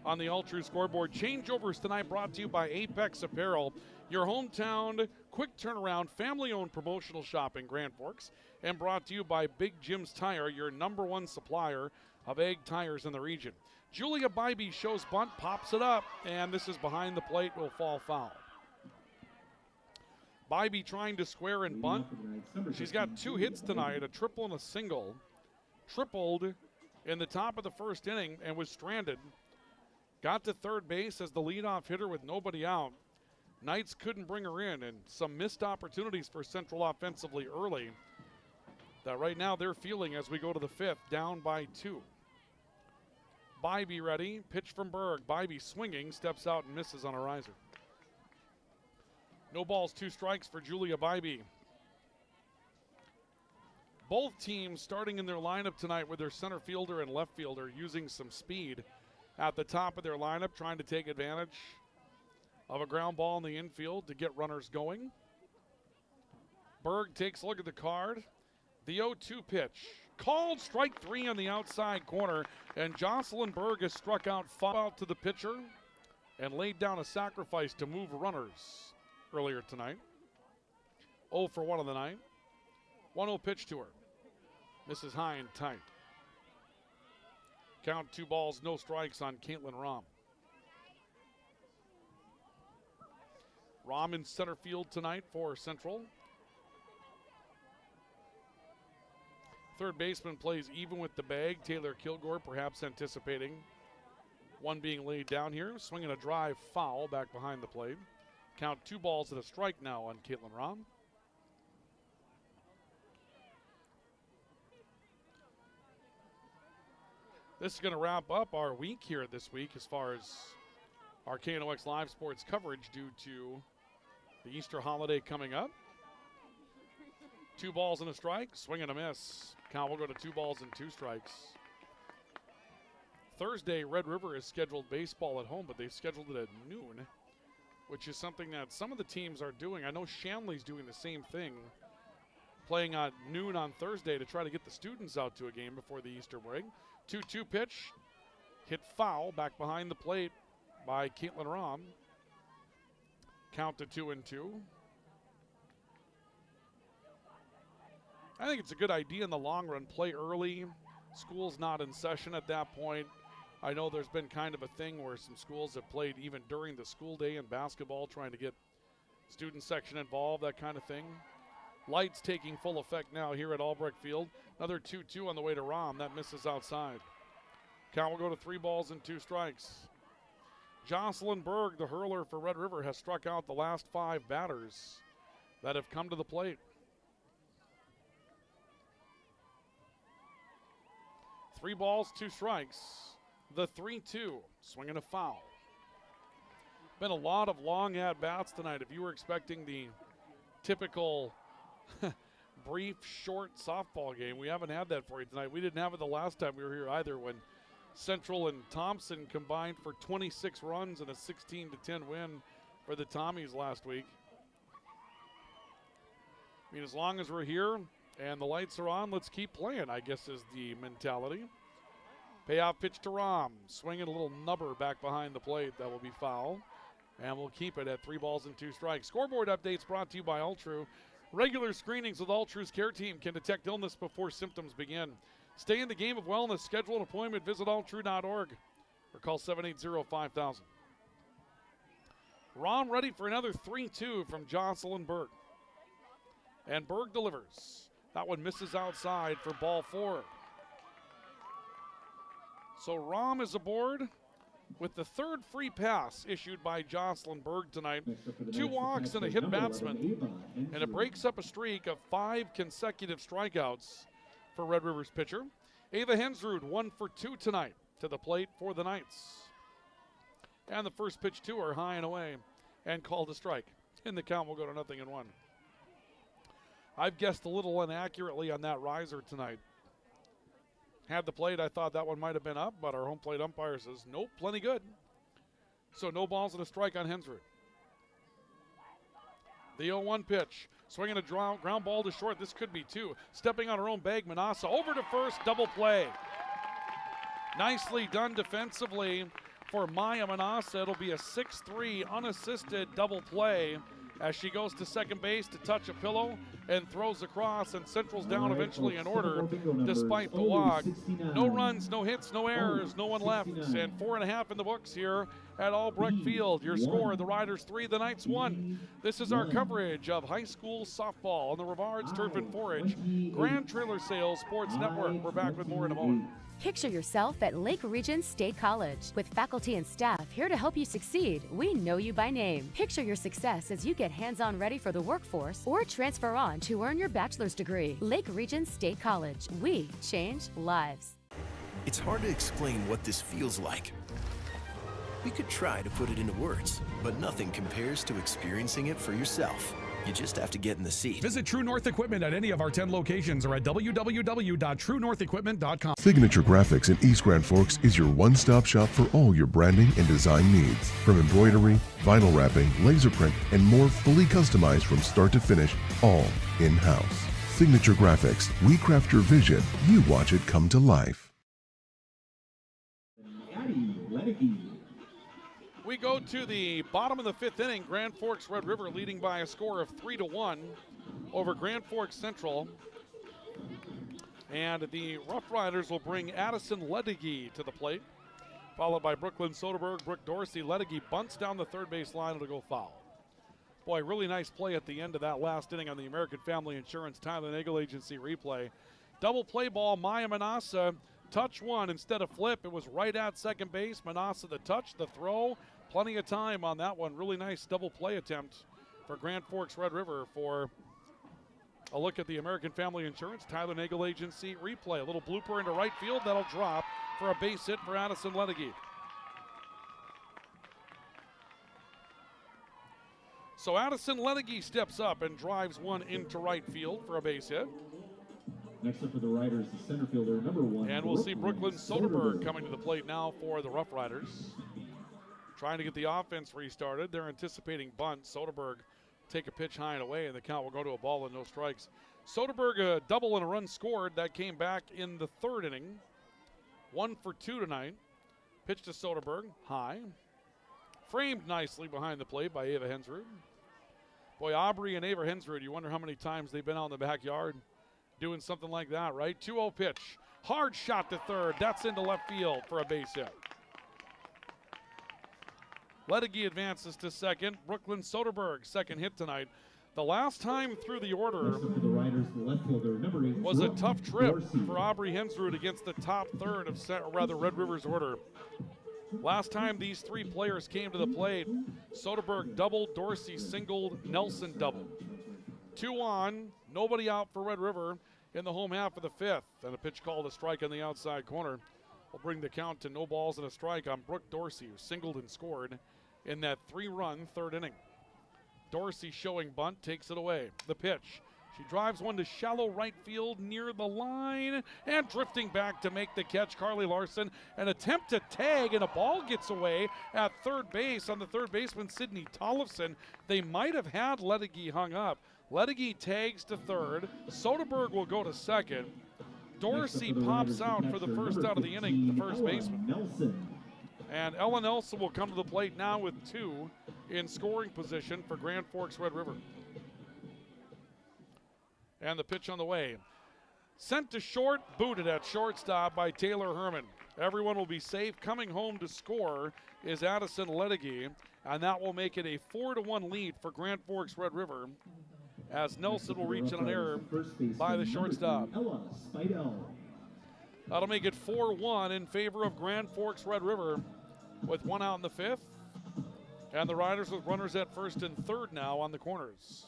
on the All-True scoreboard. Changeovers tonight brought to you by Apex Apparel, your hometown quick turnaround, family-owned promotional shop in Grand Forks, and brought to you by Big Jim's Tire, your #1 supplier of egg tires in the region. Julia Bybee shows bunt, pops it up, and this is behind the plate, will fall foul. Bybee trying to square and bunt. She's got 2 hits tonight, a triple and a single. Tripled in the top of the first inning and was stranded. Got to third base as the leadoff hitter with nobody out. Knights couldn't bring her in, and some missed opportunities for Central offensively early that right now they're feeling as we go to the 5th, down by 2. Bybee ready, pitch from Berg. Bybee swinging, steps out and misses on a riser. No balls, 2 strikes for Julia Bybee. Both teams starting in their lineup tonight with their center fielder and left fielder using some speed at the top of their lineup, trying to take advantage of a ground ball in the infield to get runners going. Berg takes a look at the card. The 0-2 pitch. Called strike 3 on the outside corner, and Jocelyn Berg has struck out, foul out to the pitcher, and laid down a sacrifice to move runners earlier tonight. 0 for 1 on the night. 1-0 pitch to her. Misses high and tight. Count 2 balls, no strikes on Caitlin Rahm. Rahm in center field tonight for Central. Third baseman plays even with the bag. Taylor Kilgore perhaps anticipating one being laid down here. Swinging a drive foul back behind the plate. Count 2 balls and a strike now on Caitlin Rahm. This is going to wrap up our week here this week as far as our KNOX Live Sports coverage due to the Easter holiday coming up. 2 balls and a strike, swing and a miss. Count will go to 2 balls and 2 strikes. Thursday, Red River has scheduled baseball at home, but they've scheduled it at noon, which is something that some of the teams are doing. I know Shanley's doing the same thing, playing at noon on Thursday to try to get the students out to a game before the Easter break. 2-2 pitch, hit foul back behind the plate by Caitlin Rahm. Count to 2-2. I think it's a good idea in the long run. Play early. School's not in session at that point. I know there's been kind of a thing where some schools have played even during the school day in basketball, trying to get student section involved, that kind of thing. Lights taking full effect now here at Albrecht Field. Another 2-2 on the way to Rahm. That misses outside. Count will go to 3 balls and 2 strikes. Jocelyn Berg, the hurler for Red River, has struck out the last 5 batters that have come to the plate. 3 balls, 2 strikes. The 3-2, swinging a foul. Been a lot of long at-bats tonight. If you were expecting the typical brief, short softball game, we haven't had that for you tonight. We didn't have it the last time we were here either, when Central and Thompson combined for 26 runs and a 16-10 win for the Tommies last week. I mean, as long as we're here and the lights are on, let's keep playing, I guess is the mentality. Payoff pitch to Rahm. Swinging a little nubber back behind the plate. That will be foul. And we'll keep it at 3 balls and 2 strikes. Scoreboard updates brought to you by Ultru. Regular screenings with Ultru's care team can detect illness before symptoms begin. Stay in the game of wellness. Schedule an appointment. Visit ultru.org or call 780-5000. Rahm ready for another 3-2 from Jocelyn Berg. And Berg delivers. That one misses outside for ball 4. So Rahm is aboard with the 3rd free pass issued by Jocelyn Berg tonight. 2 walks and a hit batsman. And it breaks up a streak of 5 consecutive strikeouts for Red River's pitcher. Ava Hensrud 1 for 2 tonight to the plate for the Knights. And the first pitch to her, high and away, and called a strike. And the count will go to 0-1. I've guessed a little inaccurately on that riser tonight. Had the plate, I thought that one might have been up, but our home plate umpire says, nope, plenty good. So no balls and a strike on Hensrud. The 0-1 pitch. Swinging a ground ball to short. This could be two. Stepping on her own bag, Manassa over to first, double play. Nicely done defensively for Maya Manassa. It'll be a 6-3 unassisted double play as she goes to second base to touch a pillow and throws across, and Central's down eventually in order despite the walk. No runs, no hits, no errors, no one left, and 4.5 in the books here at Albrecht Field. Your score, the Riders 3, the Knights 1. This is our coverage of high school softball on the Rivards Turf and Forage Grand Trailer Sales Sports Network. We're back with more in a moment. Picture yourself at Lake Region State College. With faculty and staff here to help you succeed, we know you by name. Picture your success as you get hands-on ready for the workforce or transfer on to earn your bachelor's degree. Lake Region State College. We change lives. It's hard to explain what this feels like. We could try to put it into words, but nothing compares to experiencing it for yourself. You just have to get in the seat. Visit True North Equipment at any of our 10 locations or at www.truenorthequipment.com. Signature Graphics in East Grand Forks is your one-stop shop for all your branding and design needs. From embroidery, vinyl wrapping, laser print, and more, fully customized from start to finish, all in-house. Signature Graphics. We craft your vision. You watch it come to life. We go to the bottom of the 5th inning. Grand Forks Red River leading by a score of 3-1 over Grand Forks Central. And the Rough Riders will bring Addison Ledegi to the plate, followed by Brooklyn Soderberg, Brooke Dorsey. Ledegi bunts down the third base line. It'll go foul. Boy, really nice play at the end of that last inning on the American Family Insurance Tyler Nagel Agency replay. Double play ball, Maya Manassa. Touch one instead of flip. It was right at second base. Manassa the touch, the throw. Plenty of time on that one. Really nice double play attempt for Grand Forks Red River. For a look at the American Family Insurance Tyler Nagel Agency replay. A little blooper into right field. That'll drop for a base hit for Addison Ledegi. So Addison Ledegi steps up and drives one into right field for a base hit. Next up for the Riders, the center fielder, number 1. And we'll see Brooklyn Soderberg coming to the plate now for the Rough Riders. Trying to get the offense restarted. They're anticipating bunt. Soderberg take a pitch high and away, and the count will go to a ball and no strikes. Soderberg, a double and a run scored. That came back in the 3rd inning. 1 for 2 tonight. Pitch to Soderberg, high. Framed nicely behind the plate by Ava Hensrud. Boy, Aubrey and Ava Hensrud, you wonder how many times they've been out in the backyard doing something like that, right? 2-0 pitch. Hard shot to third. That's into left field for a base hit. Ledegi advances to second. Brooklyn Soderberg, second hit tonight. The last time through the order was a tough trip for Aubrey Hensrud against the top third of Red River's order. Last time these three players came to the plate, Soderberg doubled, Dorsey singled, Nelson doubled. 2 on, nobody out for Red River in the home half of the 5th. And a pitch called a strike on the outside corner will bring the count to no balls and a strike on Brooke Dorsey, who singled and scored in that 3-run 3rd inning. Dorsey showing bunt, takes it away. The pitch. She drives one to shallow right field near the line and drifting back to make the catch, Carly Larson. An attempt to tag and a ball gets away at third base on the third baseman, Sydney Tollefson. They might have had Ledegi hung up. Ledegi tags to third. Soderberg will go to second. Dorsey pops out for the first out of the inning, the first baseman. And Ella Nelson will come to the plate now with 2 in scoring position for Grand Forks Red River. And the pitch on the way. Sent to short, booted at shortstop by Taylor Herman. Everyone will be safe. Coming home to score is Addison Ledegi, and that will make it a 4-1 lead for Grand Forks Red River, as Nelson will reach on an error by the shortstop. That'll make it 4-1 in favor of Grand Forks Red River with 1 out in the 5th. And the Riders with runners at first and third now on the corners.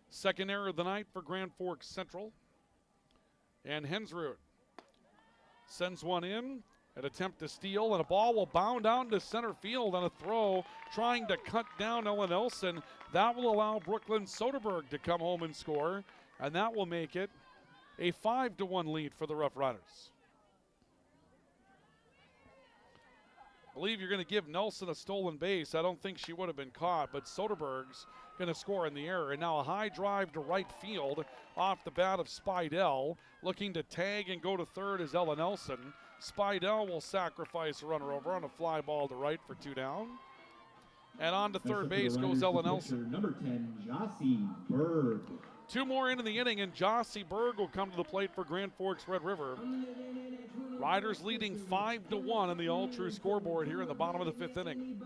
Second error of the night for Grand Forks Central. And Hensrud sends one in, an attempt to steal, and a ball will bound out into center field on a throw, trying to cut down Ella Nelson. That will allow Brooklyn Soderberg to come home and score, and that will make it a 5-1 lead for the Rough Riders. I believe you're going to give Nelson a stolen base. I don't think she would have been caught, but Soderberg's in a score in the air. And now a high drive to right field off the bat of Spidell. Looking to tag and go to third is Ella Nelson. Spidell will sacrifice a runner over on a fly ball to right for 2 down. And on to third base goes Ella Nelson. Number 10, Jossie Berg. 2 more into the inning, and Jossie Berg will come to the plate for Grand Forks Red River. Riders leading 5-1 on the all-true scoreboard here in the bottom of the 5th inning.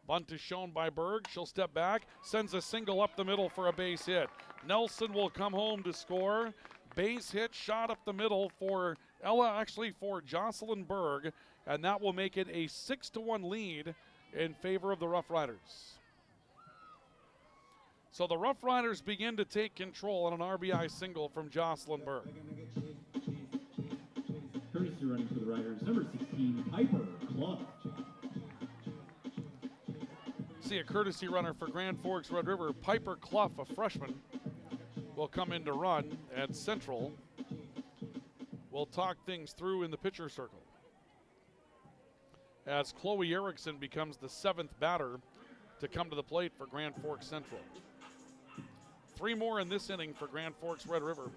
Bunt is shown by Berg. She'll step back, sends a single up the middle for a base hit. Nelson will come home to score. Base hit, shot up the middle for for Jocelyn Berg, and that will make it a 6-1 lead in favor of the Rough Riders. So the Rough Riders begin to take control on an RBI single from Jocelyn Berg. Courtesy running for the Riders, number 16, Piper Clough. See a courtesy runner for Grand Forks Red River. Piper Clough, a freshman, will come in to run, and Central will talk things through in the pitcher circle as Chloe Erickson becomes the 7th batter to come to the plate for Grand Forks Central. 3 more in this inning for Grand Forks Red River.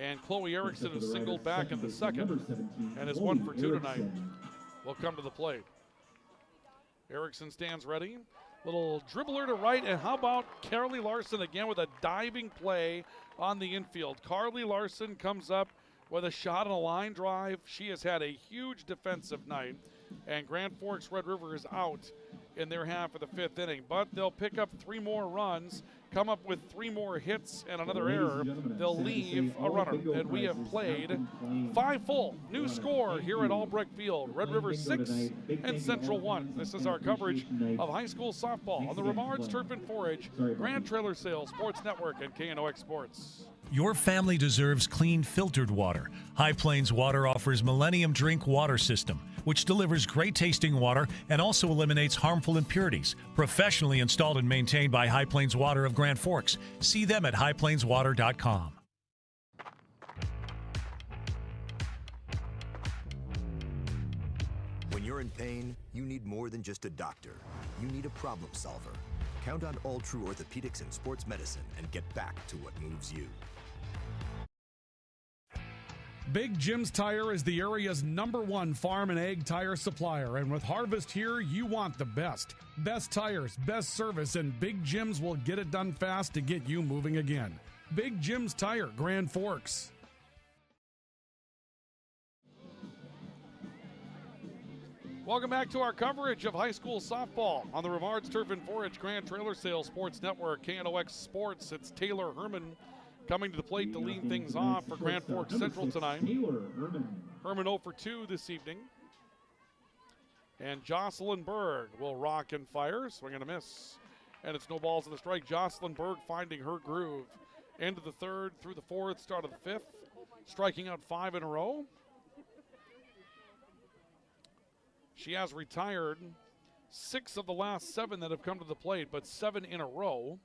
And Chloe Erickson, who singled back in the second and is 1 for 2 tonight, will come to the plate. Erickson stands ready. Little dribbler to right, and how about Carly Larson again with a diving play on the infield. Carly Larson comes up with a shot on a line drive. She has had a huge defensive night, and Grand Forks Red River is out in their half of the 5th inning. But they'll pick up 3 more runs, come up with 3 more hits and another error. They'll leave a runner, and we have played 5 full. New score here at Albrecht Field. Red River 6 and Central 1. This is our coverage of high school softball on the Rivards Turf and Forage, Grand Trailer Sales, Sports Network, and KNOX Sports. Your family deserves clean, filtered water. High Plains Water offers Millennium Drink Water System, which delivers great tasting water and also eliminates harmful impurities. Professionally installed and maintained by High Plains Water of Grand Forks. See them at highplainswater.com. When you're in pain, you need more than just a doctor. You need a problem solver. Count on All True Orthopedics and Sports Medicine and get back to what moves you. Big Jim's Tire is the area's #1 farm and ag tire supplier, and with harvest here, you want the best. Best tires, best service, and Big Jim's will get it done fast to get you moving again. Big Jim's Tire, Grand Forks. Welcome back to our coverage of high school softball on the Rivards Turf and Forage Grand Trailer Sales Sports Network, KNOX Sports. It's Taylor Herman coming to the plate to lead things off for Grand Forks Central tonight. Herman 0 for 2 this evening. And Jocelyn Berg will rock and fire, swing and a miss. And it's no balls in the strike. Jocelyn Berg finding her groove. End of the 3rd, through the 4th, start of the 5th. Striking out 5 in a row. She has retired 6 of the last 7 that have come to the plate, but 7 in a row.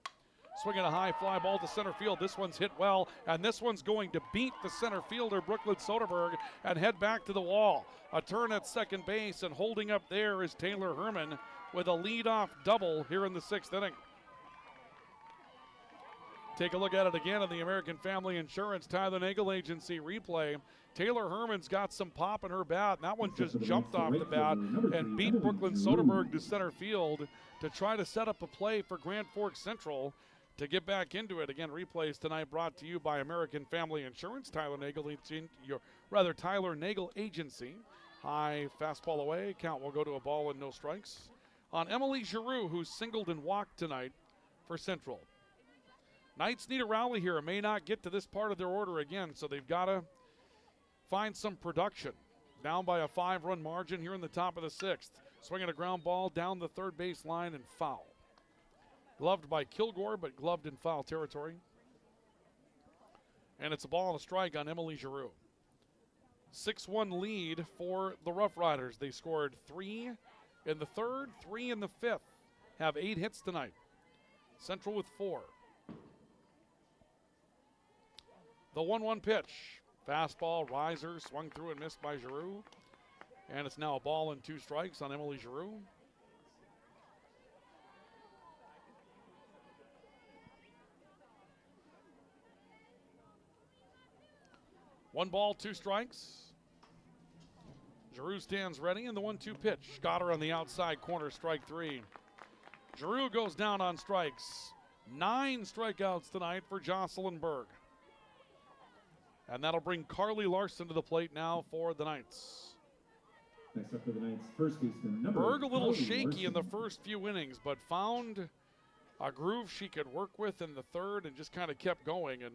Swinging a high fly ball to center field. This one's hit well, and this one's going to beat the center fielder, Brooklyn Soderberg, and head back to the wall. A turn at second base, and holding up there is Taylor Herman with a leadoff double here in the 6th inning. Take a look at it again on the American Family Insurance Tyler Nagel Agency replay. Taylor Herman's got some pop in her bat, and that one just jumped off the bat and beat Brooklyn Soderberg to center field to try to set up a play for Grand Forks Central to get back into it. Again, replays tonight brought to you by American Family Insurance, Tyler Nagel Agency. High fastball away, count will go to a ball and no strikes. On Emily Giroux, who singled and walked tonight for Central. Knights need a rally here. May not get to this part of their order again, so they've got to find some production. Down by a 5-run margin here in the top of the 6th. Swinging a ground ball down the third base line and foul. Gloved by Kilgore, but gloved in foul territory. And it's a ball and a strike on Emily Giroux. 6-1 lead for the Rough Riders. They scored 3 in the 3rd, 3 in the 5th. Have 8 hits tonight. Central with 4. The 1-1 pitch. Fastball, riser, swung through and missed by Giroux. And it's now a ball and 2 strikes on Emily Giroux. 1 ball, 2 strikes. Giroux stands ready in the 1-2 pitch. Got her on the outside corner, strike 3. Giroux goes down on strikes. 9 strikeouts tonight for Jocelyn Berg. And that'll bring Carly Larson to the plate now for the Knights. Next up for the Knights, first baseman, Berg a little Carly shaky Larson. in the first few innings, but found a groove she could work with in the third and just kind of kept going. And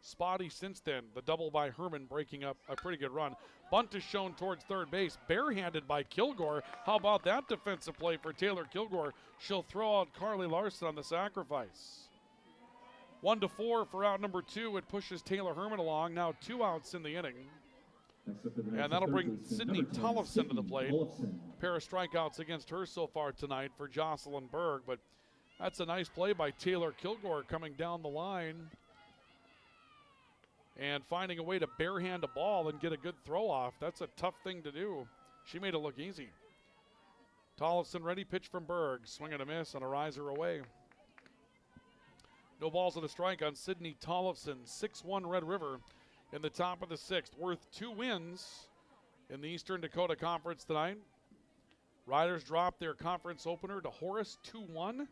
spotty since then. The double by Herman breaking up a pretty good run. Bunt is shown towards third base, barehanded by Kilgore. How about that defensive play for Taylor Kilgore? She'll throw out Carly Larson on the sacrifice. 1-4 for out number 2. It pushes Taylor Herman along. Now 2 outs in the inning. And that'll bring Sydney Tollefson to the plate. Pair of strikeouts against her so far tonight for Jocelyn Berg, but that's a nice play by Taylor Kilgore coming down the line and finding a way to barehand a ball and get a good throw off. That's a tough thing to do. She made it look easy. Tollefson ready, pitch from Berg. Swing and a miss and a riser away. No balls and a strike on Sydney Tollefson. 6-1 Red River in the top of the 6th. Worth 2 wins in the Eastern Dakota Conference tonight. Riders dropped their conference opener to Horace 2-1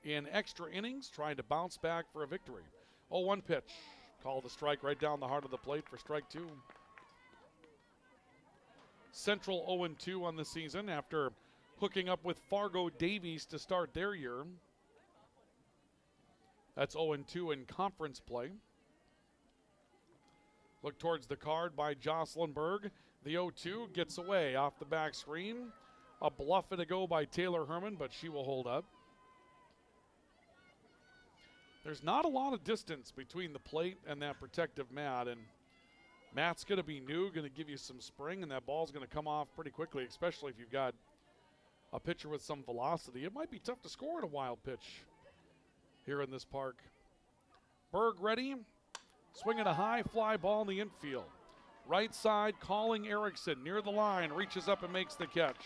in extra innings, trying to bounce back for a victory. 0-1 pitch. Called a strike right down the heart of the plate for strike 2. Central 0-2 on the season after hooking up with Fargo Davies to start their year. That's 0-2 in conference play. Look towards the card by Jocelyn Berg. The 0-2 gets away off the back screen. A bluff and a go by Taylor Herman, but she will hold up. There's not a lot of distance between the plate and that protective mat, and mat's going to be new, going to give you some spring, and that ball's going to come off pretty quickly, especially if you've got a pitcher with some velocity. It might be tough to score in a wild pitch here in this park. Berg ready, swinging a high fly ball in the infield. Right side, calling Erickson near the line, reaches up and makes the catch.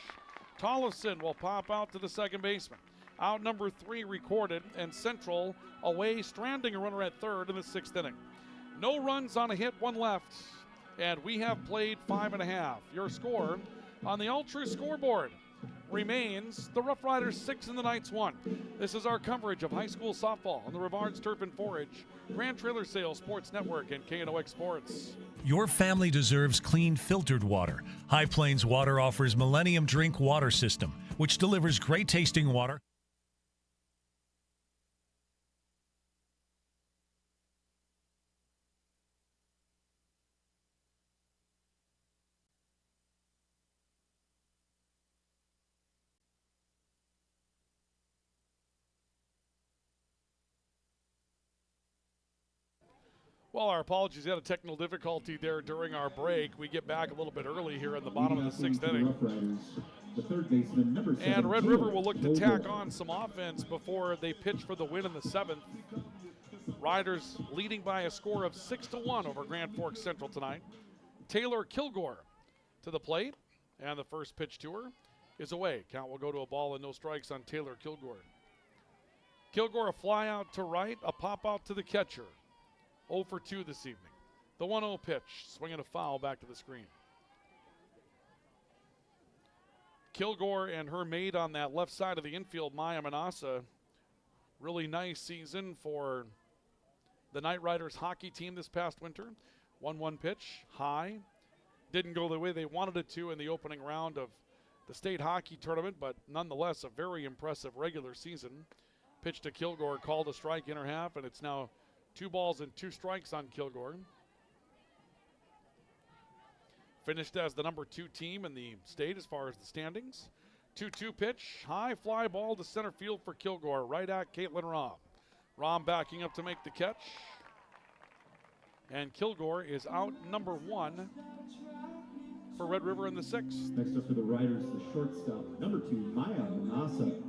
Tollefson will pop out to the second baseman. Out number 3 recorded, and Central away, stranding a runner at third in the 6th inning. No runs on a hit, 1 left, and we have played 5.5. Your score on the All-True scoreboard remains the Rough Riders 6 and the Knights 1. This is our coverage of high school softball on the Rivards Turf and Forage, Grand Trailer Sales Sports Network, and KNOX Sports. Your family deserves clean, filtered water. High Plains Water offers Millennium Drink Water System, which delivers great tasting water. Well, our apologies. We had a technical difficulty there during our break. We get back a little bit early here in the bottom of the 6th inning. The third baseman, number 7, And Red River will look to tack on some offense before they pitch for the win in the 7th. Riders leading by a score of 6-1 over Grand Forks Central tonight. Taylor Kilgore to the plate, and the first pitch to her is away. Count will go to a ball and no strikes on Taylor Kilgore. Kilgore a fly out to right, a pop out to the catcher. 0 for 2 this evening. The 1-0 pitch, swinging a foul back to the screen. Kilgore and her mate on that left side of the infield, Maya Manassa. Really nice season for the Knight Riders hockey team this past winter. 1-1 pitch, high. Didn't go the way they wanted it to in the opening round of the state hockey tournament, but nonetheless a very impressive regular season. Pitch to Kilgore, called a strike in her half, and it's now 2 balls and 2 strikes on Kilgore. Finished as the number 2 team in the state as far as the standings. 2-2 pitch, high fly ball to center field for Kilgore, right at Caitlin Rahm. Rahm backing up to make the catch. And Kilgore is out number 1 for Red River in the 6th. Next up for the Riders, the shortstop, number 2, Maya Manassa.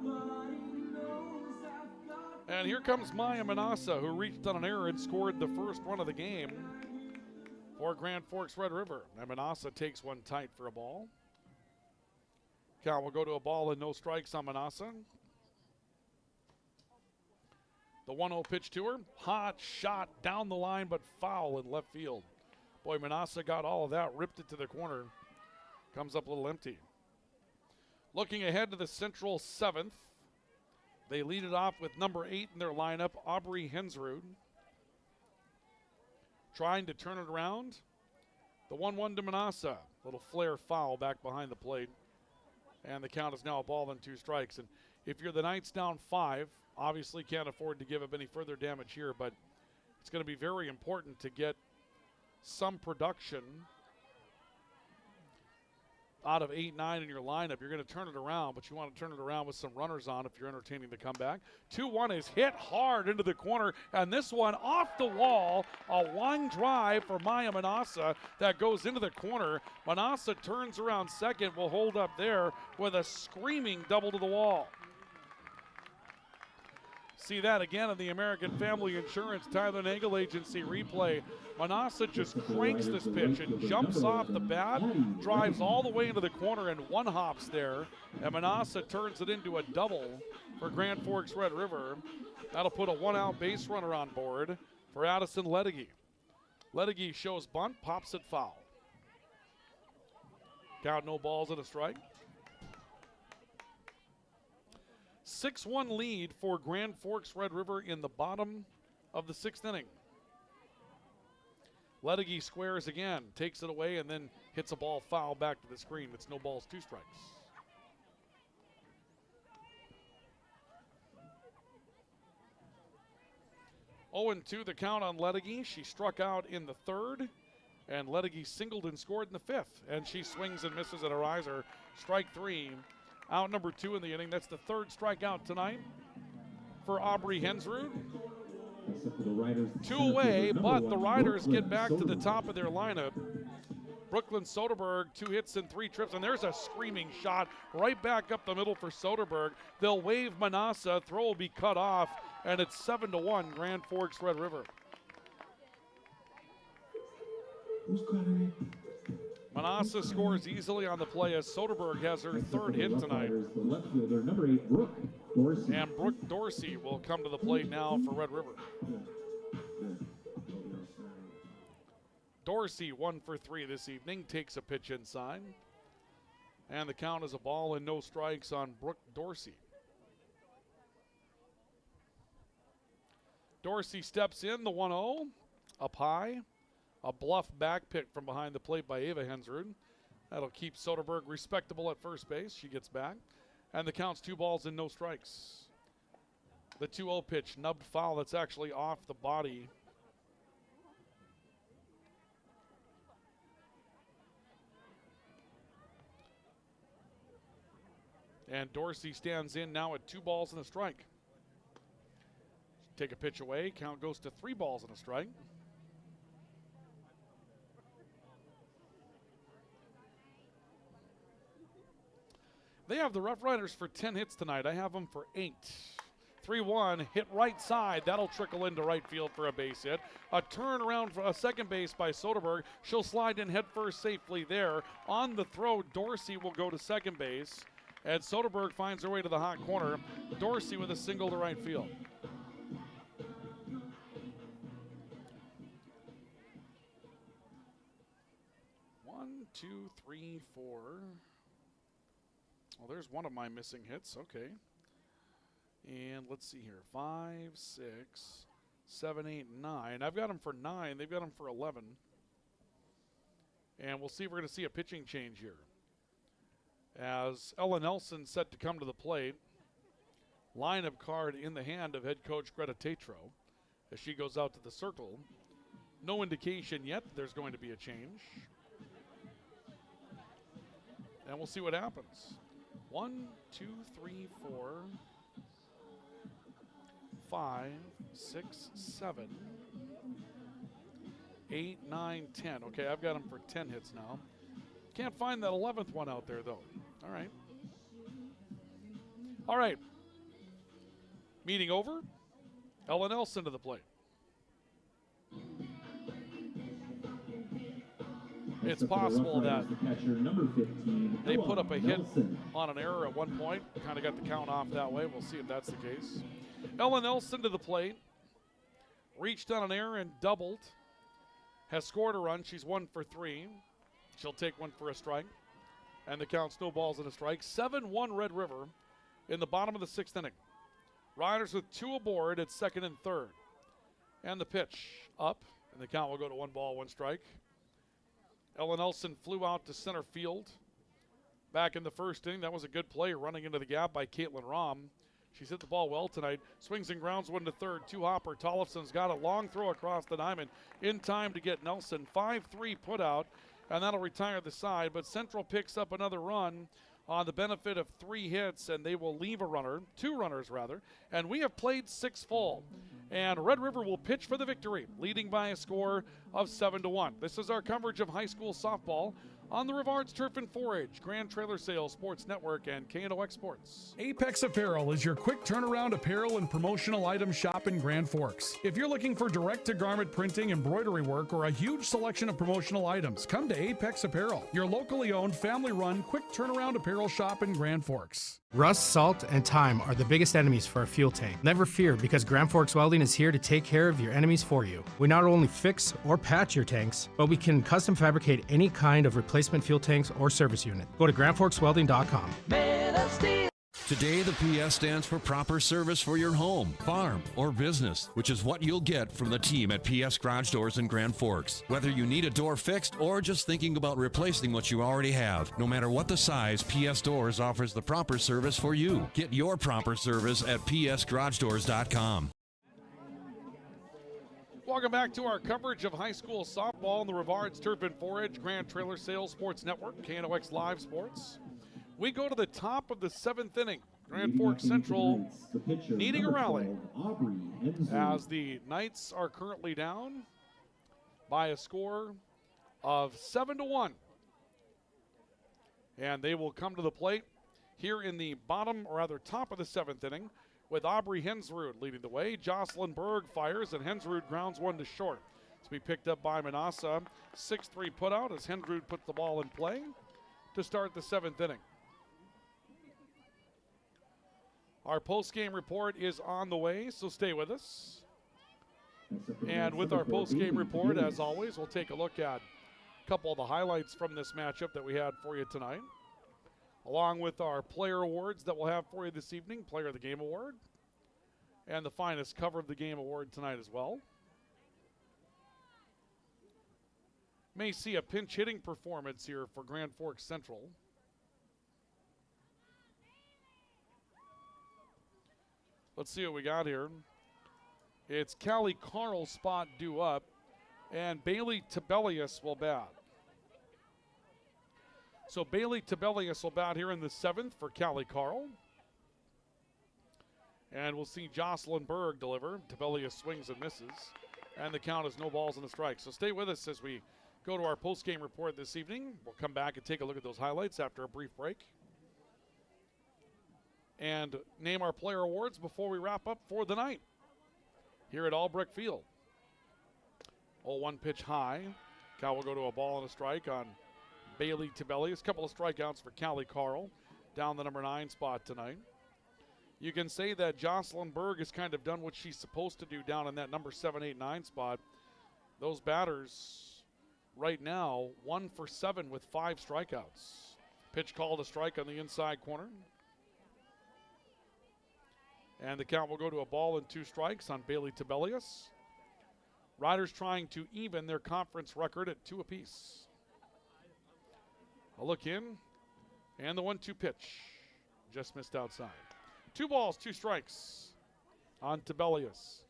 And here comes Maya Manassa, who reached on an error and scored the first run of the game for Grand Forks Red River. And Manassa takes one tight for a ball. Count will go to a ball and no strikes on Manassa. The 1-0 pitch to her. Hot shot down the line, but foul in left field. Boy, Manassa got all of that, ripped it to the corner. Comes up a little empty. Looking ahead to the Central 7th. They lead it off with number 8 in their lineup, Aubrey Hensrud. Trying to turn it around. The 1-1 to Manassa. Little flare foul back behind the plate. And the count is now a ball and 2 strikes. And if you're the Knights down 5, obviously can't afford to give up any further damage here, but it's going to be very important to get some production out of 8-9 in your lineup. You're going to turn it around, but you want to turn it around with some runners on if you're entertaining the comeback. 2-1 is hit hard into the corner, and this one off the wall. A line drive for Maya Manassa that goes into the corner. Manassa turns around second, will hold up there with a screaming double to the wall. See that again in the American Family Insurance Tyler Nagel Agency replay. Manassa just cranks this pitch and jumps off the bat, drives all the way into the corner and one hops there. And Manassa turns it into a double for Grand Forks Red River. That'll put a 1-out base runner on board for Addison Ledegi. Ledegi shows bunt, pops it foul. Count no balls and a strike. 6-1 lead for Grand Forks Red River in the bottom of the 6th inning. Ledegi squares again, takes it away, and then hits a ball foul back to the screen. It's no balls, 2 strikes. Oh, and 2 the count on Ledegi. She struck out in the 3rd, and Ledegi singled and scored in the 5th. And she swings and misses at a riser. Strike 3. Out number 2 in the inning. That's the 3rd strikeout tonight for Aubrey Hensrud. 2 away, but the Riders get back to the top of their lineup. Brooklyn Soderberg, 2 hits and 3 trips, and there's a screaming shot right back up the middle for Soderberg. They'll wave Manassa, throw will be cut off, and it's 7-1 Grand Forks Red River. Manassa scores easily on the play as Soderberg has her 3rd hit tonight. And Brooke Dorsey will come to the plate now for Red River. Dorsey 1 for 3 this evening, takes a pitch inside. And the count is a ball and no strikes on Brooke Dorsey. Dorsey steps in, the 1-0, up high. A bluff back pick from behind the plate by Ava Hensrud. That'll keep Soderberg respectable at first base. She gets back. And the count's 2 balls and no strikes. The 2-0 pitch, nubbed foul. That's actually off the body. And Dorsey stands in now at 2 balls and a strike. Take a pitch away. Count goes to 3 balls and a strike. They have the Rough Riders for 10 hits tonight. I have them for 8. 3-1, hit right side. That'll trickle into right field for a base hit. A turnaround for a second base by Soderberg. She'll slide in head first safely there. On the throw, Dorsey will go to second base. And Soderberg finds her way to the hot corner. Dorsey with a single to right field. One, two, three, four. Well, there's one of my missing hits. Okay. And let's see here. 5, 6, 7, 8, 9. I've got them for 9. They've got them for 11. And we'll see if we're going to see a pitching change here. As Ella Nelson set to come to the plate. Lineup card in the hand of head coach Greta Tatro as she goes out to the circle. No indication yet that there's going to be a change. And we'll see what happens. 1, 2, 3, 4, 5, 6, 7, 8, 9, 10. Okay, I've got them for 10 hits now. Can't find that 11th one out there, though. All right. All right. Meeting over. Ella Nelson to the plate. It's possible that they put up a hit on an error at one point. Kind of got the count off that way. We'll see if that's the case. Ella Nelson to the plate. Reached on an error and doubled. has scored a run. She's 1 for 3. She'll take one for a strike. And the count snowballs and a strike. 7-1 Red River in the bottom of the 6th inning. Riders with 2 aboard at 2nd and 3rd. And the pitch up, and the count will go to 1 ball, 1 strike. Ella Nelson flew out to center field back in the 1st inning. That was a good play running into the gap by Caitlin Rom. She's hit the ball well tonight. Swings and grounds 1 to 3rd. 2-hopper. Tollefson's got a long throw across the diamond in time to get Nelson. 5-3 put out, and that'll retire the side. But Central picks up another run on the benefit of 3 hits, and they will leave a runner, 2 runners rather, and we have played 6 full. And Red River will pitch for the victory, leading by a score of 7-1. This is our coverage of high school softball on the Rivards Turf and Forage, Grand Trailer Sales Sports Network, and KNOX Sports. Apex Apparel is your quick turnaround apparel and promotional item shop in Grand Forks. If you're looking for direct-to-garment printing, embroidery work, or a huge selection of promotional items, come to Apex Apparel, your locally owned, family-run, quick turnaround apparel shop in Grand Forks. Rust, salt, and time are the biggest enemies for a fuel tank. Never fear, because Grand Forks Welding is here to take care of your enemies for you. We not only fix or patch your tanks, but we can custom fabricate any kind of replacement fuel tanks or service unit. Go to grandforkswelding.com. Today, the PS stands for proper service for your home, farm, or business, which is what you'll get from the team at PS Garage Doors in Grand Forks. Whether you need a door fixed or just thinking about replacing what you already have, no matter what the size, PS Doors offers the proper service for you. Get your proper service at psgaragedoors.com. Welcome back to our coverage of high school softball on the Rivards Turf and Forage, Grand Trailer Sales Sports Network, KNOX Live Sports. We go to the top of the 7th inning. Grand Forks Central needing a rally as the Knights are currently down by a score of 7-1. And they will come to the plate here in the bottom, or rather top of the 7th inning, with Aubrey Hensrud leading the way. Jocelyn Berg fires, and Hensrud grounds 1 to short. To be picked up by Manassa. 6-3 put out as Hensrud puts the ball in play to start the 7th inning. Our post-game report is on the way, so stay with us. And with our post-game report, as always, we'll take a look at a couple of the highlights from this matchup that we had for you tonight, along with our player awards that we'll have for you this evening, Player of the Game Award, and the Finest Cover of the Game Award tonight as well. May see a pinch hitting performance here for Grand Forks Central. Let's see what we got here. It's Callie Carl's spot due up, and Bailey Tibelius will bat. So Bailey Tibelius will bat here in the 7th for Callie Carl. And we'll see Jocelyn Berg deliver. Tibelius swings and misses. And the count is no balls and a strike. So stay with us as we go to our post-game report this evening. We'll come back and take a look at those highlights after a brief break. And name our player awards before we wrap up for the night here at Albrecht Field. 0-1 pitch high. Cal will go to a ball and a strike on Bailey Tibelius. A couple of strikeouts for Callie Carl down the number 9 spot tonight. You can say that Jocelyn Berg has kind of done what she's supposed to do down in that number 7, 8, 9 spot. Those batters right now 1 for 7 with 5 strikeouts. Pitch called a strike on the inside corner. And the count will go to a ball and 2 strikes on Bailey Tibelius. Riders trying to even their conference record at 2 apiece. A look in, and the 1-2 pitch. Just missed outside. 2 balls, 2 strikes on Tibelius.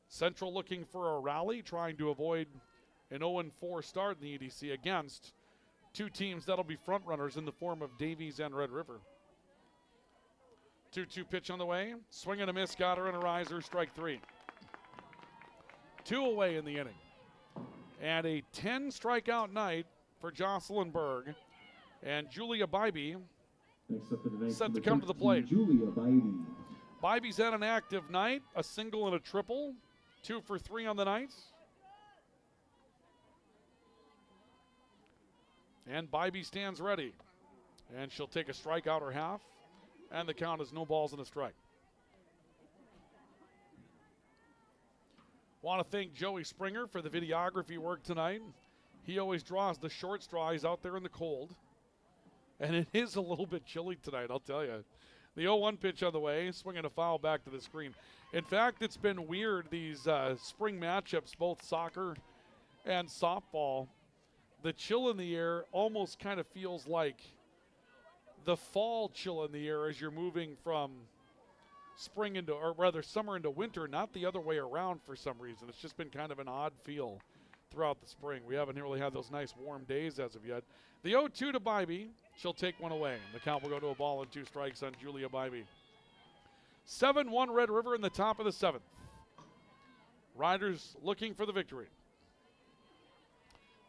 Central looking for a rally, trying to avoid an 0-4 start in the EDC against 2 teams that'll be front runners in the form of Davies and Red River. 2-2 pitch on the way. Swing and a miss, got her in a riser, strike 3. 2 away in the inning. And a 10 strikeout night for Jocelyn Berg. And Julia Bybee set to come to the plate. Julia Bybee. Bybee's had an active night, a single and a triple. 2 for 3 on the night. And Bybee stands ready. And she'll take a strikeout or half. And the count is no balls and a strike. Want to thank Joey Springer for the videography work tonight. He always draws the short straw. He's out there in the cold. And it is a little bit chilly tonight, I'll tell you. The 0-1 pitch on the way, swinging a foul back to the screen. In fact, it's been weird, these spring matchups, both soccer and softball. The chill in the air almost kind of feels like the fall chill in the air as you're moving from spring into, or rather summer into winter, not the other way around for some reason. It's just been kind of an odd feel throughout the spring. We haven't really had those nice warm days as of yet. The 0-2 to Bybee. She'll take one away. The count will go to a ball and 2 strikes on Julia Bybee. 7-1 Red River in the top of the 7th. Riders looking for the victory.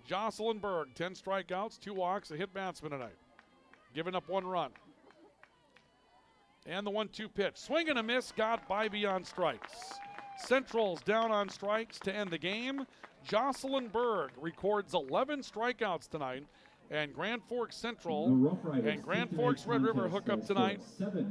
Jocelyn Berg, 10 strikeouts, 2 walks, a hit batsman tonight. Giving up 1 run. And the 1-2 pitch. Swing and a miss, got Bybee on strikes. Central's down on strikes to end the game. Jocelyn Berg records 11 strikeouts tonight. And Grand Forks Central and Grand Forks Red River hook up tonight.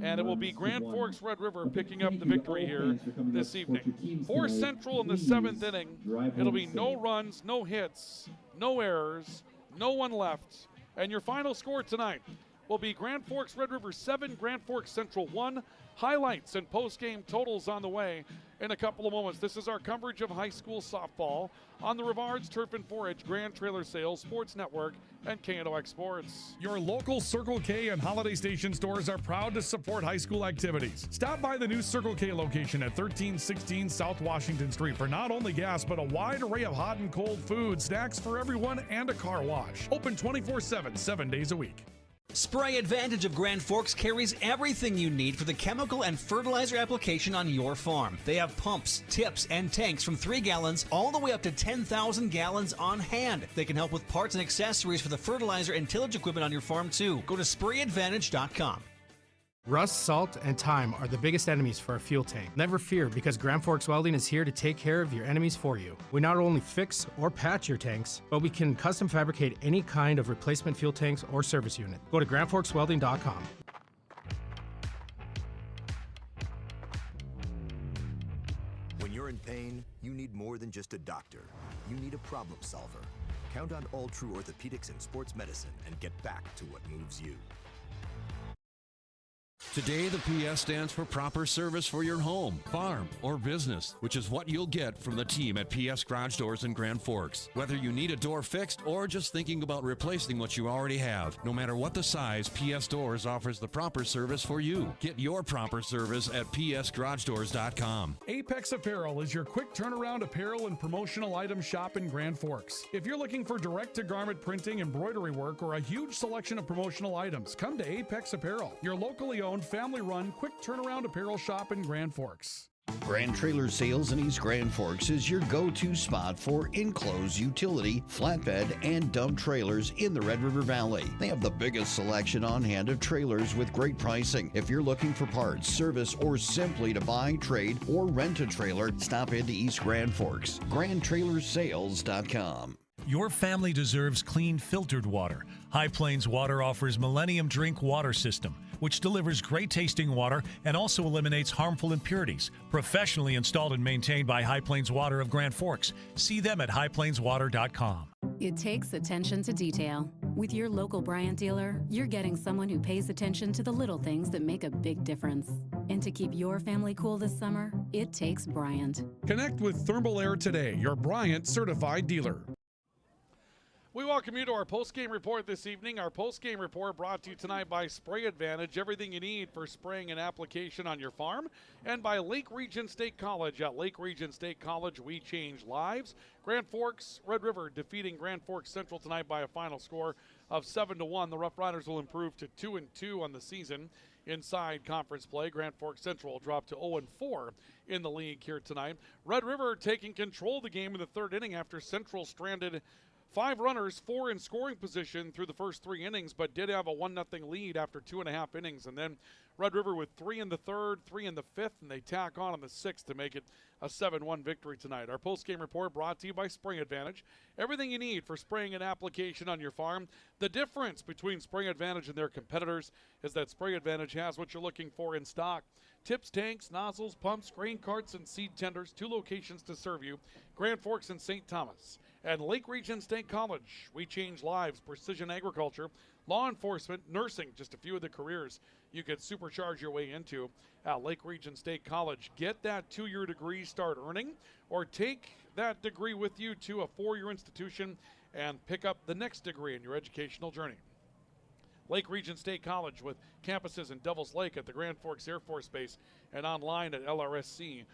And it will be Grand Forks Red River picking up the victory here this evening. For Central in the 7th inning, it'll be no runs, no hits, no errors, no one left. And your final score tonight will be Grand Forks Red River 7, Grand Forks Central 1. Highlights and post-game totals on the way in a couple of moments. This is our coverage of high school softball on the Rivards Turf and Forage Grand Trailer Sales Sports Network and KNOX Sports. Your local Circle K and Holiday Station stores are proud to support high school activities. Stop by the new Circle K location at 1316 South Washington Street for not only gas, but a wide array of hot and cold food, snacks for everyone, and a car wash. Open 24/7, 7 days a week. Spray Advantage of Grand Forks carries everything you need for the chemical and fertilizer application on your farm. They have pumps, tips, and tanks from 3 gallons all the way up to 10,000 gallons on hand. They can help with parts and accessories for the fertilizer and tillage equipment on your farm too. Go to sprayadvantage.com. Rust, salt, and time are the biggest enemies for a fuel tank. Never fear, because Grand Forks Welding is here to take care of your enemies for you. We not only fix or patch your tanks, but we can custom fabricate any kind of replacement fuel tanks or service unit. Go to grandforkswelding.com. When you're in pain, you need more than just a doctor. You need a problem solver. Count on All True Orthopedics and Sports Medicine and get back to what moves you. Today, the PS stands for proper service for your home, farm, or business, which is what you'll get from the team at PS Garage Doors in Grand Forks. Whether you need a door fixed or just thinking about replacing what you already have, no matter what the size, PS Doors offers the proper service for you. Get your proper service at psgaragedoors.com. Apex Apparel is your quick turnaround apparel and promotional item shop in Grand Forks. If you're looking for direct-to-garment printing, embroidery work, or a huge selection of promotional items, come to Apex Apparel, your locally owned, family-run, quick turnaround apparel shop in Grand Forks. Grand Trailer Sales in East Grand Forks is your go-to spot for enclosed utility, flatbed, and dump trailers in the Red River Valley. They have the biggest selection on hand of trailers with great pricing. If you're looking for parts, service, or simply to buy, trade, or rent a trailer, stop into East Grand Forks. GrandTrailersSales.com. Your family deserves clean, filtered water. High Plains Water offers Millennium Drink Water System, which delivers great tasting water and also eliminates harmful impurities. Professionally installed and maintained by High Plains Water of Grand Forks. See them at highplainswater.com. It takes attention to detail. With your local Bryant dealer, you're getting someone who pays attention to the little things that make a big difference. And to keep your family cool this summer, it takes Bryant. Connect with Thermal Air today, your Bryant certified dealer. We welcome you to our post-game report this evening. Our post-game report brought to you tonight by Spray Advantage, everything you need for spraying and application on your farm, and by Lake Region State College. At Lake Region State College, we change lives. Grand Forks Red River defeating Grand Forks Central tonight by a final score of 7-1. The Rough Riders will improve to 2-2 on the season. Inside conference play, Grand Forks Central will drop to 0-4 in the league here tonight. Red River taking control of the game in the 3rd inning after Central stranded 5 runners, 4 in scoring position through the first 3 innings, but did have a 1-0 lead after 2.5 innings. And then Red River with 3 in the 3rd, 3 in the 5th, and they tack on the 6th to make it a 7-1 victory tonight. Our post-game report brought to you by Spring Advantage. Everything you need for spraying and application on your farm. The difference between Spring Advantage and their competitors is that Spring Advantage has what you're looking for in stock. Tips, tanks, nozzles, pumps, grain carts, and seed tenders. 2 locations to serve you, Grand Forks and St. Thomas. At Lake Region State College, we change lives. Precision agriculture, law enforcement, nursing, just a few of the careers you could supercharge your way into at Lake Region State College. Get that 2-year degree, start earning, or take that degree with you to a 4-year institution and pick up the next degree in your educational journey. Lake Region State College with campuses in Devils Lake at the Grand Forks Air Force Base and online at lrsc.edu.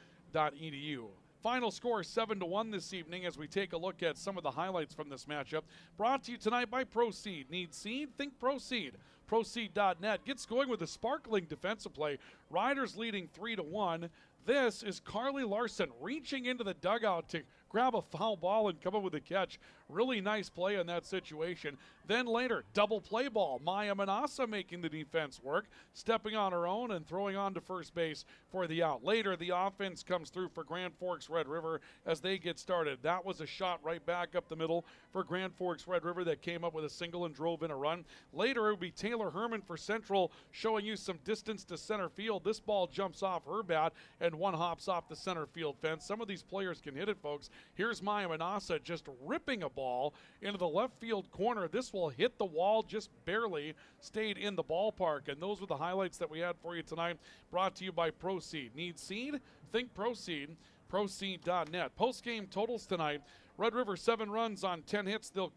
Final score 7-1 this evening as we take a look at some of the highlights from this matchup. Brought to you tonight by Proseed. Need seed? Think Proseed. Proseed.net gets going with a sparkling defensive play. Riders leading 3-1. This is Carly Larson reaching into the dugout to grab a foul ball and come up with a catch. Really nice play in that situation. Then later, double play ball. Maya Manassa making the defense work, stepping on her own and throwing on to first base for the out. Later, the offense comes through for Grand Forks Red River as they get started. That was a shot right back up the middle for Grand Forks Red River that came up with a single and drove in a run. Later, it would be Taylor Herman for Central showing you some distance to center field. This ball jumps off her bat and one hops off the center field fence. Some of these players can hit it, folks. Here's Maya Manassa just ripping a ball into the left field corner. This will hit the wall, just barely stayed in the ballpark. And those were the highlights that we had for you tonight, brought to you by Proseed. Need seed? Think Proseed. Proseed.net. Post-game totals tonight. Red River 7 runs on 10 hits. They'll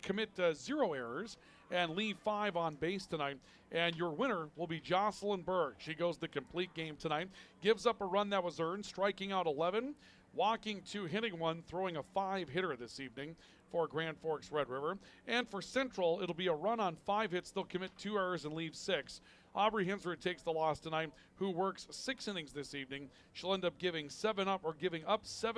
commit 0 errors and leave 5 on base tonight. And your winner will be Jocelyn Berg. She goes the complete game tonight. Gives up a run that was earned, striking out 11, walking 2, hitting 1, throwing a 5-hitter this evening for Grand Forks Red River. And for Central, it'll be a run on 5 hits. They'll commit 2 errors and leave 6. Aubrey Hinsrud takes the loss tonight, who works 6 innings this evening. She'll end up giving 7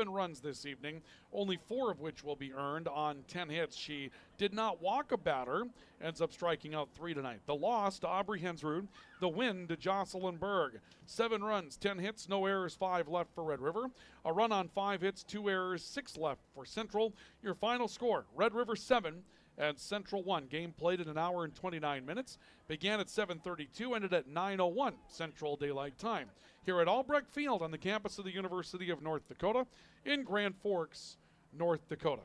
runs this evening, only 4 of which will be earned on 10 hits. She did not walk a batter, ends up striking out 3 tonight. The loss to Aubrey Hinsrud, the win to Jocelyn Berg. 7 runs, 10 hits, no errors, 5 left for Red River. A run on 5 hits, 2 errors, 6 left for Central. Your final score, Red River 7 and Central 1. Game played in 1 hour and 29 minutes. Began at 7:32, ended at 9:01 Central Daylight Time. Here at Albrecht Field on the campus of the University of North Dakota in Grand Forks, North Dakota.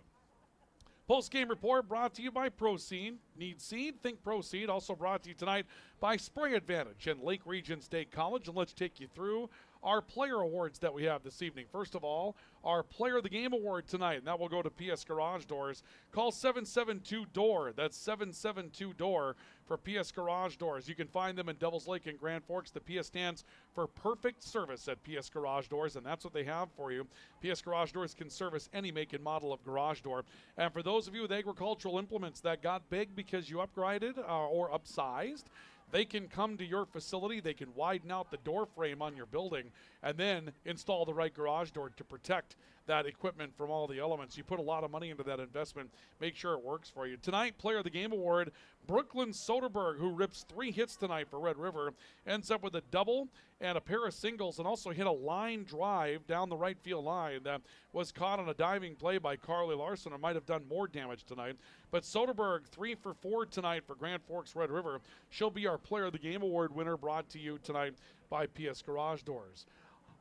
Post-game report brought to you by Proseed. Need seed? Think Proseed. Also brought to you tonight by Spring Advantage and Lake Region State College. And let's take you through our player awards that we have this evening. First of all, our Player of the Game award tonight, and that will go to PS Garage Doors. Call 772-DOOR. That's 772-DOOR for PS Garage Doors. You can find them in Devils Lake and Grand Forks. The PS stands for Perfect Service at PS Garage Doors, and that's what they have for you. PS Garage Doors can service any make and model of garage door. And for those of you with agricultural implements that got big because you upgraded or upsized, they can come to your facility, they can widen out the door frame on your building, and then install the right garage door to protect that equipment from all the elements. You put a lot of money into that investment. Make sure it works for you. Tonight, Player of the Game award, Brooklyn Soderberg, who rips 3 hits tonight for Red River, ends up with a double and a pair of singles, and also hit a line drive down the right field line that was caught on a diving play by Carly Larson, or might have done more damage tonight. But Soderberg, 3 for 4 tonight for Grand Forks Red River. She'll be our Player of the Game award winner, brought to you tonight by PS Garage Doors.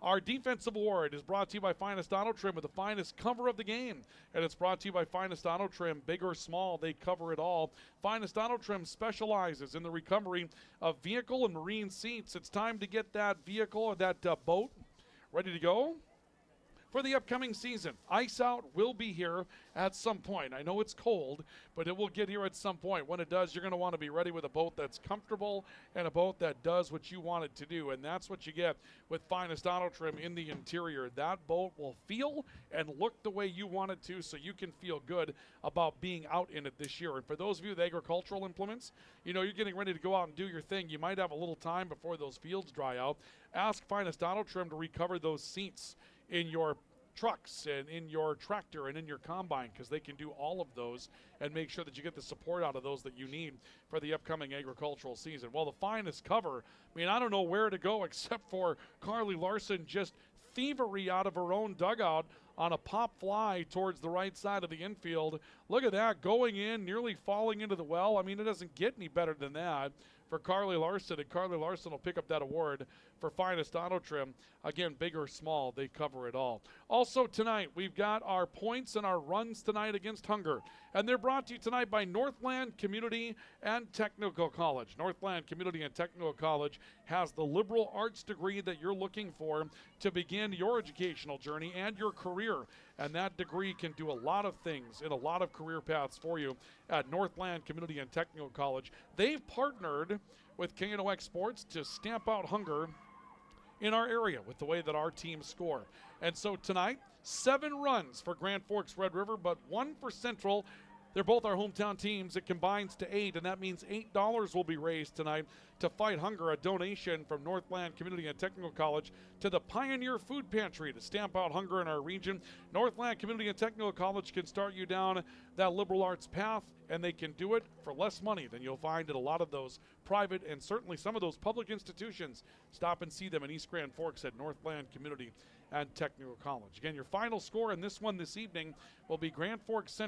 Our defensive award is brought to you by Finest Auto Trim with the finest cover of the game. And it's brought to you by Finest Auto Trim. Big or small, they cover it all. Finest Auto Trim specializes in the recovery of vehicle and marine seats. It's time to get that vehicle or that boat ready to go for the upcoming season. Ice out will be here at some point. I know it's cold, but it will get here at some point. When it does, you're going to want to be ready with a boat that's comfortable and a boat that does what you want it to do. And that's what you get with Finest Auto Trim in the interior. That boat will feel and look the way you want it to, so you can feel good about being out in it this year. And for those of you with agricultural implements, you know, you're getting ready to go out and do your thing. You might have a little time before those fields dry out. Ask Finest Auto Trim to recover those seats in your trucks and in your tractor and in your combine, because they can do all of those and make sure that you get the support out of those that you need for the upcoming agricultural season. Well, the finest cover, I mean, I don't know where to go except for Carly Larson just thievery out of her own dugout on a pop fly towards the right side of the infield. Look at that, going in, nearly falling into the well. I mean, it doesn't get any better than that for Carly Larson, and Carly Larson will pick up that award for finest auto trim. Again, big or small, they cover it all. Also tonight, we've got our points and our runs tonight against hunger, and they're brought to you tonight by Northland Community and Technical College. Northland Community and Technical College has the liberal arts degree that you're looking for to begin your educational journey and your career, and that degree can do a lot of things in a lot of career paths for you at Northland Community and Technical College. They've partnered with KNOX Sports to stamp out hunger in our area with the way that our teams score. And so tonight, 7 runs for Grand Forks Red River, but 1 for Central. They're both our hometown teams. It combines to 8, and that means $8 will be raised tonight to fight hunger, a donation from Northland Community and Technical College to the Pioneer Food Pantry to stamp out hunger in our region. Northland Community and Technical College can start you down that liberal arts path, and they can do it for less money than you'll find at a lot of those private and certainly some of those public institutions. Stop and see them in East Grand Forks at Northland Community and Technical College. Again, your final score in this one this evening will be Grand Forks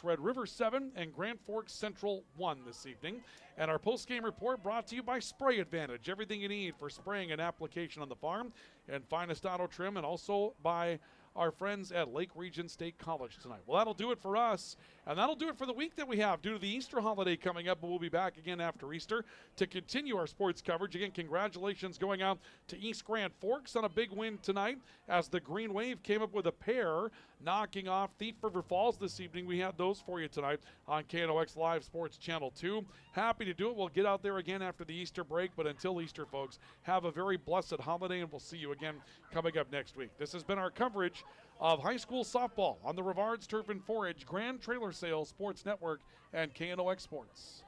Red River 7 and Grand Forks Central 1 this evening. And our post-game report brought to you by Spray Advantage. Everything you need for spraying and application on the farm, and finest auto trim, and also by our friends at Lake Region State College tonight. Well, that'll do it for us, and that'll do it for the week that we have due to the Easter holiday coming up, but we'll be back again after Easter to continue our sports coverage. Again, congratulations going out to East Grand Forks on a big win tonight as the Green Wave came up with a pair knocking off Thief River Falls this evening. We had those for you tonight on KNOX Live Sports Channel 2. Happy to do it. We'll get out there again after the Easter break, but until Easter, folks, have a very blessed holiday, and we'll see you again coming up next week. This has been our coverage of high school softball on the Rivards Turf and Forage Grand Trailer Sales Sports Network and KNOX Sports.